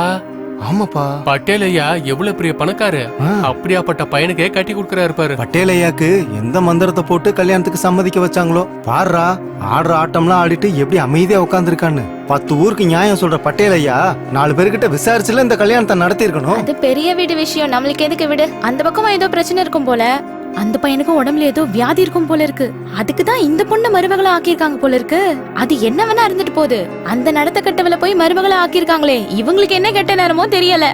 ஆமாப்பா, பட்டேல் ஐயா எவ்வளவு பெரிய பணக்காரு. அப்படியாப்பட்ட பையனுக்கே கட்டி கொடுக்கறாரு பாரு. பட்டேல் ஐயாக்கு எந்த மந்திரத்தை போட்டு கல்யாணத்துக்கு சம்மதிக்க வச்சாங்களோ பாருடா. ஆடுற ஆட்டம்லாம் ஆடிட்டு எப்படி அமைதியா உட்காந்துருக்கான்னு. 10 ஊருக்கு நியாயம் சொல்ற பட்டேல் ஐயா 4 பேர்கிட்ட விசாரிச்சுல இந்த கல்யாணத்தை நடத்தி இருக்கணும். அது பெரிய வீடு விஷயம், நம்மளுக்கு எதுக்கு விடு. அந்த பக்கமா ஏதோ பிரச்சனை இருக்கும் போல. அந்த பையனுக்கும் உடம்புல ஏதோ வியாதி இருக்கும் போல இருக்கு. அதுக்குதான் இந்த பொண்ணு மருமகளை ஆக்கியிருக்காங்க போல இருக்கு. அது என்ன வேணா இருந்துட்டு போகுது. அந்த நடத்த கட்டவில போய் மருமகளை ஆக்கியிருக்காங்களே, இவங்களுக்கு என்ன கெட்ட நேரமோ தெரியல.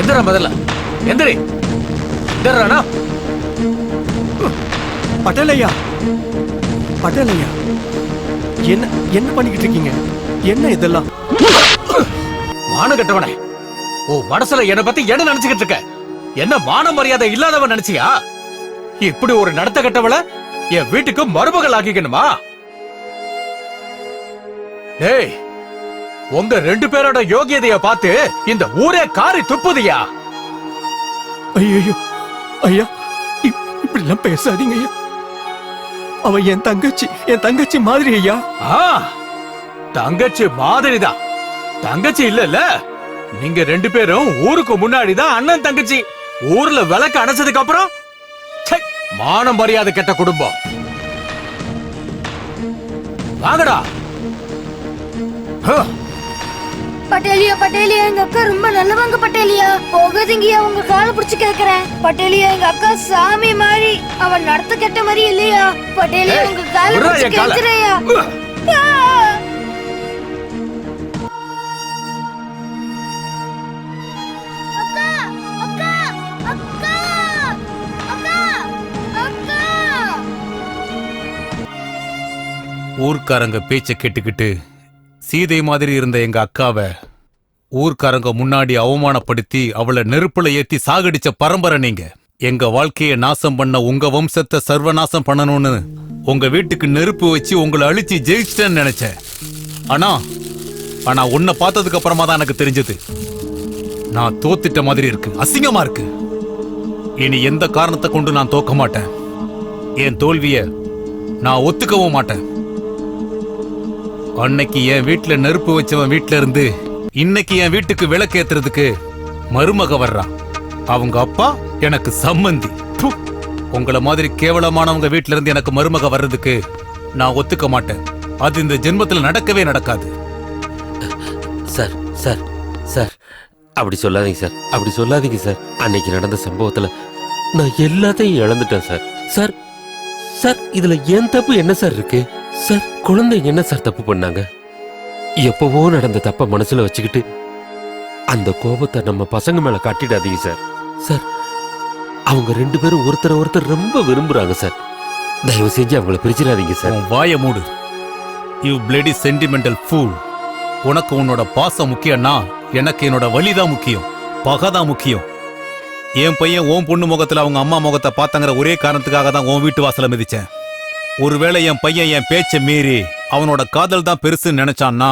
எந்திரா முதல்ல. எந்திரி. எந்திரா. பட்டேல் ஐயா, பட்டேல் ஐயா, என்ன என்ன பண்ணிக்கிட்டு இருக்கீங்க? என்ன இதெல்லாம்? மான கட்டவனே, ஓ மனசுல என்ன பத்தி என்ன நினைச்சுக்கிட்டு இருக்க? என்ன மான மரியாதை இல்லாதவன் நினைச்சியா? இப்படி ஒரு நடத்த கட்டவள என் வீட்டுக்கு மருமகள் ஆக்கிக்கணுமா? டேய், உங்க 2 பேரோட யோகியதைய பார்த்து இந்த ஊரே காரி துப்புதியா? ஐயோ ஐயா, இப்படி எல்லாம் பேசாதீங்க ஐயா. அவ என் தங்கச்சி மாதிரி ஐயா. தங்கச்சி மாதிரிதான். தங்கச்சி இல்ல. நீங்க 2 பேரும் ஊருக்கு முன்னாடிதான் அண்ணன் தங்கச்சி. ஊர்ல விளக்கு அணைச்சதுக்கு அப்புறம் மானம் மரியாதை கெட்ட குடும்பம். வாங்கடா. பட்டேலியா, பட்டேலியா, எங்க அக்கா ரொம்ப நல்லவங்க. பட்டேலியா, போகாதீங்கயா, உங்க காலை பிடிச்சு கேக்குறேன். பட்டேலியா, எங்க அக்கா சாமி மாதிரி. அவன் நடத்த கெட்ட மாதிரி இல்லையா? பட்டேலியா, உங்க காலை பிடிச்சு கேக்குறேயா? ஊர்க்காரங்க பேச்ச கேட்டுக்கிட்டு சீதை மாதிரி இருந்த எங்க அக்காவை ஊர்க்காரங்க முன்னாடி அவமானப்படுத்தி அவளை நெருப்புல ஏத்தி சாகடிச்ச பரம்பரை நீங்க. எங்க வாழ்க்கைய நாசம் பண்ண உங்க வம்சத்தை சர்வநாசம் பண்ணணும்னு உங்க வீட்டுக்கு நெருப்பு வச்சு உங்களை அழிச்சு ஜெயிச்சிட்டேன்னு நினைச்சேன். ஆனா உன்னை பார்த்ததுக்கு அப்புறமா தான் எனக்கு தெரிஞ்சது, நான் தோத்துட்ட மாதிரி இருக்கு. அசிங்கமா இருக்கு. இனி எந்த காரணத்தை கொண்டு நான் தோக்க மாட்டேன். என் தோல்விய நான் ஒத்துக்கவும் மாட்டேன். அன்னைக்கு என் வீட்டுல நெருப்பு வச்சவன் வீட்டுல இருந்து இன்னைக்கு என் வீட்டுக்கு விளக்கேத்துறதுக்கு மருமக வர்றான். அவங்க அப்பா எனக்கு சம்மந்தி. உங்களை மாதிரி கேவலமானவங்க வீட்டுல இருந்து எனக்கு மருமக வர்றதுக்கு நான் ஒத்துக்க மாட்டேன். அது இந்த ஜென்மத்துல நடக்கவே நடக்காது. சார் சார் சார், அப்படி சொல்லாதீங்க சார், அப்படி சொல்லாதீங்க சார். அன்னைக்கு நடந்த சம்பவத்துல நான் எல்லாத்தையும் இழந்துட்டேன் சார். சார் சார், இதுல என் தப்பு என்ன சார் இருக்கு? சார், குழந்தைங்க என்ன சார் தப்பு பண்ணாங்க? எப்பவோ நடந்த தப்ப மனசுல வச்சுக்கிட்டு அந்த கோபத்தை நம்ம பசங்க மேல காட்டிடாதீங்க சார். சார், அவங்க 2 பேரும் ஒருத்தர் ரொம்ப விரும்புறாங்க சார். தயவு செஞ்சு அவங்கள பிரிச்சிடாதீங்க சார். வாய மூடு. You bloody sentimental fool. உனக்கு உன்னோட பாசம் முக்கியம்னா எனக்கு என்னோட வலிதான் முக்கியம். பகதான் முக்கியம். என் பையன் உன் பொண்ணு முகத்துல அவங்க அம்மா முகத்தை பார்த்தாங்கிற ஒரே காரணத்துக்காக தான் உன் வீட்டு வாசல மிதிச்சேன். ஒருவேளை என் பையன் என் பேச்ச மீறி அவனோட காதல் தான் பெருசுன்னு நினைச்சான்னா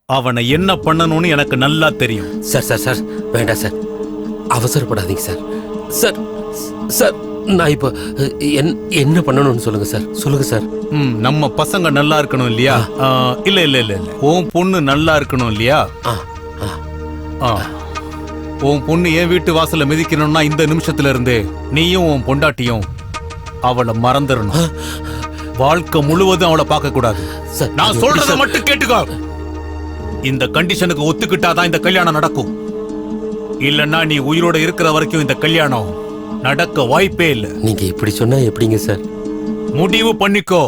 அவனை என்ன பண்ணணும்னு எனக்கு நல்லா தெரியும். சார் சார் சார், வேண்டாம் சார், அவசரப்படாதீங்க சார். சார் சார், நான் இப்போ என்ன பண்ணணும்னு சொல்லுங்க சார், சொல்லுங்க சார். நம்ம பசங்க நல்லா இருக்கணும் இல்லையா? இல்ல இல்ல இல்ல இல்ல, உன் பொண்ணு நல்லா இருக்கணும் இல்லையா? உன் பொண்ணு என் வீட்டு வாசல மிதிக்கணும்னா இந்த நிமிஷத்துல இருந்து நீயும் உன் பொண்டாட்டியும் அவளை மறந்துடணும். வாழ்க்கை முழுவதும் அவளை பார்க்க கூடாது. நான் சொல்றத மட்டும் கேட்டுக்கோ. இந்த கண்டிஷனுக்கு ஒத்துக்கிட்டாதான் இந்த கல்யாணம் நடக்கும். இல்லன்னா நீ உயிரோட இருக்கிற வரைக்கும் இந்த கல்யாணம் நடக்க வாய்ப்பே இல்லை. நீங்க இப்படி சொன்னா எப்படிங்க சார்? முடிவு பண்ணிக்கோ.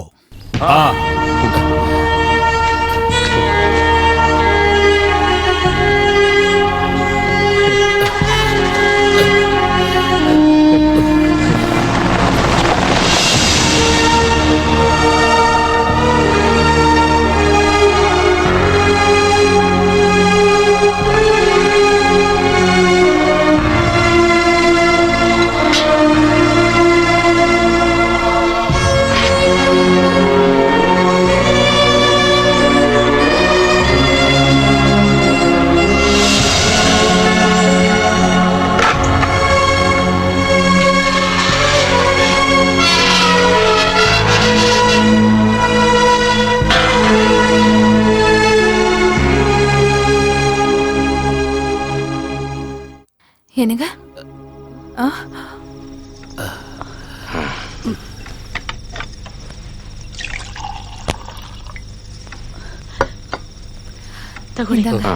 என்னங்க ஆ, இந்தாங்க.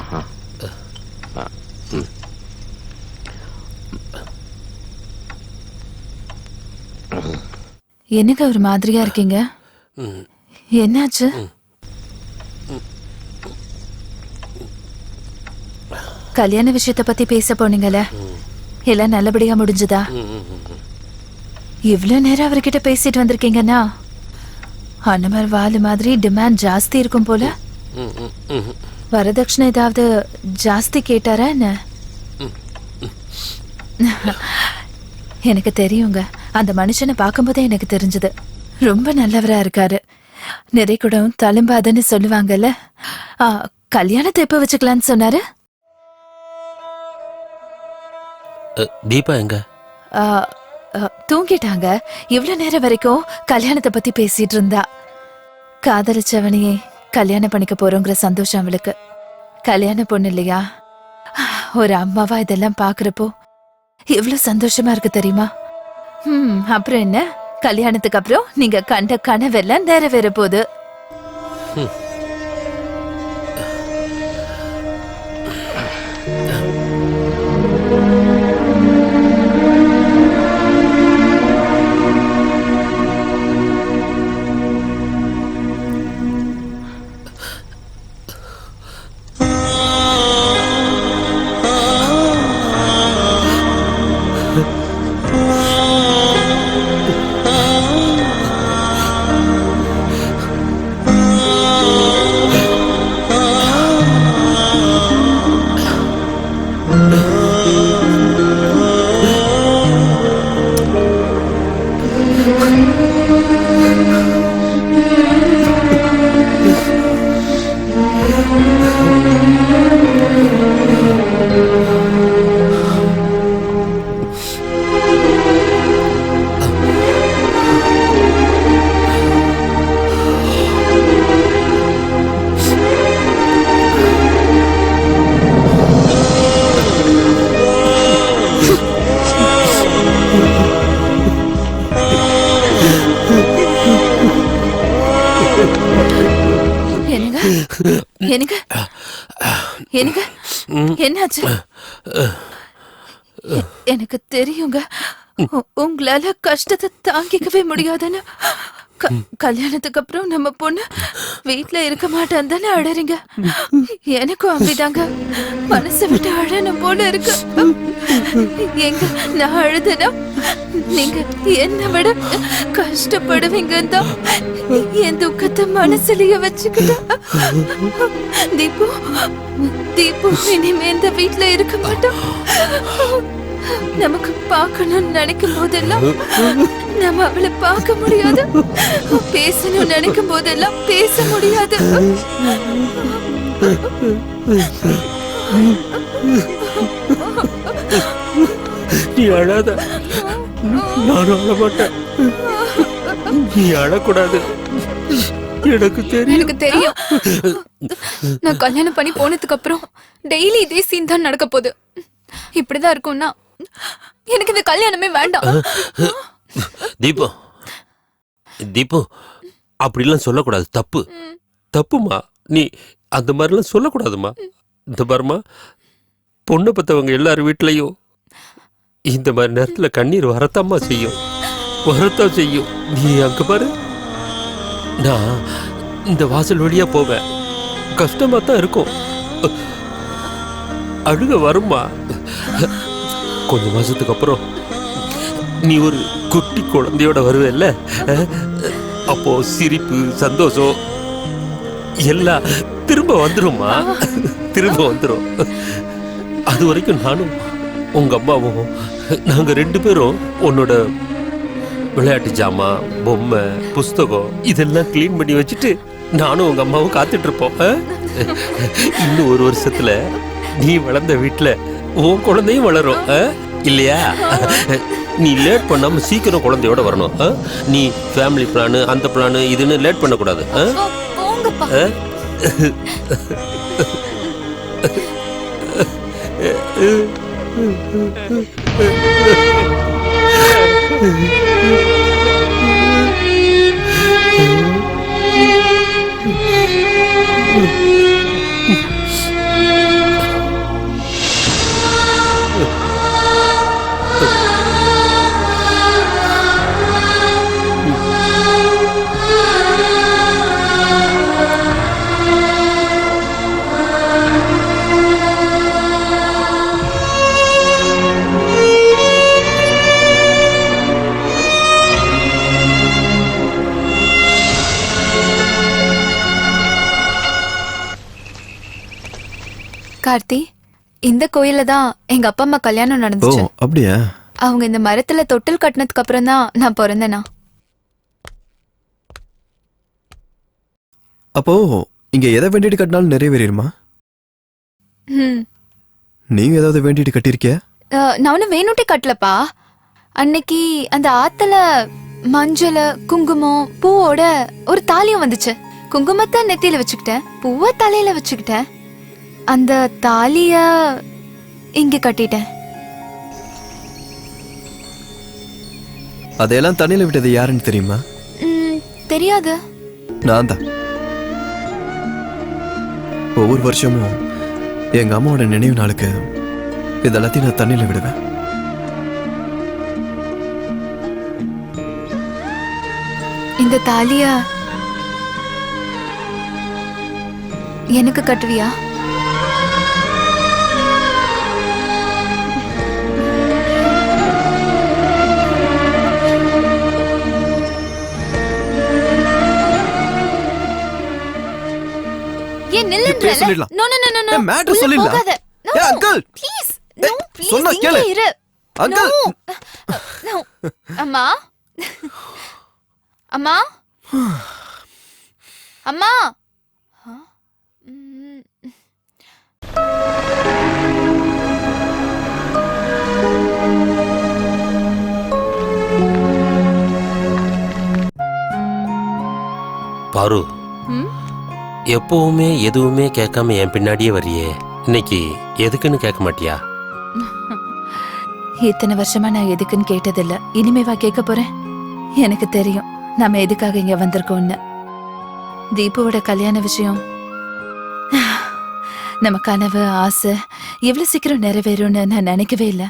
என்னங்க ஒரு மாதிரியா இருக்கீங்க? என்னாச்சு? கல்யாண விஷயத்த பத்தி பேச போனீங்கல்ல, எல்லாம் நல்லபடியா முடிஞ்சுதா? இவ்ளோ நேரம் அவர்கிட்ட பேசிட்டு வந்திருக்கீங்கன்னா அனுமர் வாலு மாதிரி டிமாண்ட் ஜாஸ்தி இருக்கும் போல. வரதட்சணை ஏதாவது ஜாஸ்தி கேட்டாரா என்ன? எனக்கு தெரியுங்க, அந்த மனுஷனை பார்க்கும்போதே எனக்கு தெரிஞ்சது ரொம்ப நல்லவரா இருக்காரு. நிறைய கூட தழும்பாதுன்னு சொல்லுவாங்கல்ல. கல்யாணத்தை எப்ப வச்சுக்கலான்னு சொன்னாரு? தீபா எங்க? தூங்கிட்டாங்க. இவ்வளவு நேரம் வரைக்கும் கல்யாணத்தை பத்தி பேசிட்டு இருந்தா. காதலிச்சவனையே கல்யாணம் பண்ணிக்க போறோங்கிற சந்தோஷம் அவளுக்கு. கல்யாண பொண்ணு இல்லையா? ஒரு அம்மாவா இதெல்லாம் பாக்குறப்போ எவ்வளவு சந்தோஷமா இருக்கு தெரியுமா? அப்புறம் என்ன, கல்யாணத்துக்கு அப்புறம் நீங்க கண்ட கனவெல்லாம் நிறைவேற போகுது. என்னாச்சு? எனக்கு தெரியுங்க, உங்களால கஷ்டத்தை தாங்கிக்கவே முடியாதுன்னு. கல்யாணத்துக்கு அப்புறம் நம்ம பொண்ணு வீட்டுல இருக்க மாட்டான்னு தானே அழறீங்க. எனக்கும் அப்படிதாங்க, மனசை விட்டு அழணும் போல இருக்கு. எங்க நான் அழுதுனா நீங்க என்ன விட கஷ்டப்படுவீங்க தான் என் துக்கத்தை மனசுலயே வச்சுக்கிட்டா. தீபு தீபு இனிமே இந்த வீட்டுல இருக்க மாட்டோம். நமக்கு பார்க்கணும்னு நினைக்கும் போதெல்லாம் நம்ம அவளை பார்க்க முடியாது, பேசணும்னு நினைக்கும் போதெல்லாம் பேச முடியாது. நீ அழாத, நானும் அழ மாட்டேன். நீ அழக்கூடாது, எனக்கு தெரியும். நான் கல்யாணம் பண்ணி போனதுக்கு அப்புறம் டெய்லி இதே சீன் தான் நடக்க போகுது. இப்படிதான் இருக்கும்னா எனக்கு இந்த கல்யாணமே வேண்டாம். தீபு தீபு அப்படிலாம் சொல்லக்கூடாது, தப்பு தப்புமா. நீ அந்த மாதிரிலாம் சொல்லக்கூடாதுமா. இந்த பாருமா, பொண்ணு பத்தவங்க எல்லாரும் வீட்லயும் இந்த மாதிரி நேரத்துல கண்ணீர் வரத்தாம்மா செய்யும், வரத்தான் செய்யும். நீ அங்க பாரு, நான் இந்த வாசல் வழியா போவேன், கஷ்டமா தான் இருக்கும், அழுக வருமா. கொஞ்ச மாசத்துக்கு அப்புறம் நீ ஒரு குட்டி குழந்தையோட வருவல்ல, அப்போ சிரிப்பு சந்தோஷம் எல்லாம் திரும்ப வந்துருமா, திரும்ப வந்துரும். அது வரைக்கும் நானும் உங்க அம்மாவும் நாங்க 2 பேரும் உன்னோட விளையாட்டு ஜாமான், பொம்மை, புஸ்தகம் இதெல்லாம் கிளீன் பண்ணி வச்சுட்டு நானும் உங்க அம்மாவும் காத்துட்டு இருப்போம். இன்னும் 1 வருஷத்துல நீ வளர்ந்த வீட்டுல உன் குழந்தையும் வளரும் இல்லையா? நீ லேட் பண்ணாம சீக்கிரம் குழந்தையோட வரணும். நீ ஃபேமிலி பிளான் அந்த பிளான் இதுன்னு லேட் பண்ணக்கூடாது. கார்த்தி, இந்த கோயில்ல தான் எங்க அப்பா அம்மா கல்யாணம் ஓ நடந்துச்சு. அப்படியா? அவங்க இந்த மரத்துல தொட்டில் கட்டினதுக்கு அப்புறம் தான் நான் பிறந்தேனா. அப்போ இங்க எதை வேண்டிட்டு கட்டினாலும் நிறைவேறிடுமா? நீங்க ஏதாவது வேண்டிட்டு கட்டியிருக்கியா? நானும் வேணுட்டே கட்டலப்பா. அன்னைக்கு அந்த ஆத்துல மஞ்சள் குங்குமம் பூவோட ஒரு தாலியும் வந்துச்சு. குங்குமத்தை நெத்தியில வச்சுக்கிட்டேன், பூவை தலையில வச்சுக்கிட்டேன். அந்த தாலிய இங்க கட்டிட்டேன். அதையெல்லாம் தண்ணியில விட்டது யாருன்னு தெரியுமா? தெரியாது. நான் தான். ஒவ்வொரு வருஷமும் எங்க அம்மாவோட நினைவு நாளுக்கு இதெல்லாத்தையும் நான் தண்ணியில விடுவேன். இந்த தாலிய எனக்கு கட்டுவியா? ஏன் நில்லுன்றல? No no no no. Matter சொல்லிடலாம். ஏய் அங்கிள் ப்ளீஸ். No please. சொன்னா கேளு. அங்கிள். நோ. அம்மா. அம்மா. அம்மா. பாரு, எப்பவுமே எதுவுமே கேட்காம என் பின்னாடியே வரியே, இன்னைக்கு எதுக்குன்னு கேட்க மாட்டியா? இத்தனை வருஷமா நான் எதுக்குன்னு கேட்டதில்ல. இனிமேவா கேட்க போறேன்? எனக்கு தெரியும் நம்ம எதுக்காக இங்க வந்திருக்கோம்னு. தீபுவோட கல்யாண விஷயம், நம்ம கனவு ஆசை எவ்வளவு சீக்கிரம் நிறைவேறும்னு நான் நினைக்கவே இல்லை.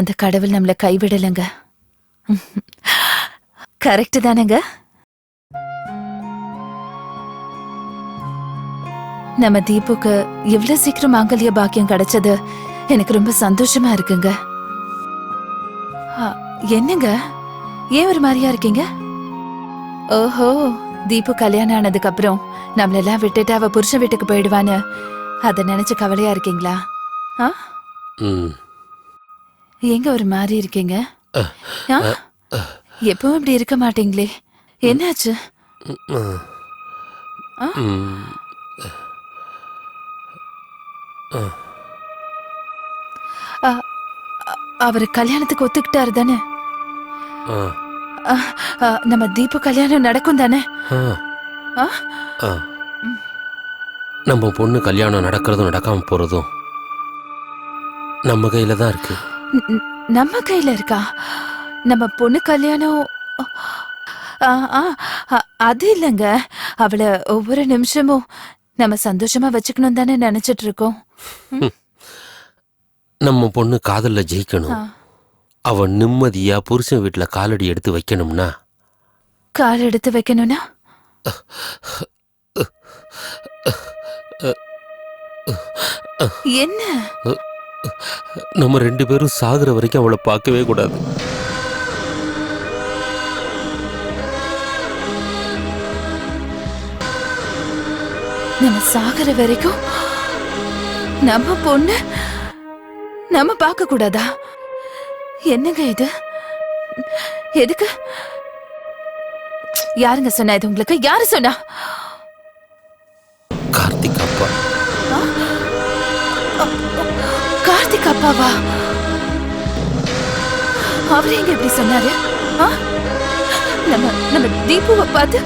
அந்த கடவுள் நம்மள கைவிடலைங்க. கரெக்ட் தானேங்க? நம்ம தீபுக்கு எவ்வளவு சீக்கிரம் மாங்கல்ய பாக்கியம் கிடைச்சது எனக்கு ரொம்ப சந்தோஷமா இருக்குங்க. என்னங்க ஏன் ஒரு மாதிரியா இருக்கீங்க? ஓஹோ, தீபு கல்யாணம் ஆனதுக்கு அப்புறம் நம்மளெல்லாம் விட்டுட்டு அவ புருஷன் வீட்டுக்கு போயிடுவான்னு அத நினைச்சு கவலையா இருக்கீங்களா? எங்க ஒரு மாதிரி இருக்கீங்க? எப்பவும் இப்படி இருக்க மாட்டீங்களே, என்னாச்சு? அவரு கல்யாணத்துக்கு ஒத்துக்கிட்டாரு தானே? நம்ம தீபு கல்யாணம் நடக்கும் தானே? நம்ம பொண்ணு கல்யாணம் நடக்கிறதும் நடக்காம போறதும் நம்ம கையில தான் இருக்கு. நம்ம கையில இருக்கா? நம்ம பொண்ணு கல்யாணம் அது இல்லைங்க. அவளை ஒவ்வொரு நிமிஷமும் நம்ம சந்தோஷமா வச்சுக்கணும் தானே நினைச்சிட்டு இருக்கோம். நம்ம பொண்ணு காதல்ல ஜெயிக்கணும், அவ நிம்மதியா புருஷன் வீட்டுல காலடி எடுத்து வைக்கணும்னா, கால் எடுத்து வைக்கணும்னா என்ன? நம்ம ரெண்டு பேரும் சாகுற வரைக்கும் அவளை பார்க்கவே கூடாது. நம்ம சாகுற வரைக்கும் நம்ம பொண்ணு நம்ம பார்க்க கூடாதா? என்னங்க இது? எதுக்கு? யாருங்க சொன்னா இது உங்களுக்கு? யாரு சொன்னா? கார்த்திக் அப்பா. கார்த்திக் அப்பாவா? அவரு எங்க இப்படி சொன்னாரு? நம்ம தீபுவை பார்த்து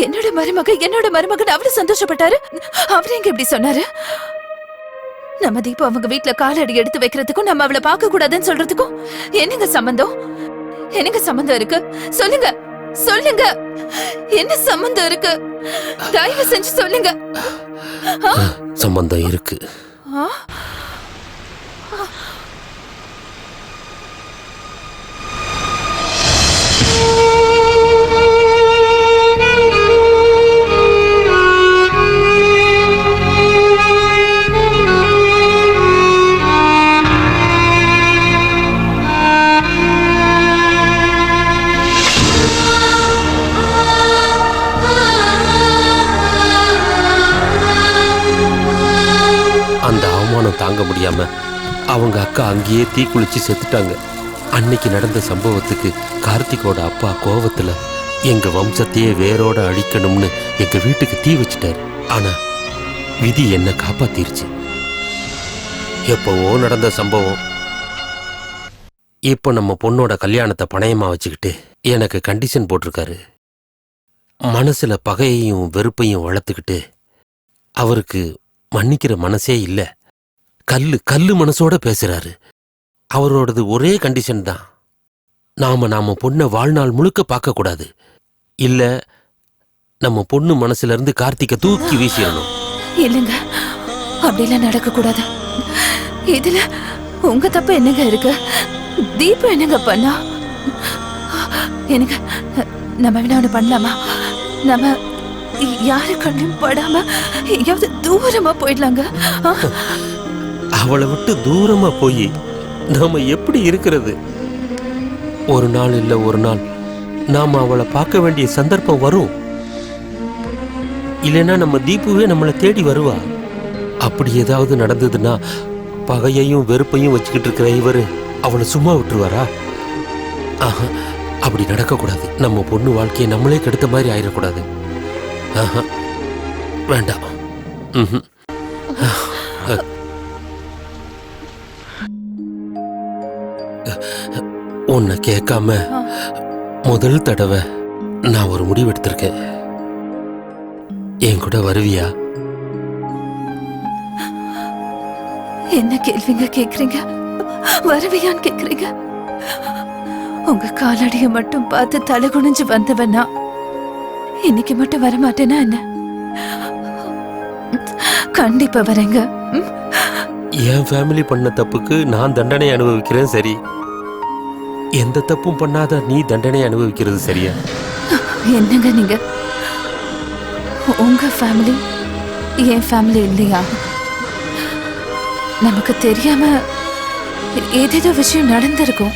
என்னோட மருமகன் அவரு சந்தோஷப்பட்டாரு. அவரு எங்க இப்படி சொன்னாரு? நம்ம தீபா அவங்க வீட்ல காலடி எடுத்து வைக்கிறதுக்கும் நம்ம அவளை பார்க்க கூடாதுன்னு சொல்றதுக்கும் என்னங்க சம்பந்தம்? என்னங்க சம்பந்தம் இருக்கு? சொல்லுங்க சொல்லுங்க, என்ன சம்பந்தம் இருக்கு? தயவு செஞ்சு சொல்லுங்க. சம்பந்தம் இருக்கு. அந்த அவமானம் தாங்க முடியாம அவங்க அக்கா அங்கேயே தீக்குளிச்சு செத்துட்டாங்க. அன்னைக்கு நடந்த சம்பவத்துக்கு கார்த்திகோட அப்பா கோவத்துல எங்க வம்சத்தையே வேரோட அழிக்கணும்னு எங்க வீட்டுக்கு தீ வச்சிட்டாரு. ஆனா விதி என்ன காப்பாத்திருச்சு. எப்பவோ நடந்த சம்பவம் இப்போ நம்ம பொண்ணோட கல்யாணத்தை பணயமா வச்சுக்கிட்டு எனக்கு கண்டிஷன் போட்டிருக்காரு. மனசுல பகையையும் வெறுப்பையும் வளர்த்துக்கிட்டு அவருக்கு மன்னிக்கிற மனசே இல்ல. கல்லு மனசோட பேசுறாரு. அவரோடது ஒரே கண்டிஷன் தான், நாம பொண்ணை வாழ்நாள் முழுக்க பார்க்க கூடாது, இல்ல நம்ம பொண்ணு மனசுல இருந்து கார்த்திகை தூக்கி வீசிடணும். இல்லங்க, அப்படிலாம் நடக்க கூடாது. இதுல உங்க தப்பு என்னங்க இருக்கு? தீபு என்னங்க பண்ணா? எனக்கு நம்ம வேணா ஒண்ணு பண்ணலாமா? நம்ம யாரு கண்ணும் படாம எங்கேயாவது தூரமா போயிடலாங்க. அவளை விட்டு தூரமா போய் நாம எப்படி இருக்கிறது? ஒரு நாள் இல்ல ஒரு நாள் நாம அவளை பார்க்க வேண்டிய சந்தர்ப்பம் வரும். இல்லைன்னா நம்ம தீபுவே நம்மளை தேடி வருவா. அப்படி ஏதாவது நடந்ததுன்னா பகையையும் வெறுப்பையும் வச்சுக்கிட்டு இருக்கிற இவரு அவளை சும்மா விட்டுருவாரா? அப்படி நடக்கக்கூடாது. நம்ம பொண்ணு வாழ்க்கையை நம்மளே கெடுத்த மாதிரி ஆயிடக்கூடாது. வேண்டாம். உன்னை கேட்காம முதல் தடவை நான் ஒரு முடிவு எடுத்திருக்கேன். என் கூட வருவியா? என்ன கேள்விங்க கேக்குறீங்க? வருவியான்னு கேக்குறீங்க? உங்க காலடிய மட்டும் பார்த்து தலை குனிஞ்சு வந்தவனா இன்னைக்கு மட்டும் வரமாட்டேனா என்ன? கண்டிப்பா வரேங்க. என் ஃபேமிலி பண்ண தப்புக்கு நான் தண்டனை அனுபவிக்கிறேன், சரி. எந்த தப்பும் பண்ணாத நீ தண்டனை அனுபவிக்கிறது சரியா? என்னங்க நீங்க? உங்க ஃபேமிலி என் ஃபேமிலி இல்லையா? நமக்கு தெரியாம ஏதேதோ விஷயம் நடந்திருக்கும்.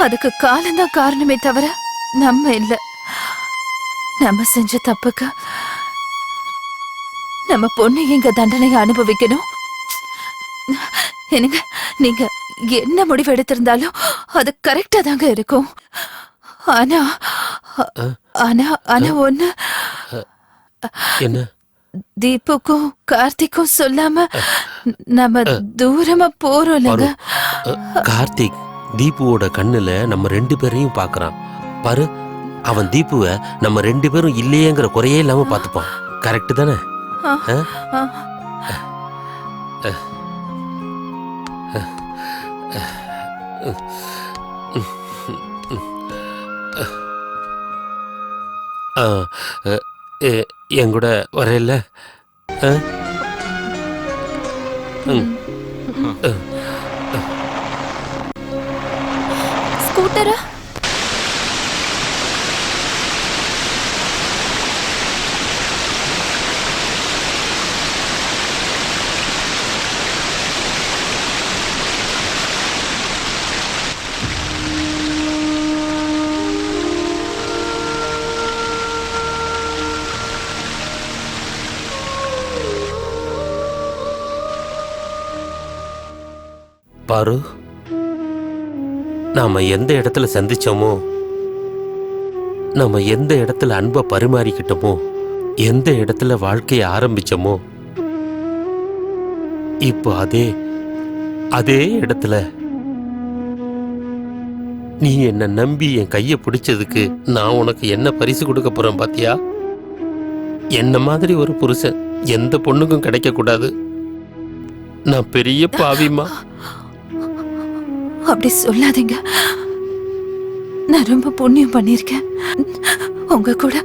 அதுக்கு காலம்தான் காரணமே தவிர நம்ம இல்ல. நம்ம செஞ்ச தப்புக்கு நம்ம பொண்ணு எங்க தண்டனையை அனுபவிக்கணும். என்னங்க, நீங்க என்ன முடிவு எடுத்திருந்தாலும் அது கரெக்டா தாங்க இருக்கும். ஆனா ஆனா ஆனா ஒண்ணு, என்ன? தீபுக்கும் கார்த்திக்கும் சொல்லாம நம்ம தூரமா போறோம்லங்க. கார்த்திக் தீபுவோட கண்ணுல நம்ம 2 பேரையும் பாக்குறான் பாரு. அவன் தீபுவை நம்ம 2 பேரும் இல்லையேங்கிற குறையே இல்லாம பாத்துப்பான். கரெக்ட் தானே? என் கூட வரையில ஸ்கூட்டரா? பாரு, நாம எந்த இடத்துல சந்திச்சோமோ, நம்ம எந்த இடத்துல அன்பை பரிமாறிக்கிட்டோமோ, எந்த இடத்துல வாழ்க்கையை ஆரம்பிச்சோமோ, இப்போ அதே இடத்துல நீ என்ன நம்பி என் கைய பிடிச்சதுக்கு நான் உனக்கு என்ன பரிசு கொடுக்க போறேன் பாத்தியா? என்ன மாதிரி ஒரு புருஷன் எந்த பொண்ணுக்கும் கிடைக்க கூடாது. நான் பெரிய பாவிமா. அப்படி சொல்லாதீங்க. நான் ரொம்ப புண்ணியம் பண்ணிருக்கேன். உங்க கூட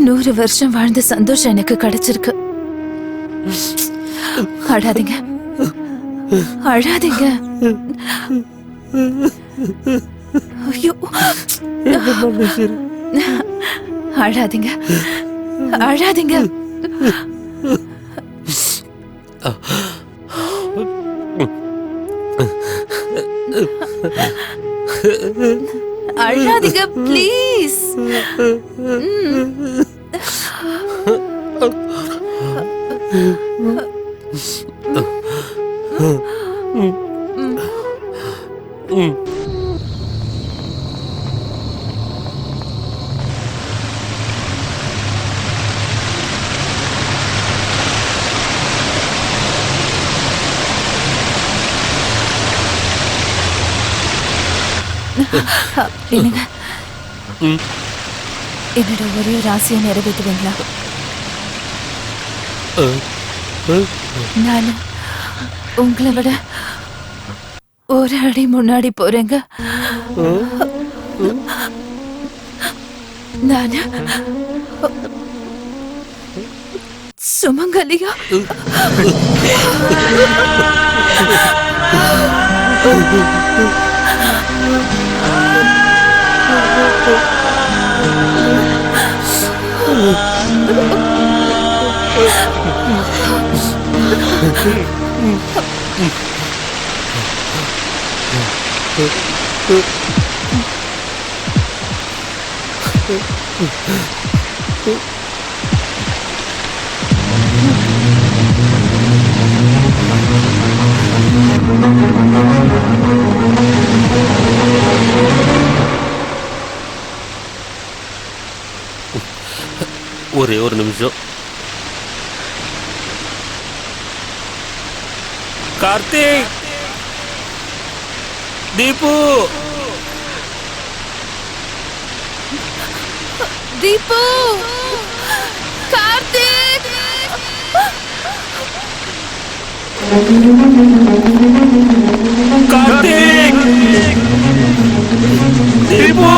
100 வருஷம் வாழ்ந்த சந்தோஷம் எனக்கு கிடைச்சிருக்கு. அழாதீங்க, அழாதீங்க. ஐயோ, அழாதீங்க, அழாதீங்க. அழாதீங்க ப்ளீஸ். என்னங்க, என்னோட ஒரே ஒரு ஆசையை நிறைவேற்றுவீங்களா? நான் உங்களை விட ஒரு அடி முன்னாடி போறேங்க. நான் சுமங்கலியா? ஒரே ஒரு நிமிஷம். கார்த்திக், தீபு, தீபு, கார்த்திக். கார்த்திக், தீபு.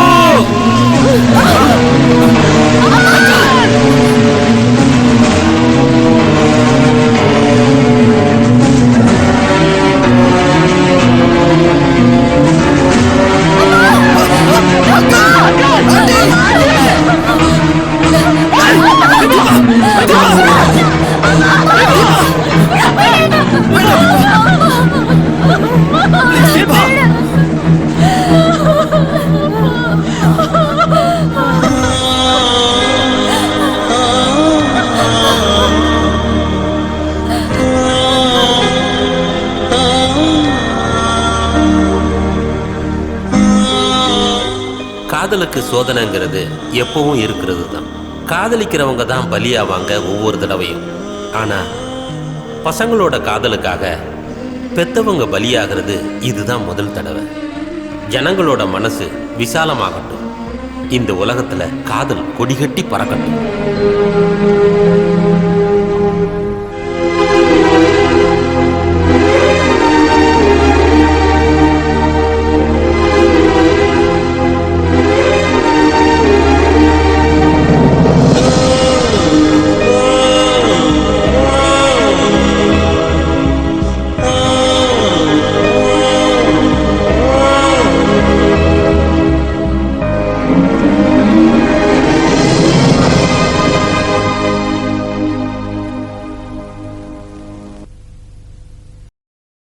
காதலுக்கு சோதனைங்கிறது எப்பவும் இருக்கிறது தான். காதலிக்கிறவங்க தான் பலியாவாங்க ஒவ்வொரு தடவையும். ஆனா பசங்களோட காதலுக்காக பெத்தவங்க பலியாகிறது இதுதான் முதல் தடவை. ஜனங்களோட மனசு விசாலமாகட்டும். இந்த உலகத்துல காதல் கொடிகட்டி பறக்கட்டும்.